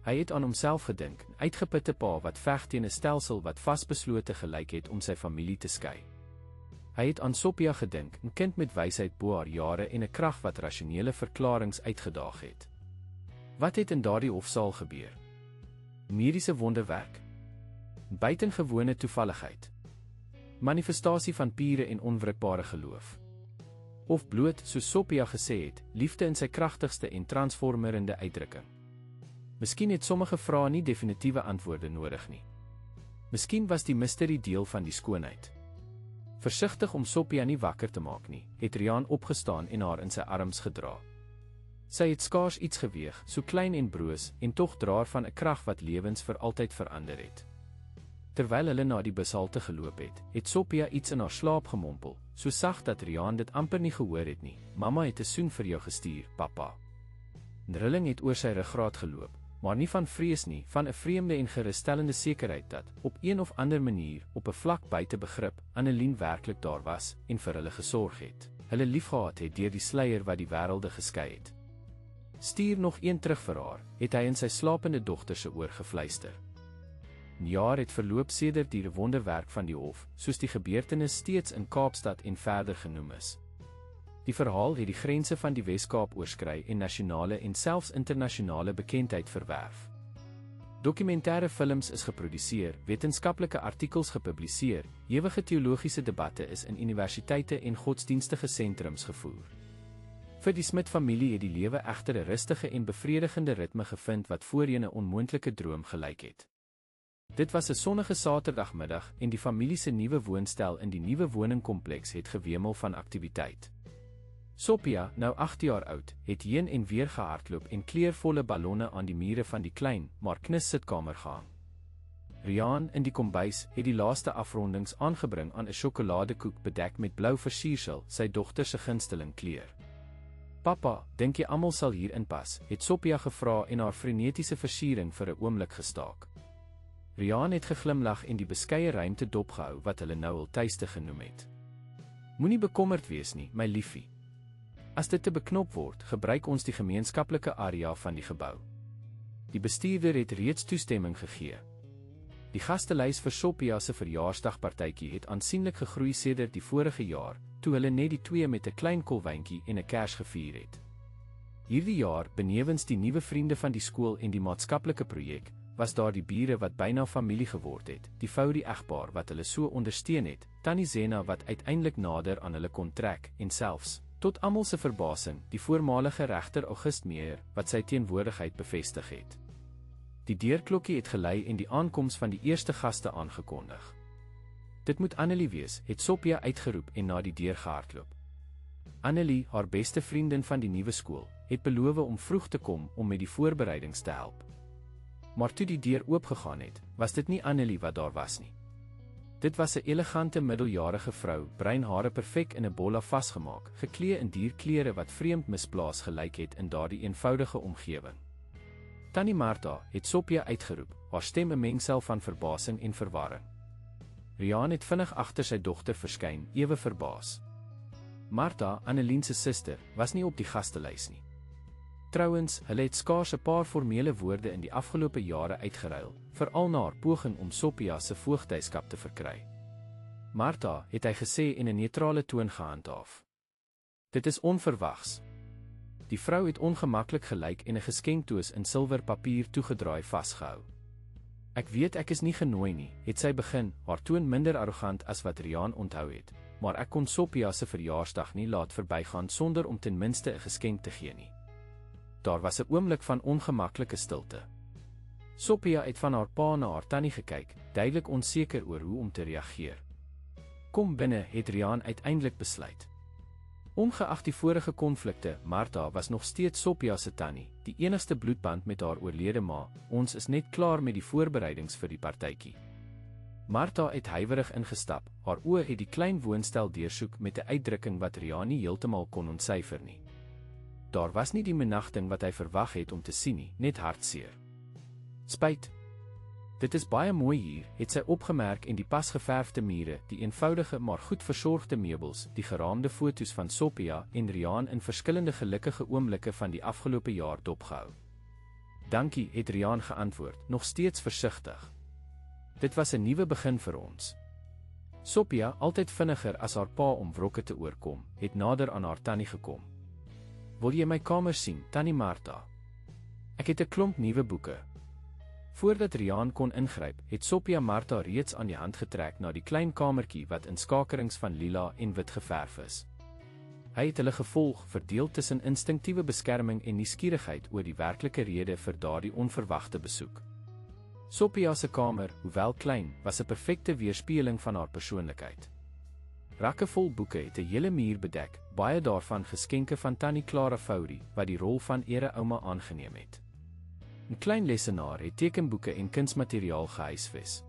Speaker 1: Hy het aan homself gedink, 'n uitgeputte pa wat veg teen 'n stelsel wat vasbeslote gelyk het om sy familie te skei. Hy het aan Sophia gedink, 'n kind met wysheid bo haar jare en 'n krag wat rasionele verklaringe uitgedaag het. Wat het in daardie hofsaal gebeur? Mediese wonderwerk? Buitengewone toevalligheid? Manifestasie van pure en onwrikbare geloof? Of bloot, soos Sophia gesê het, liefde in sy kragtigste en transformerende uitdrukking? Miskien het sommige vrae nie definitiewe antwoorde nodig nie. Miskien was die misterie deel van die skoonheid. Versigtig om Sophia nie wakker te maak nie, het Riaan opgestaan en haar in sy arms gedra. Sy het skaars iets geweeg, so klein en broos, en tog draer van 'n krag wat lewens vir altyd verander het. Terwyl hulle na die bushalte geloop het, het Sophia iets in haar slaap gemompel, so sag dat Riaan dit amper nie gehoor het nie. Mamma het 'n soen vir jou gestuur, pappa. 'n Rilling het oor sy ruggraat geloop, maar nie van vrees nie, van 'n vreemde en gerusstellende sekerheid dat, op een of ander manier, op 'n vlak buite begrip, Annelien werklik daar was, en vir hulle gesorg het. Hulle liefgehad het deur die sluier wat die wêrelde geskei het. Stuur nog een terug vir haar, het hy in sy slapende dogter se oor gefluister. 'n Jaar het verloop sedert die wonderwerk van die hof, soos die gebeurtenis steeds in Kaapstad en verder genoem is. Die verhaal het die grense van die Wes-Kaap oorskry en nasionale en selfs internasionale bekendheid verwerf. Dokumentêre films is geproduseer, wetenskaplike artikels gepubliseer, ewige teologiese debatte is in universiteite en godsdienstige sentrums gevoer. Vir die Smit-familie het die lewe egter 'n rustige en bevredigende ritme gevind wat voorheen 'n onmoontlike droom gelyk het. Dit was 'n sonnige Saterdagmiddag en die familie se nuwe woonstel in die nuwe woningkompleks het gewemel van aktiwiteit. Sophia, nou 8 jaar oud, het heen en weer gehardloop en kleurvolle ballonne aan die mure van die klein, maar knus sitkamer gehang. Riaan in die kombuis het die laaste afrondings aangebring aan 'n sjokoladekoek bedek met blou versiersel, sy dogter se gunsteling kleur. Papa, dink jy almal sal hier inpas, het Sophia gevra en haar frenetiese versiering vir 'n oomblik gestaak. Riaan het geglimlag en die beskeie ruimte dopgehou wat hulle nou al tuiste genoem het. Moenie bekommerd wees nie, my liefie. As dit te beknop word, gebruik ons die gemeenskaplike area van die gebou. Die bestuurder het reeds toestemming gegee. Die gastelys vir Sophia se verjaarsdagpartytjie het aansienlik gegroei sedert die vorige jaar, toe hulle net die twee met 'n klein kolwyntjie en 'n kers gevier het. Hierdie jaar, benewens die nuwe vriende van die skool en die maatskaplike projek, was daar die bure wat byna familie geword het, die Fourie egpaar wat hulle so ondersteun het, Tannie Zena wat uiteindelik nader aan hulle kon trek, en selfs, tot almal se verbasing, die voormalige regter August Meyer, wat sy teenwoordigheid bevestig het. Die deurklokkie het gelei en die aankoms van die eerste gaste aangekondig. Dit moet Annelie wees, het Sophia uitgeroep en na die deur gehardloop. Annelie, haar beste vriendin van die nuwe skool, het beloof om vroeg te kom om met die voorbereidings te help. Maar toe die deur oopgegaan het, was dit nie Annelie wat daar was nie. Dit was 'n elegante middeljarige vrou, bruin hare perfek in 'n bolla vasgemaak, geklee in dierklere wat vreemd misplaas gelyk het in daardie eenvoudige omgewing. Tannie Martha, het Sophia uitgeroep, haar stem 'n mengsel van verbasing en verwarring. Riaan het vinnig agter sy dogter verskyn, ewe verbaas. Martha, Annelien se suster, was nie op die gastelys nie. Trouwens, hulle het skaars 'n paar formele woorde in die afgelope jare uitgeruil, veral na haar poging om Sophia se voogdyskap te verkry. Martha, het hy gesê en 'n neutrale toon gehandhaaf. Dit is onverwags. Die vrou het ongemaklik gelyk en 'n geskenkdoos in silwerpapier toegedraai vasgehou. Ek weet ek is nie genooi nie, het sy begin, haar toon minder arrogant as wat Riaan onthou het, maar ek kon Sophia se verjaarsdag nie laat verbygaan sonder om ten minste 'n geskenk te gee nie. Daar was 'n oomblik van ongemaklike stilte. Sophia het van haar pa na haar tannie gekyk, duidelik onseker oor hoe om te reageer. Kom binne, het Riaan uiteindelik besluit. Ongeag die vorige konflikte, Martha was nog steeds Sophia se tannie, die enigste bloedband met haar oorlede ma. Ons is net klaar met die voorbereidings vir die partytjie. Martha het huiwerig ingestap, haar oë het die klein woonstel deursoek met 'n uitdrukking wat Riaan nie heeltemal kon ontsyfer nie. Daar was nie die minagting wat hy verwag het om te sien nie, net hartseer. Spyt. Dit is baie mooi hier, het sy opgemerk en die pasgeverfde mure, die eenvoudige maar goed versorgde meubels, die geraamde foto's van Sophia en Riaan in verskillende gelukkige oomblikke van die afgelope jaar dopgehou. Dankie, het Riaan geantwoord, nog steeds versigtig. Dit was 'n nuwe begin vir ons. Sophia, altyd vinniger as haar pa om wrokke te oorkom, het nader aan haar tannie gekom. Wil jy my kamer sien, tannie Martha? Ek het 'n klomp nuwe boeke. Voordat Riaan kon ingryp, het Sophia Martha reeds aan die hand getrek na die klein kamertjie wat in skakerings van lila en wit geverf is. Hy het hulle gevolg, verdeel tussen instinktiewe beskerming en nuuskierigheid oor die werklike rede vir daardie onverwagte besoek. Sophia se kamer, hoewel klein, was 'n perfekte weerspieëling van haar persoonlikheid. Rakke vol boeke het 'n hele muur bedek, baie daarvan geskenke van tannie Clara Fourie, wat die rol van ere-ouma aangeneem het. 'n Klein lesenaar het tekenboeke en kunsmateriaal gehuisves.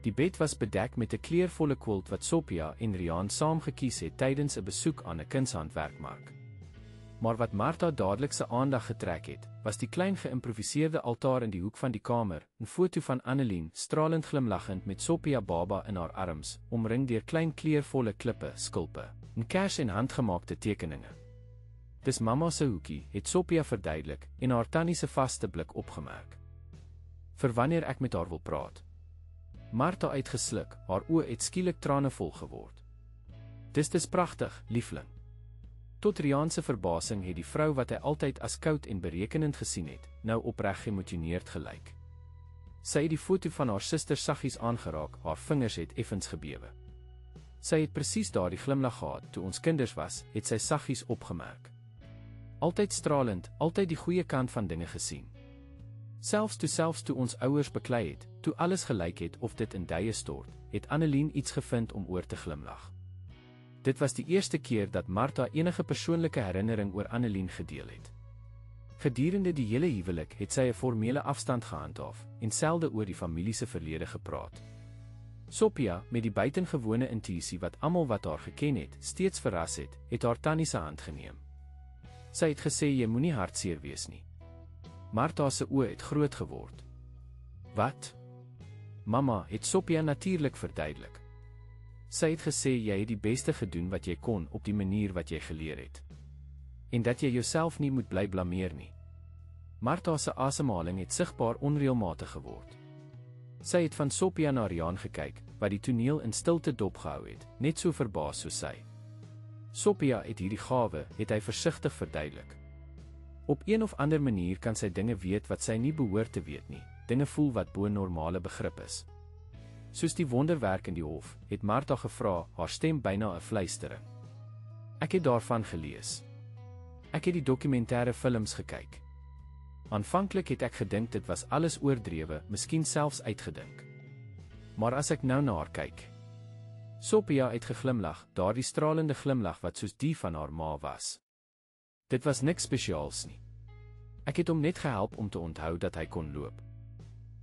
Speaker 1: Die bed was bedek met 'n kleurvolle quilt wat Sophia en Riaan saam gekies het tydens 'n besoek aan 'n kunshandwerkmark. Maar wat Martha dadelik se aandag getrek het, was die klein geïmproviseerde altaar in die hoek van die kamer, 'n foto van Annelien, stralend glimlaggend met Sophia baba in haar arms, omring deur klein kleurvolle klippe, skulpe, 'n kers en handgemaakte tekeninge. Dis mamma se hoekie, het Sophia verduidelik, en haar tannie se vaste blik opgemerk. Vir wanneer ek met haar wil praat. Martha uitgesluk, haar oë het skielik tranevol geword. Dis pragtig, liefling. Tot Riaan se verbasing het die vrou wat hy altyd as koud en berekenend gesien het, nou opreg geëmosioneerd gelyk. Sy het die foto van haar suster saggies aangeraak, haar vingers het effens gebewe. Sy het presies daardie glimlag gehad, toe ons kinders was, het sy saggies opgemerk. Altyd stralend, altyd die goeie kant van dinge gesien. Selfs toe ons ouers beklei het, toe alles gelyk het of dit in duie stort, het Annelien iets gevind om oor te glimlag. Dit was die eerste keer dat Martha enige persoonlike herinnering oor Annelien gedeel het. Gedurende die hele huwelik het sy 'n formele afstand gehandhaaf en selde oor die familie se verlede gepraat. Sophia, met die buitengewone intuïsie wat almal wat haar geken het, steeds verras het, het haar tannie se hand geneem. Sy het gesê jy moenie hartseer wees nie. Martha se oë het groot geword. Wat? Mamma, het Sophia natuurlik verduidelik. Sy het gesê jy het die beste gedoen wat jy kon op die manier wat jy geleer het. En dat jy jouself nie moet bly blameer nie. Martha se asemhaling het sigbaar onreëlmatig geword. Sy het van Sophia na Riaan gekyk, wat die toneel in stilte dopgehou het, net so verbaas soos sy. Sophia het hierdie gawe, het hy versigtig verduidelik. Op een of ander manier kan sy dinge weet wat sy nie behoort te weet nie, dinge voel wat bo normale begrip is. Soos die wonderwerk in die hof, het Martha gevra, haar stem byna 'n fluistering. Ek het daarvan gelees. Ek het die dokumentêre films gekyk. Aanvanklik het ek gedink dit was alles oordrewe, miskien selfs uitgedink. Maar as ek nou na haar kyk. Sophia het geglimlag, daardie stralende glimlag wat soos die van haar ma was. Dit was niks spesiaals nie. Ek het hom net gehelp om te onthou dat hy kon loop.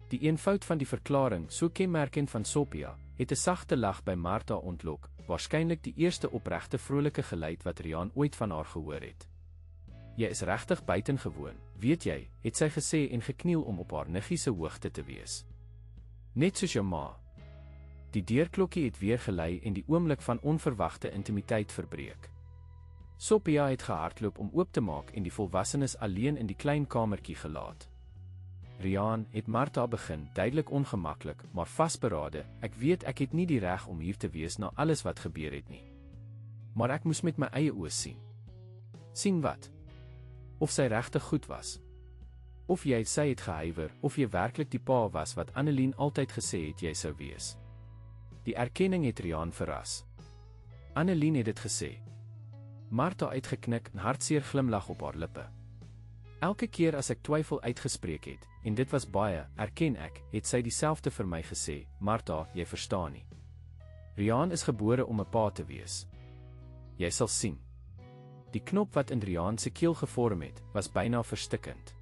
Speaker 1: Die eenvoud van die verklaring, so kenmerkend van Sophia, het 'n sagte lag by Martha ontlok, waarskynlik die eerste opregte vrolike geluid wat Riaan ooit van haar gehoor het. Jy is regtig buitengewoon, weet jy, het sy gesê en gekniel om op haar niggie se hoogte te wees. Net soos jou ma. Die deurklokkie het weer gelei en die oomblik van onverwagte intimiteit verbreek. Sophia het gehardloop om oop te maak en die volwassenes alleen in die klein kamertjie gelaat. Riaan, het Martha begin, duidelik ongemaklik, maar vasberade, ek weet ek het nie die reg om hier te wees na alles wat gebeur het nie. Maar ek moes met my eie oë sien. Sien wat? Of sy regtig goed was. Of sy het gehuiwer, of jy werklik die pa was wat Annelien altyd gesê het jy sou wees. Die erkenning het Riaan verras. Annelien het dit gesê. Martha uitgeknik en hartseer glimlag op haar lippe. Elke keer as ek twyfel uitgespreek het, en dit was baie, erken ek, het sy dieselfde vir my gesê, Martha, jy verstaan nie. Riaan is gebore om 'n pa te wees. Jy sal sien. Die knop wat in Riaan se keel gevorm het, was byna verstikkend.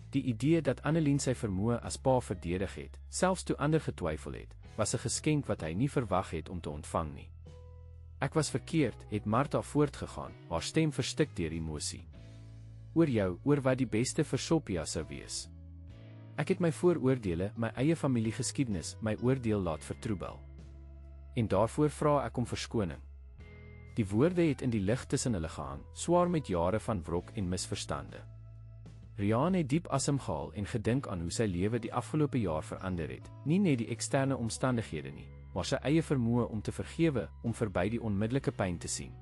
Speaker 1: Die idee dat Annelien sy vermoë as pa verdedig het, selfs toe ander getwyfel het, was 'n geskenk wat hy nie verwag het om te ontvang nie. Ek was verkeerd, het Martha voortgegaan, haar stem verstik deur emosie. Oor jou, oor wat die beste vir Sophia sou wees. Ek het my vooroordeele, my eie familiegeskiedenis, my oordeel laat vertroebel. En daarvoor vra ek om verskoning. Die woorde het in die lug tussen hulle gehang, swaar met jare van wrok en misverstande. Riaan het diep asem gehaal en gedink aan hoe sy lewe die afgelope jaar verander het, nie net die eksterne omstandighede nie, maar sy eie vermoë om te vergewe, om verby die onmiddellike pyn te sien.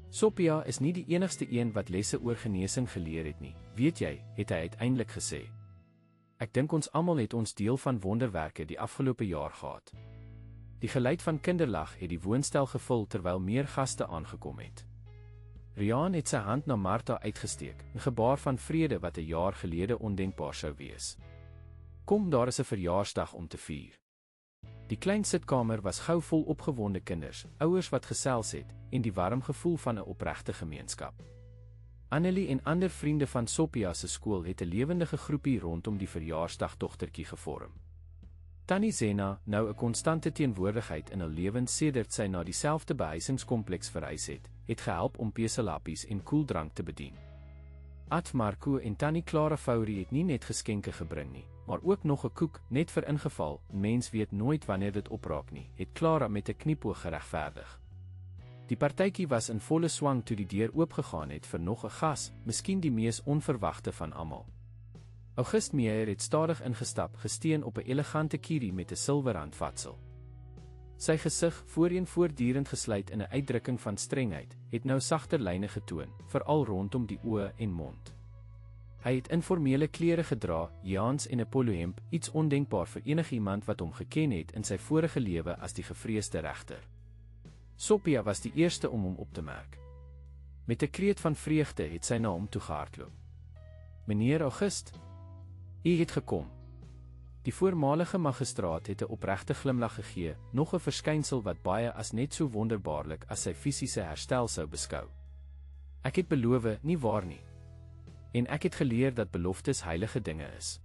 Speaker 1: Sophia is nie die enigste een wat lesse oor genesing geleer het nie, weet jy, het hy uiteindelik gesê. Ek dink ons almal het ons deel van wonderwerke die afgelope jaar gehad. Die geluid van kinderlag het die woonstel gevul terwyl meer gaste aangekom het. Riaan het sy hand na Martha uitgesteek, 'n gebaar van vrede wat 'n jaar gelede ondenkbaar sou wees. Kom, daar is 'n verjaarsdag om te vier. Die klein sitkamer was gou vol opgewonde kinders, ouers wat gesels het, en die warm gevoel van 'n opregte gemeenskap. Annelie en ander vriende van Sophia se skool het 'n lewendige groepie rondom die verjaarsdagdogtertjie gevorm. Tannie Zena, nou 'n konstante teenwoordigheid in hul lewens sedert sy na dieselfde behuisingskompleks verhuis het gehelp om peselappies en koeldrank te bedien. Ad Marco en Tannie Clara Fourie het nie net geskenke gebring nie, maar ook nog 'n koek, net vir ingeval, mens weet nooit wanneer dit opraak nie, het Clara met 'n kniepoog geregverdig. Die partytjie was in volle swang toe die deur oopgegaan het vir nog 'n gas, miskien die mees onverwagte van almal. August Meyer het stadig ingestap, gesteun op 'n elegante kierie met 'n silwerhandvatsel. Sy gesig, voorheen voortdurend gesluit in 'n uitdrukking van strengheid, het nou sagter lyne getoon, veral rondom die oë en mond. Hy het informele klere gedra, jeans en 'n polohemp, iets ondenkbaar vir enigiemand wat hom geken het in sy vorige lewe as die gevreesde regter. Sophia was die eerste om hom op te merk. Met 'n kreet van vreugde het sy na hom toe gehardloop. "Meneer August, u het gekom." Die voormalige magistraat het 'n opregte glimlag gegee, nog 'n verskynsel wat baie as net so wonderbaarlik as sy fisiese herstel sou beskou. "Ek het beloof, nie waar nie. En ek het geleer dat beloftes heilige dinge is."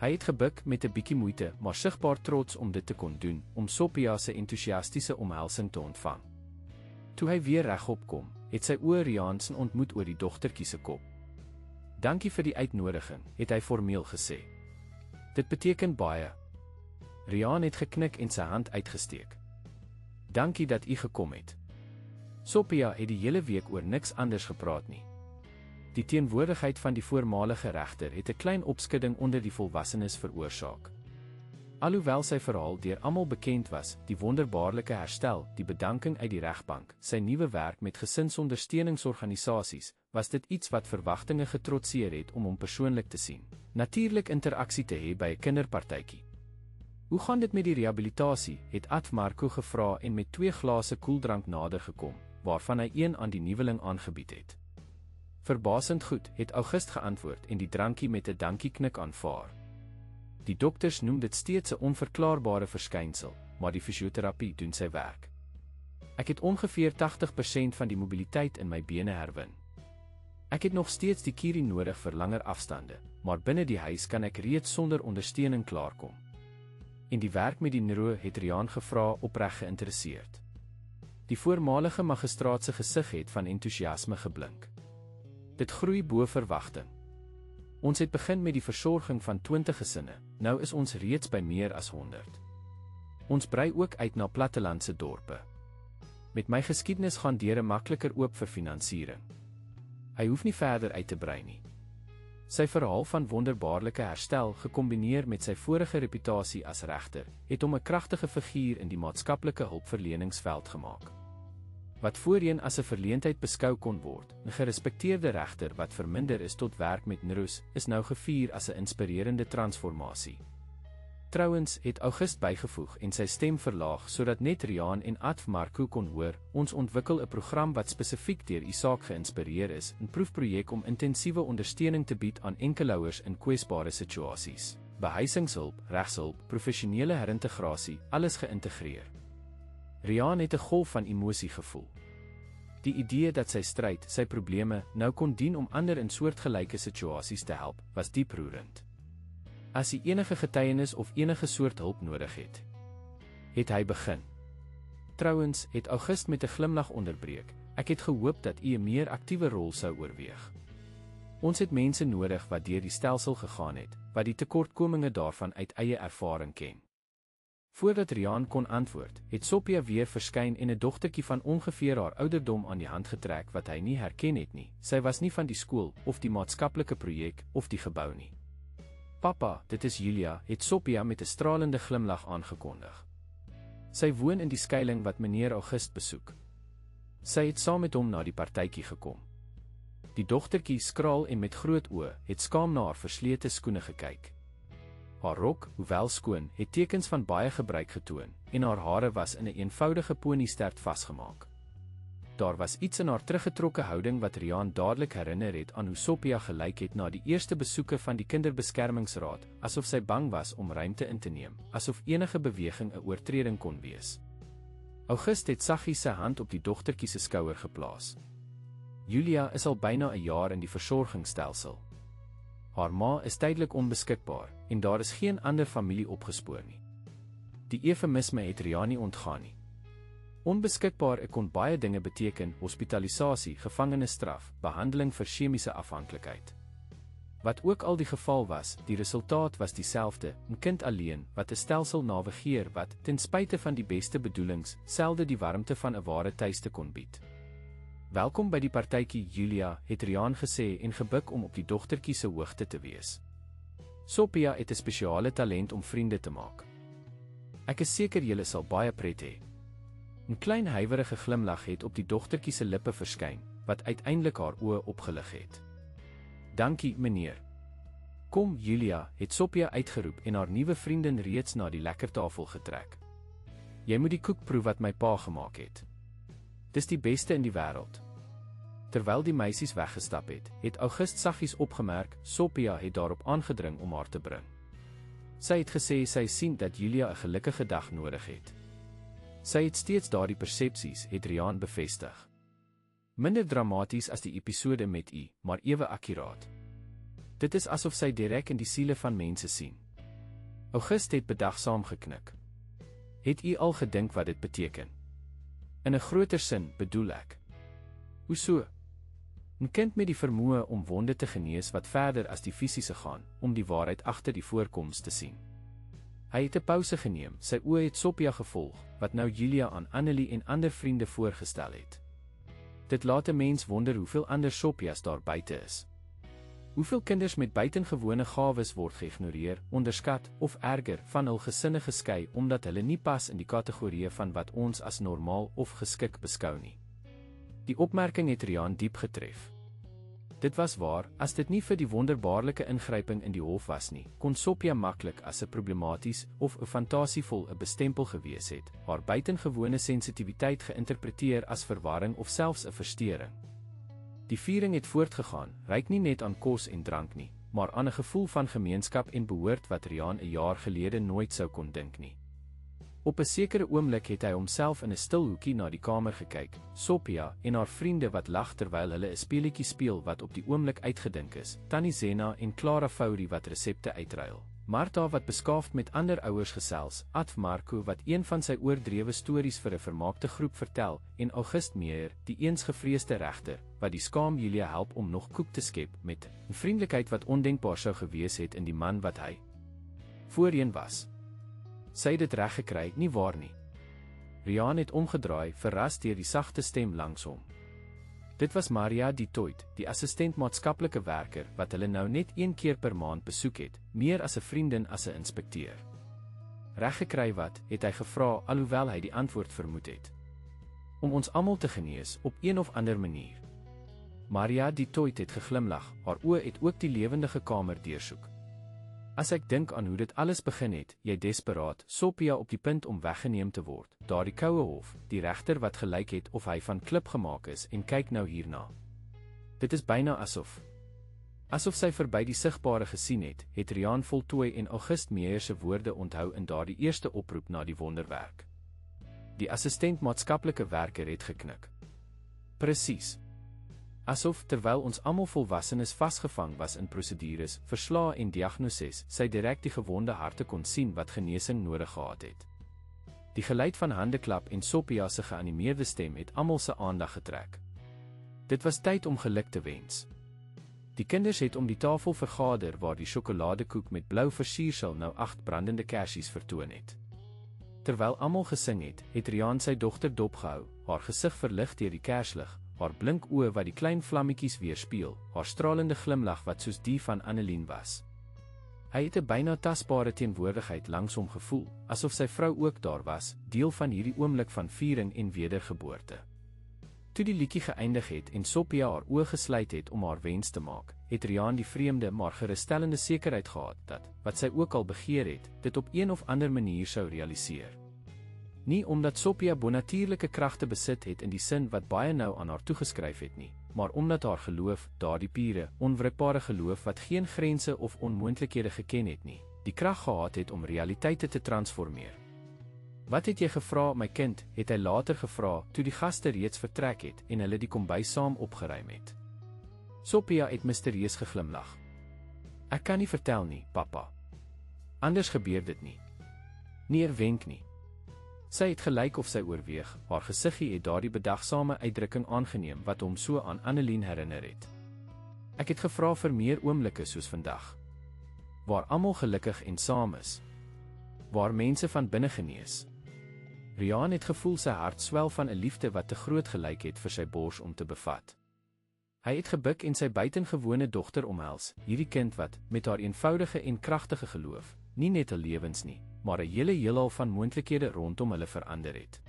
Speaker 1: Hy het gebuk met 'n bietjie moeite, maar sigbaar trots om dit te kon doen, om Sophia se entoesiastiese omhelsing te ontvang. Toe hy weer regop kom, het sy oë Riaan se ontmoet oor die dogtertjie se kop. "Dankie vir die uitnodiging," het hy formeel gesê. "Dit beteken baie." Riaan het geknik en sy hand uitgesteek. "Dankie dat u gekom het." Sophia het die hele week oor niks anders gepraat nie. Die teenwoordigheid van die voormalige regter het 'n klein opskudding onder die volwassenes veroorsaak. Alhoewel sy verhaal deur almal bekend was, die wonderbaarlike herstel, die bedanking uit die regbank, sy nuwe werk met gesinsondersteuningsorganisasies, was dit iets wat verwagtinge getrotseer het om hom persoonlik te sien. Natuurlik interaksie te hê by 'n kinderpartytjie. "Hoe gaan dit met die rehabilitasie?" het Ad Marco gevra en met 2 glase koeldrank nader gekom, waarvan hy een aan die nuweling aangebied het. "Verbasend goed," het August geantwoord en die drankie met 'n dankieknik aanvaar. "Die dokters noem dit steeds 'n onverklaarbare verskynsel, maar die fisioterapie doen sy werk. Ek het ongeveer 80% van die mobiliteit in my bene herwin. Ek het nog steeds die kierie nodig vir langer afstande, maar binne die huis kan ek reeds sonder ondersteuning klaarkom." En die werk met die neuro het Riaan gevra, opreg geïnteresseerd. Die voormalige magistraat se gesig het van entoesiasme geblink. "Dit groei bo verwagting. Ons het begin met die versorging van 20 gesinne, nou is ons reeds by meer as 100. Ons brei ook uit na plattelandse dorpe. Met my geskiedenis gaan deure makliker oop vir finansiering." Hy hoef nie verder uit te brei nie. Sy verhaal van wonderbaarlike herstel, gekombineer met sy vorige reputasie as regter, het hom 'n kragtige figuur in die maatskaplike hulpverleningsveld gemaak. Wat voorheen as 'n verleentheid beskou kon word, 'n gerespekteerde regter wat verminder is tot werk met neuros, is nou gevier as 'n inspirerende transformasie. Trouwens, het August bygevoeg en sy stem verlaag sodat net Riaan en Ad Marco kon hoor, "Ons ontwikkel 'n program wat spesifiek deur u saak geïnspireer is, 'n proefprojek om intensiewe ondersteuning te bied aan enkelouers in kwesbare situasies. Behuisingshulp, regshulp, professionele herintegrasie, alles geïntegreer." Riaan het 'n golf van emosie gevoel. Die idee dat sy stryd, sy probleme, nou kon dien om ander in soortgelyke situasies te help, was diep roerend. As hy enige getuienis of enige soort hulp nodig het, het hy begin. Trouwens, het August met 'n glimlag onderbreek, ek het gehoop dat u 'n meer aktiewe rol sou oorweeg. Ons het mense nodig wat deur die stelsel gegaan het, wat die tekortkominge daarvan uit eie ervaring ken. Voordat Riaan kon antwoord, het Sophia weer verskyn en 'n dogtertjie van ongeveer haar ouderdom aan die hand getrek wat hy nie herken het nie. Sy was nie van die skool, of die maatskaplike projek, of die gebou nie. Papa, dit is Julia, het Sophia met 'n stralende glimlag aangekondig. Sy woon in die skuilings wat meneer August besoek. Sy het saam met hom na die partytjie gekom. Die dogtertjie, skraal en met groot oë, het skaam na haar verslete skoene gekyk. Haar rok, hoewel skoon, het tekens van baie gebruik getoon, en haar hare was in 'n eenvoudige poniestert vasgemaak. Daar was iets in haar teruggetrokke houding wat Riaan dadelik herinner het aan hoe Sophia gelyk het na die eerste besoeke van die kinderbeskermingsraad, asof sy bang was om ruimte in te neem, asof enige beweging 'n oortreding kon wees. August het saggies sy hand op die dogtertjie se skouer geplaas. Julia is al byna 'n jaar in die versorgingsstelsel. Haar ma is tydelik onbeskikbaar, en daar is geen ander familie opgespoor nie. Die eufemisme het Riaan nie ontgaan nie. Onbeskikbaar kon baie dinge beteken: hospitalisasie, gevangenisstraf, behandeling vir chemiese afhanklikheid. Wat ook al die geval was, die resultaat was dieselfde: 'n kind alleen, wat 'n stelsel navigeer wat, ten spyte van die beste bedoelings, selde die warmte van 'n ware tuiste kon bied. Welkom by die partytjie, Julia, het Riaan gesê en gebuk om op die dogtertjie se hoogte te wees. Sophia het 'n spesiale talent om vriende te maak. Ek is seker julle sal baie pret hê. 'n Klein huiwerige glimlag het op die dogtertjie se lippe verskyn, wat uiteindelik haar oë opgelig het. Dankie, meneer. Kom, Julia, het Sophia uitgeroep en haar nuwe vriendin reeds na die lekkertafel getrek. Jy moet die koek proe wat my pa gemaak het. Dis die beste in die wêreld. Terwyl die meisies weggestap het, het August saggies opgemerk, Sophia het daarop aangedring om haar te bring. Sy het gesê sy sien dat Julia 'n gelukkige dag nodig het. Sy het steeds daardie persepsies, het Riaan bevestig. Minder dramaties as die episode met u, maar ewe akkuraat. Dit is asof sy direk in die siele van mense sien. August het bedagsaam geknik. Het u al gedink wat dit beteken? In 'n groter sin, bedoel ek. Hoe so? 'n Kind met die vermoë om wonde te genees wat verder as die fisiese gaan, om die waarheid agter die voorkoms te sien. Hy het 'n pouse geneem, sy oë het Sophia gevolg, wat nou Julia aan Annelie en ander vriende voorgestel het. Dit laat 'n mens wonder hoeveel ander Sophias daar buite is. Hoeveel kinders met buitengewone gawes word geïgnoreer, onderskat, of erger, van hul gesinne geskei omdat hulle nie pas in die kategorieë van wat ons as normaal of geskik beskou nie. Die opmerking het Riaan diep getref. Dit was waar, as dit nie vir die wonderbaarlike ingryping in die hof was nie, kon Sophia maklik as 'n problematies of 'n fantasievol 'n bestempel gewees het, haar buitengewone sensitiwiteit geïnterpreteer as verwarring of selfs 'n verstoring. Die viering het voortgegaan, ryk nie net aan kos en drank nie, maar aan 'n gevoel van gemeenskap en behoort wat Riaan 'n jaar gelede nooit sou kon dink nie. Op 'n sekere oomblik het hy homself in 'n stil hoekie na die kamer gekyk, Sophia en haar vriende wat lag terwyl hulle 'n speletjie speel wat op die oomblik uitgedink is, Tannie Zena en Clara Fourie wat resepte uitruil, Martha wat beskaafd met ander ouers gesels, Adv Marco wat een van sy oordrewe stories vir 'n vermaakte groep vertel, en August Meyer, die eens gevreesde regter, wat die skaam Julia help om nog koek te skep met 'n vriendelikheid wat ondenkbaar sou gewees het in die man wat hy voorheen was. Sy het dit reg gekry, nie waar nie? Riaan het omgedraai, verras deur die sagte stem langs hom. Dit was Maria du Toit, die assistent maatskaplike werker, wat hulle nou net 1 keer per maand besoek het, meer as 'n vriendin as 'n inspekteur. Reg gekry wat, het hy gevra, alhoewel hy die antwoord vermoed het. Om ons almal te genees, op een of ander manier. Maria du Toit het geglimlag, haar oë het ook die lewendige kamer deursoek. As ek dink aan hoe dit alles begin het, jy desperaat, Sophia op die punt om weggeneem te word, daardie koue hof, die regter wat gelyk het of hy van klip gemaak is en kyk nou hierna. Dit is byna asof sy verby die sigbare gesien het Riaan voltooi en August Meyer se woorde onthou in daardie eerste oproep na die wonderwerk. Die assistent maatskaplike werker het geknik. Presies. Asof, terwyl ons almal volwassenes vasgevang was in prosedures, verslae en diagnoses, sy direk die gewonde harte kon sien wat genesing nodig gehad het. Die geluid van handeklap en Sophia se geanimeerde stem het almal se aandag getrek. Dit was tyd om geluk te wens. Die kinders het om die tafel vergader waar die sjokoladekoek met blou versiersel nou 8 brandende kersies vertoon het. Terwyl almal gesing het, het Riaan sy dogter dopgehou, haar gesig verlig deur die kerslig, haar blink oë wat die klein vlammetjies weerspieël, haar stralende glimlag wat soos die van Annelien was. Hy het 'n byna tasbare teenwoordigheid langs hom gevoel, asof sy vrou ook daar was, deel van hierdie oomblik van viering en wedergeboorte. Toe die liedjie geëindig het en Sophia haar oë gesluit het om haar wens te maak, het Riaan die vreemde maar gerusstellende sekerheid gehad dat, wat sy ook al begeer het, dit op een of ander manier sou realiseer. Nie omdat Sophia bonatuurlike kragte besit het in die sin wat baie nou aan haar toegeskryf het nie, maar omdat haar geloof, daardie pure, onwrikbare geloof wat geen grense of onmoontlikhede geken het nie, die krag gehad het om realiteite te transformeer. Wat het jy gevra, my kind, het hy later gevra, toe die gaste reeds vertrek het en hulle die kombuis saam opgeruim het. Sophia het misterieus geglimlag. Ek kan nie vertel nie, papa. Anders gebeur dit nie. Nie 'n wenk nie. Sy het gelyk of sy oorweeg, haar gesiggie het daardie bedagsame uitdrukking aangeneem wat hom so aan Annelien herinner het. Ek het gevra vir meer oomblikke soos vandag. Waar almal gelukkig en saam is. Waar mense van binne genees. Riaan het gevoel sy hart swel van 'n liefde wat te groot gelyk het vir sy bors om te bevat. Hy het gebuk en sy buitengewone dogter omhels, hierdie kind wat, met haar eenvoudige en kragtige geloof, nie net 'n lewens nie, maar 'n hele heelal van moontlikhede rondom hulle verander het.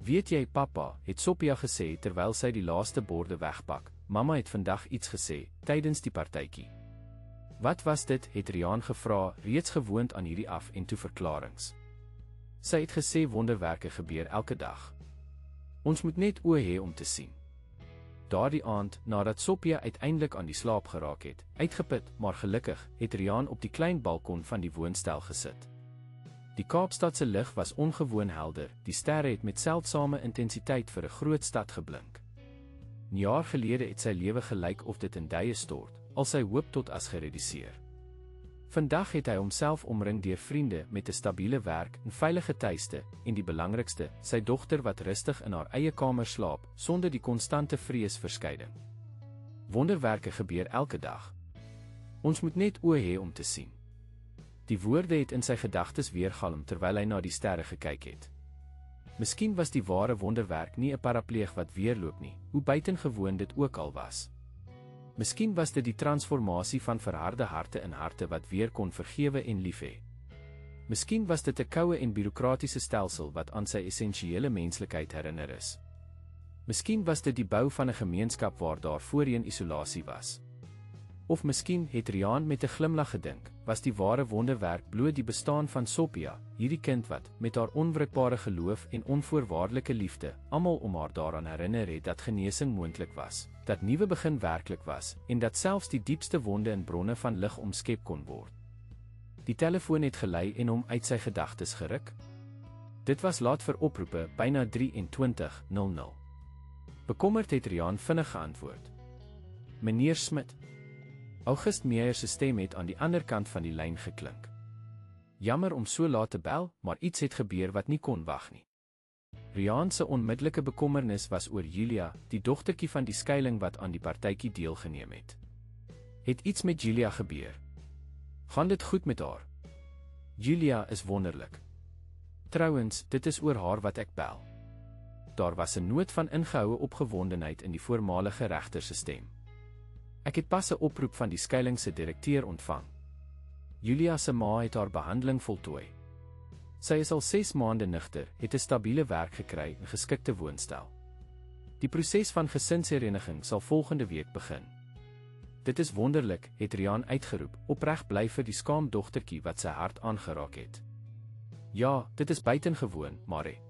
Speaker 1: Weet jy, papa, het Sophia gesê terwyl sy die laaste borde wegpak, mamma het vandag iets gesê, tydens die partytjie. Wat was dit, het Riaan gevra, reeds gewoond aan hierdie af en toe verklarings. Sy het gesê wonderwerke gebeur elke dag. Ons moet net oë hê om te sien. Daardie aand, nadat Sophia uiteindelik aan die slaap geraak het, uitgeput, maar gelukkig, het Riaan op die klein balkon van die woonstel gesit. Die Kaapstadse lig was ongewoon helder, die sterre het met seldsame intensiteit vir 'n groot stad geblink. 'n Jaar gelede het sy lewe gelyk of dit in duie stort, al sy hoop tot as gereduseer. Vandag het hy homself omring deur vriende met 'n stabiele werk, 'n veilige tuiste, en die belangrikste, sy dogter wat rustig in haar eie kamer slaap, sonder die konstante vrees vir skeiding. Wonderwerke gebeur elke dag. Ons moet net oë hê om te sien. Die woorde het in sy gedagtes weergalm terwyl hy na die sterre gekyk het. Miskien was die ware wonderwerk nie 'n parapleeg wat weerloop nie, hoe buitengewoon dit ook al was. Miskien was dit die transformasie van verharde harte in harte wat weer kon vergewe en lief hê. Miskien was dit 'n koue en bureaukratiese stelsel wat aan sy essensiële menslikheid herinner is. Miskien was dit die bou van 'n gemeenskap waar daar voorheen isolasie was. Of miskien, het Riaan met 'n glimlag gedink, was die ware wonderwerk bloot die bestaan van Sophia, hierdie kind wat, met haar onwrikbare geloof en onvoorwaardelike liefde, almal om haar daaraan herinner het dat genesing moontlik was, dat nuwe begin werklik was, en dat selfs die diepste wonde in bronne van lig omskep kon word. Die telefoon het gelei en hom uit sy gedagtes geruk. Dit was laat vir oproepe, byna 23:00. Bekommerd het Riaan vinnig geantwoord. Meneer Smit. August Meyer se stem het aan die ander kant van die lyn geklink. Jammer om so laat te bel, maar iets het gebeur wat nie kon wag nie. Riaan se onmiddellike bekommernis was oor Julia, die dogtertjie van die skuiling wat aan die partytjie deelgeneem het. Het iets met Julia gebeur? Gaan dit goed met haar? Julia is wonderlik. Trouwens, dit is oor haar wat ek bel. Daar was 'n noot van ingehoue opgewondenheid in die voormalige regter se stem. Ek het pas 'n oproep van die skuiling se direkteur ontvang. Julia se ma het haar behandeling voltooi. Sy is al 6 maande nigter, het 'n stabiele werk gekry en geskikte woonstel. Die proses van gesinshereniging sal volgende week begin. Dit is wonderlik, het Riaan uitgeroep, opreg bly vir die skaam dogtertjie wat sy hart aangeraak het. Ja, dit is buitengewoon, Marie.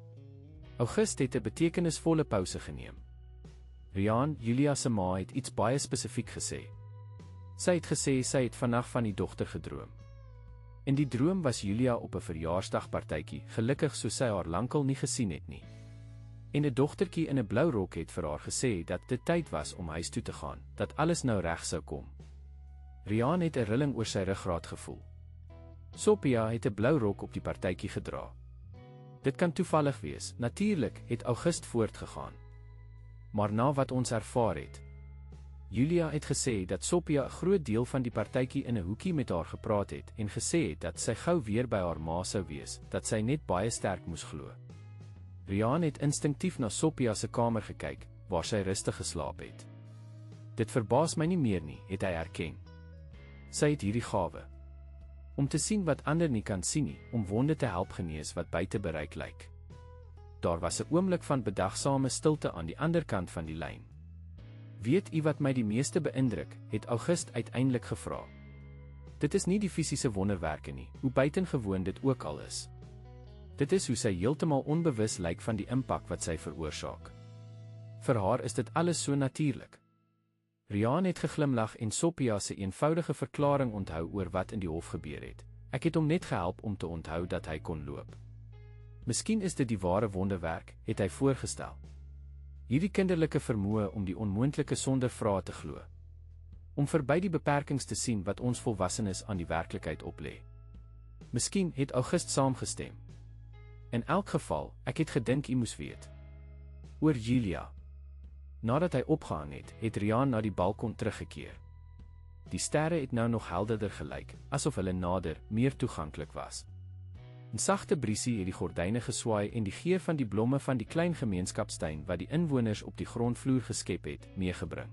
Speaker 1: August het 'n betekenisvolle pouse geneem. Riaan, Julia se ma het iets baie spesifiek gesê. Sy het gesê sy het vannag van die dogter gedroom. In die droom was Julia op 'n verjaarsdagpartytjie, gelukkig soos sy haar lankal nie gesien het nie. En 'n dogtertjie in 'n blou rok het vir haar gesê dat dit tyd was om huis toe te gaan, dat alles nou reg sou kom. Riaan het 'n rilling oor sy ruggraat gevoel. Sophia het 'n blou rok op die partytjie gedra. Dit kan toevallig wees, natuurlik het August voortgegaan. Maar na wat ons ervaar het, Julia het gesê dat Sophia 'n groot deel van die partytjie in 'n hoekie met haar gepraat het en gesê het dat sy gou weer by haar ma sou wees, dat sy net baie sterk moes glo. Riaan het instinktief na Sophia se kamer gekyk, waar sy rustig geslaap het. Dit verbaas my nie meer nie, het hy erken. Sy het hierdie gawe om te sien wat ander nie kan sien nie, om wonde te help genees wat buite bereik lyk. Daar was 'n oomblik van bedagsame stilte aan die ander kant van die lyn. Weet u wat my die meeste beïndruk, het August uiteindelik gevra. Dit is nie die fisiese wonderwerke nie, hoe buitengewoon dit ook al is. Dit is hoe sy heeltemal onbewus lyk van die impak wat sy veroorsaak. Vir haar is dit alles so natuurlik. Riaan het geglimlag en Sophia se eenvoudige verklaring onthou oor wat in die hof gebeur het. Ek het hom net gehelp om te onthou dat hy kon loop. Miskien is dit die ware wonderwerk, het hy voorgestel. Hierdie kinderlike vermoë om die onmoontlike sonder vrae te glo. Om verby die beperkings te sien wat ons volwassenes aan die werklikheid oplê. Miskien het August saamgestem. In elk geval, ek het gedink u moes weet. Oor Julia. Nadat hy opgehang het, het Riaan na die balkon teruggekeer. Die sterre het nou nog helderder gelyk, asof hulle nader, meer toeganklik was. 'n Sagte briesie het die gordyne geswaai en die geur van die blomme van die klein gemeenskapstuin wat die inwoners op die grondvloer geskep het, meegebring.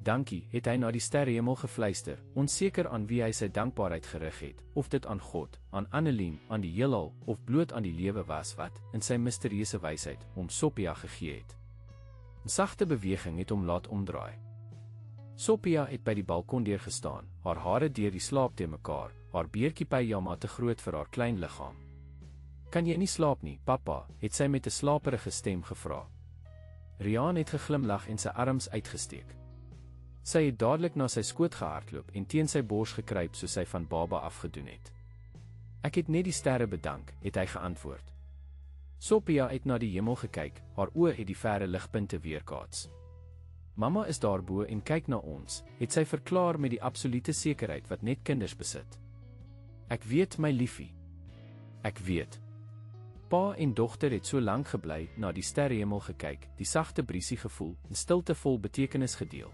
Speaker 1: Dankie, het hy na die sterrehemel gefluister, onseker aan wie hy sy dankbaarheid gerig het, of dit aan God, aan Annelien, aan die heelal, of bloot aan die lewe was wat, in sy misterieuse wysheid, hom Sophia gegee het. 'n Sagte beweging het hom laat omdraai. Sophia het by die balkon deur gestaan, haar hare deur die slaap te mekaar, haar beertjie pyjama te groot vir haar klein liggaam. Kan jy nie slaap nie, pappa, het sy met 'n slaperige stem gevra. Riaan het geglimlag en sy arms uitgesteek. Sy het dadelik na sy skoot gehardloop en teen sy bors gekruip soos sy van baba afgedoen het. Ek het net die sterre bedank, het hy geantwoord. Sophia het na die hemel gekyk, haar oë het die verre ligpunte weerkaats. Mamma is daarbo en kyk na ons, het sy verklaar met die absolute sekerheid wat net kinders besit. Ek weet, my liefie. Ek weet. Pa en dogter het so lank gebly, na die sterrehemel gekyk, die sagte briesie gevoel, en stilte vol betekenis gedeel.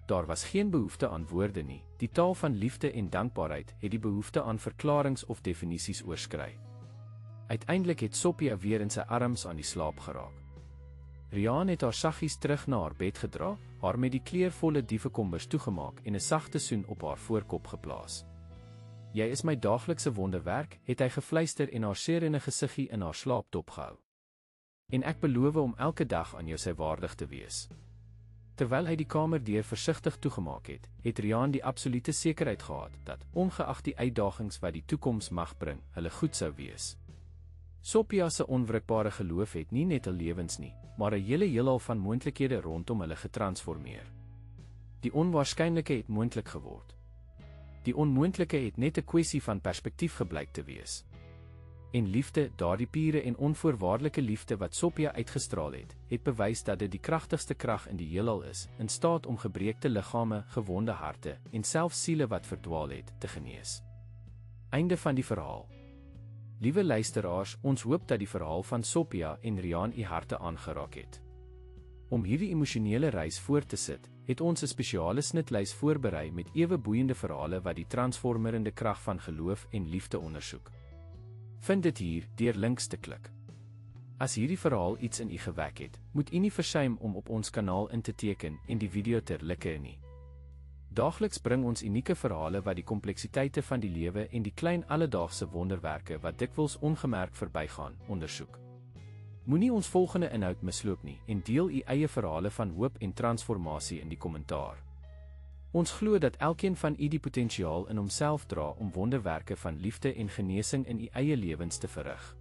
Speaker 1: Daar was geen behoefte aan woorde nie, die taal van liefde en dankbaarheid het die behoefte aan verklarings of definisies oorskry. Uiteindelik het Sophia weer in sy arms aan die slaap geraak. Riaan het haar saggies terug na haar bed gedra, haar met die kleurvolle dievekombers toegemaak en 'n sagte soen op haar voorkop geplaas. Jy is my daaglikse wonderwerk, het hy gefluister en haar serene gesiggie in haar slaap dopgehou. En ek beloof om elke dag aan jou sy waardig te wees. Terwyl hy die kamerdeur versigtig toegemaak het, het Riaan die absolute sekerheid gehad dat, ongeag die uitdagings wat die toekoms mag bring, hulle goed sou wees. Sophia se onwrikbare geloof het nie net 'n lewens nie, maar 'n hele heelal van moontlikhede rondom hulle getransformeer. Die onwaarskynlike het moontlik geword. Die onmoontlike het net 'n kwessie van perspektief gebleik te wees. En liefde, daardie pure en onvoorwaardelike liefde wat Sophia uitgestraal het, het bewys dat dit die kragtigste krag in die heelal is, in staat om gebreekte liggame, gewonde harte en selfs siele wat verdwaal het, te genees. Einde van die verhaal. Liewe luisteraars, ons hoop dat die verhaal van Sophia en Riaan u harte aangeraak het. Om hierdie emosionele reis voort te sit, het ons 'n spesiale snitlys voorberei met ewe boeiende verhale wat die transformerende krag van geloof en liefde ondersoek. Vind dit hier deur links te klik. As hierdie verhaal iets in u gewek het, moet u nie versuim om op ons kanaal in te teken en die video ter like nie. Daagliks bring ons unieke verhale wat die kompleksiteite van die lewe en die klein alledaagse wonderwerke wat dikwels ongemerk verbygaan, ondersoek. Moenie ons volgende inhoud misloop nie en deel u eie verhale van hoop en transformasie in die kommentaar. Ons glo dat elkeen van u die potensiaal in homself dra om wonderwerke van liefde en genesing in u eie lewens te verrig.